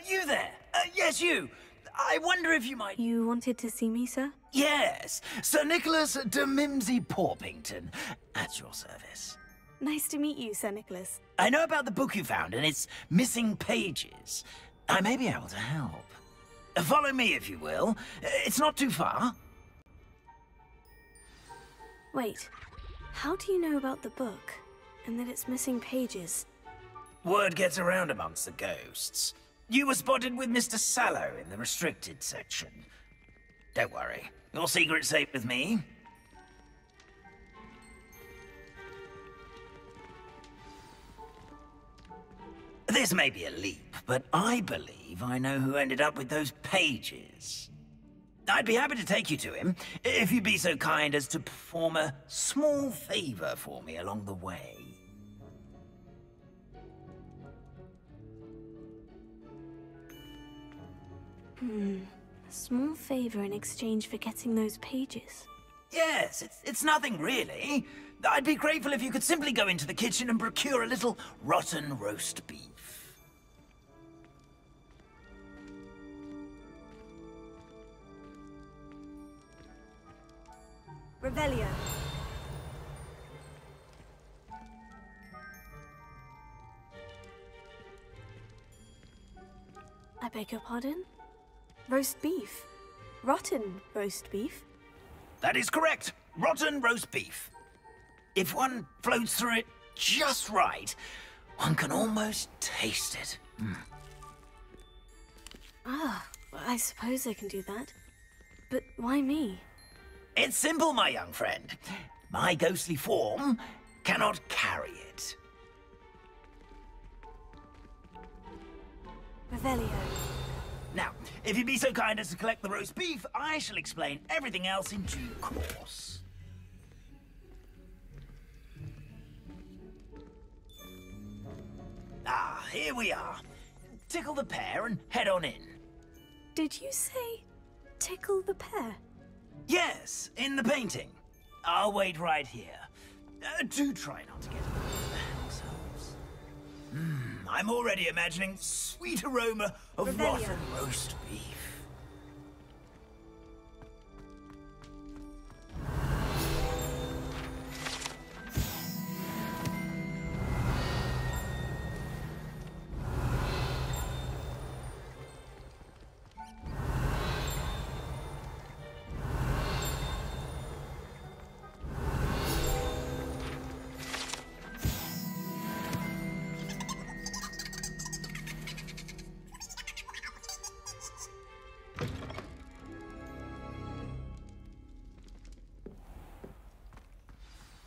You there? Yes, you. I wonder if you might... You wanted to see me, sir? Yes, Sir Nicholas de Mimsy Porpington, at your service. Nice to meet you, Sir Nicholas. I know about the book you found and its missing pages. I may be able to help. Follow me, if you will. It's not too far. Wait, how do you know about the book and that it's missing pages? Word gets around amongst the ghosts. You were spotted with Mr. Sallow in the restricted section. Don't worry, your secret's safe with me. This may be a leap, but I believe I know who ended up with those pages. I'd be happy to take you to him, if you'd be so kind as to perform a small favor for me along the way. A small favor in exchange for getting those pages. Yes, it's nothing really. I'd be grateful if you could simply go into the kitchen and procure a little rotten roast beef. Revelio. I beg your pardon? Roast beef? Rotten roast beef? That is correct. Rotten roast beef. If one floats through it just right, one can almost taste it. Ah, I suppose I can do that. But why me? It's simple, my young friend. My ghostly form cannot carry it. Revelio. Now, if you'd be so kind as to collect the roast beef, I shall explain everything else in due course. Ah, here we are. Tickle the pear and head on in. Did you say tickle the pear? Yes, in the painting. I'll wait right here. Do try not to get ourselves. I'm already imagining sweet aroma of Revelio. rotten roast beef.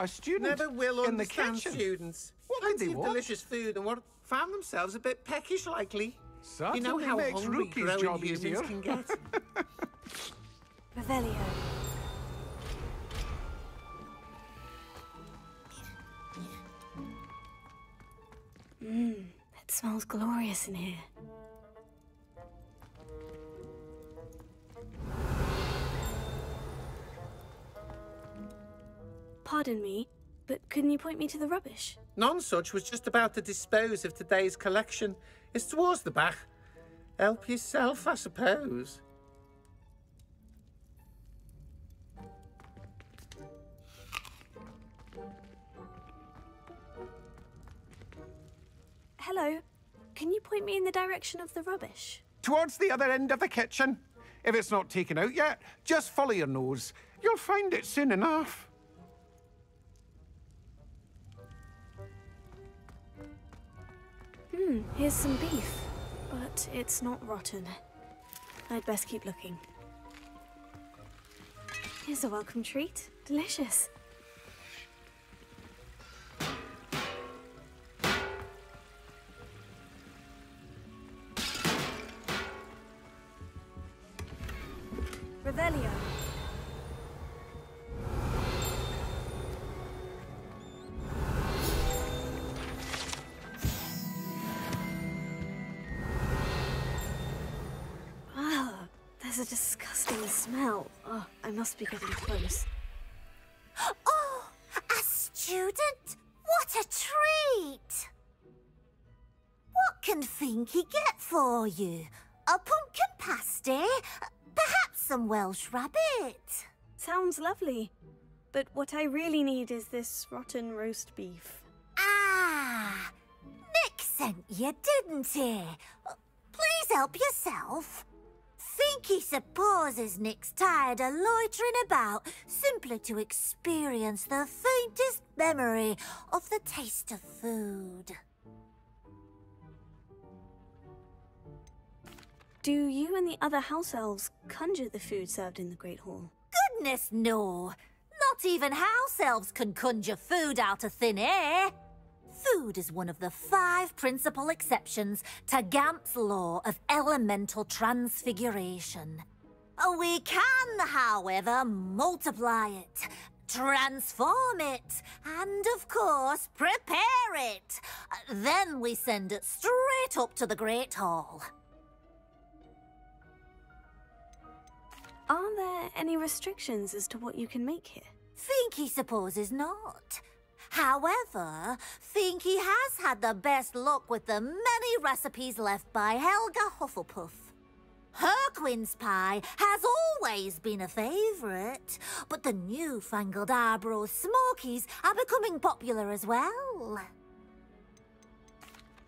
A student Never will in the understand kitchen. students. What Plenty did they of want? delicious food and what found themselves a bit peckish likely. Certainly you know how makes hungry Rookie's growing job humans easier. can get. Revelio. It smells glorious in here. Pardon me, but couldn't you point me to the rubbish? Nonsuch was just about to dispose of today's collection. It's towards the back. Help yourself, I suppose. Hello, can you point me in the direction of the rubbish? Towards the other end of the kitchen. If it's not taken out yet, just follow your nose. You'll find it soon enough. Here's some beef, but it's not rotten. I'd best keep looking. Here's a welcome treat. Delicious. Revelio. Ah, there's a disgusting smell. Oh, I must be getting close. Oh, a student? What a treat! What can Finky get for you? A pumpkin pasty? Perhaps some Welsh rabbit? Sounds lovely. But what I really need is this rotten roast beef. Ah, Nick sent you, didn't he? Please help yourself. Finky supposes Nick's tired of loitering about simply to experience the faintest memory of the taste of food. Do you and the other house elves conjure the food served in the Great Hall? Goodness, no. Not even house elves can conjure food out of thin air. Food is one of the 5 principal exceptions to Gamp's law of elemental transfiguration. We can, however, multiply it, transform it, and, of course, prepare it. Then we send it straight up to the Great Hall. Are there any restrictions as to what you can make here? Finky supposes not. However, Finky has had the best luck with the many recipes left by Helga Hufflepuff. Her quince pie has always been a favourite, but the newfangled Arbroath Smokies are becoming popular as well.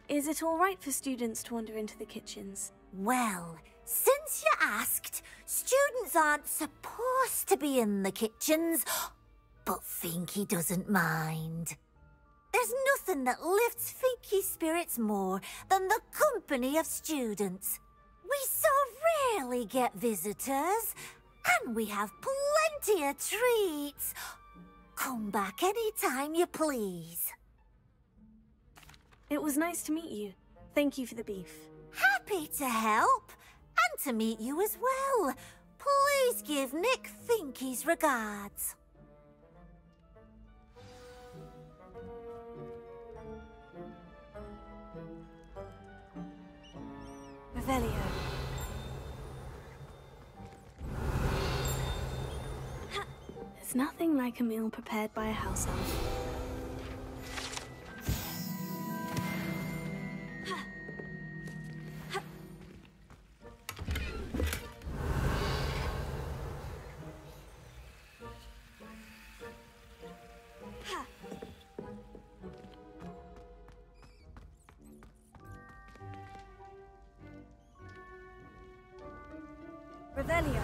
Is it all right for students to wander into the kitchens? Well, since you asked, students aren't supposed to be in the kitchens, but Finky doesn't mind. There's nothing that lifts Finky's spirits more than the company of students. We so rarely get visitors, and we have plenty of treats. Come back any time you please. It was nice to meet you. Thank you for the beef. Happy to help, and to meet you as well. Please give Nick Finky's regards. Revelio. There's nothing like a meal prepared by a house elf. Revelio.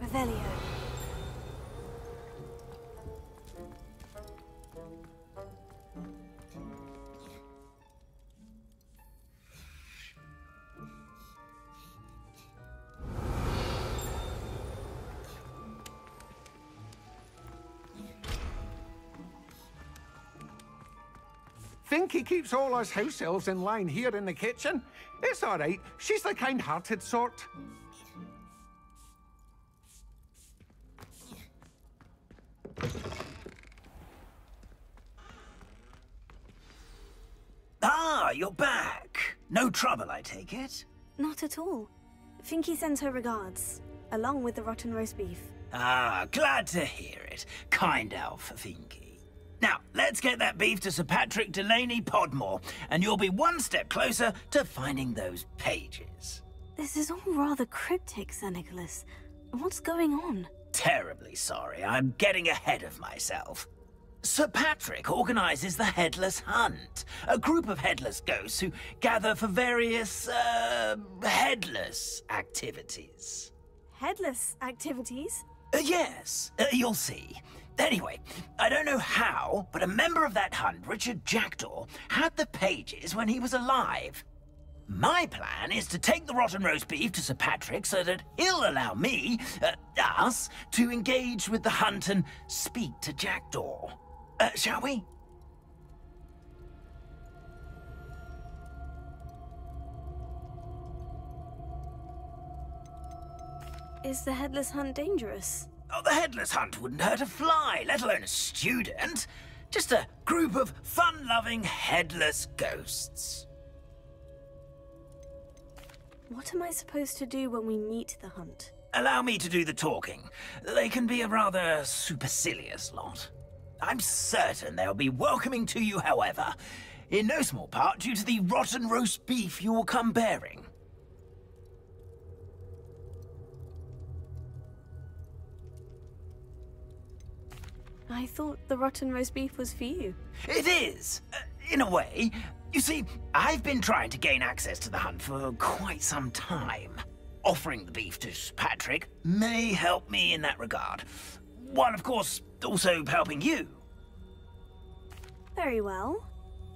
Revelio. Finky keeps all us house elves in line here in the kitchen. It's all right. She's the kind-hearted sort. Ah, you're back. No trouble, I take it? Not at all. Finky sends her regards, along with the rotten roast beef. Ah, glad to hear it. Kind elf, Finky. Now, let's get that beef to Sir Patrick Delaney Podmore, and you'll be one step closer to finding those pages. This is all rather cryptic, Sir Nicholas. What's going on? terribly sorry. I'm getting ahead of myself. Sir Patrick organises the Headless Hunt, a group of headless ghosts who gather for various, headless activities. Headless activities? Yes, you'll see. Anyway, I don't know how, but a member of that hunt, Richard Jackdaw, had the pages when he was alive. My plan is to take the rotten roast beef to Sir Patrick so that he'll allow me, us, to engage with the hunt and speak to Jackdaw. Shall we? Is the Headless Hunt dangerous? Oh, the Headless Hunt wouldn't hurt a fly, let alone a student. Just a group of fun-loving headless ghosts. What am I supposed to do when we meet the hunt? Allow me to do the talking. They can be a rather supercilious lot. I'm certain they'll be welcoming to you, however, in no small part due to the rotten roast beef you will come bearing. I thought the rotten roast beef was for you. It is, in a way. You see, I've been trying to gain access to the hunt for quite some time. Offering the beef to Patrick may help me in that regard, while of course also helping you. Very well.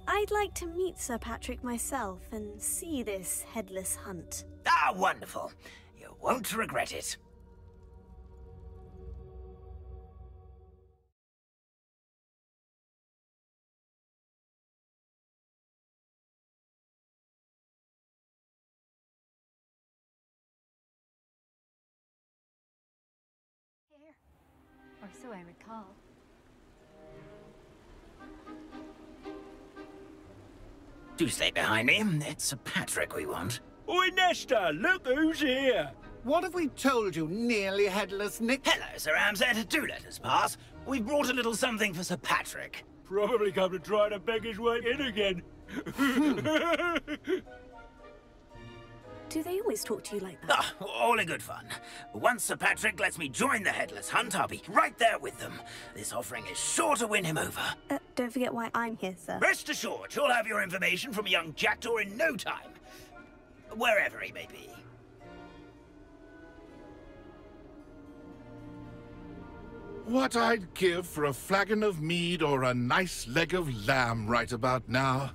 I'd like to meet Sir Patrick myself and see this Headless Hunt. Ah, wonderful. You won't regret it. Or so I recall. Do stay behind me. It's Sir Patrick we want. Oi, Nesta, look who's here. What have we told you, nearly headless Nick? Hello, Sir Ramsay. Do let us pass. We've brought a little something for Sir Patrick. Probably come to try to beg his way in again. Do they always talk to you like that? Ah, all in good fun. Once Sir Patrick lets me join the Headless Hunt, I'll be right there with them. This offering is sure to win him over. Don't forget why I'm here, sir. Rest assured, you'll have your information from young Jackdaw in no time. Wherever he may be. What I'd give for a flagon of mead or a nice leg of lamb right about now.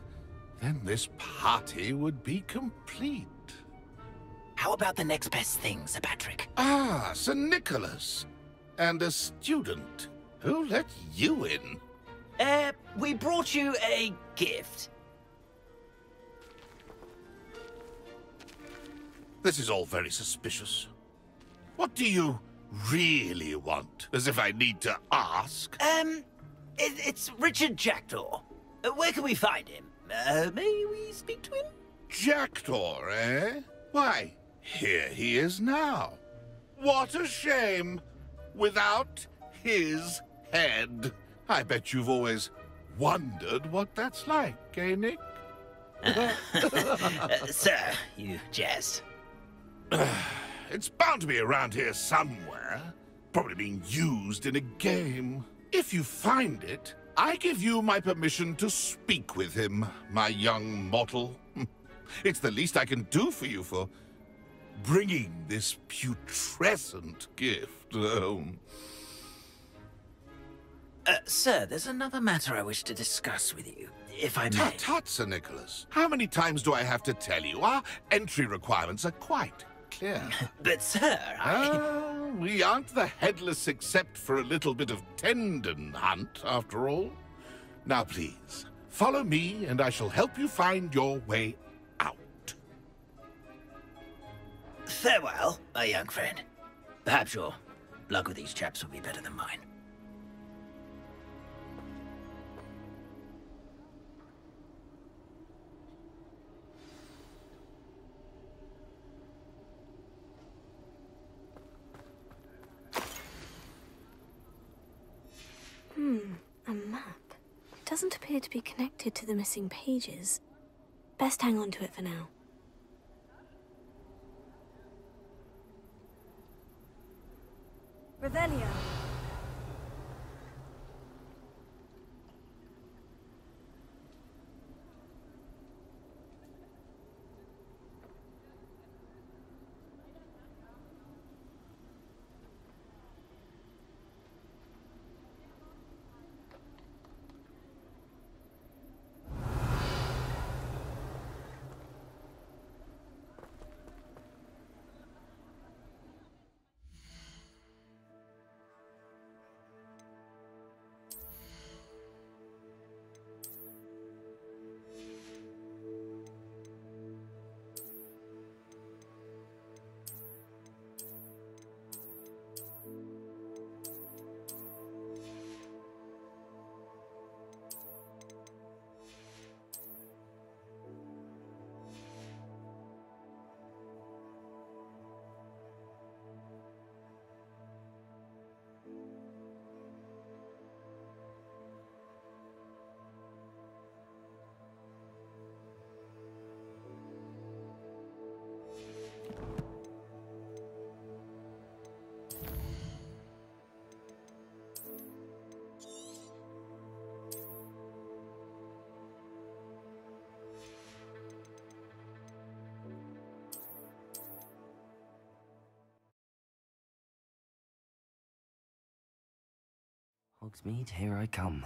Then this party would be complete. How about the next best thing, Sir Patrick? Ah, Sir Nicholas. And a student. Who let you in? We brought you a gift. This is all very suspicious. What do you really want? As if I need to ask. It's Richard Jackdaw. Where can we find him? May we speak to him? Jackdaw, eh? Why, here he is now. What a shame. Without his head. I bet you've always wondered what that's like, eh, Nick? Sir, you jest. It's bound to be around here somewhere. Probably being used in a game. If you find it, I give you my permission to speak with him, my young mortal. It's the least I can do for you for bringing this putrescent gift home. Sir, there's another matter I wish to discuss with you, if I may. Tut, tut, Sir Nicholas. How many times do I have to tell you? Our entry requirements are quite clear. But, sir, we aren't the headless except for a little bit of tendon hunt, after all. Now, please, follow me, and I shall help you find your way out. Farewell, my young friend. Perhaps your luck with these chaps will be better than mine. A map. It doesn't appear to be connected to the missing pages. Best hang on to it for now. Revelio. Hogsmeade, here I come.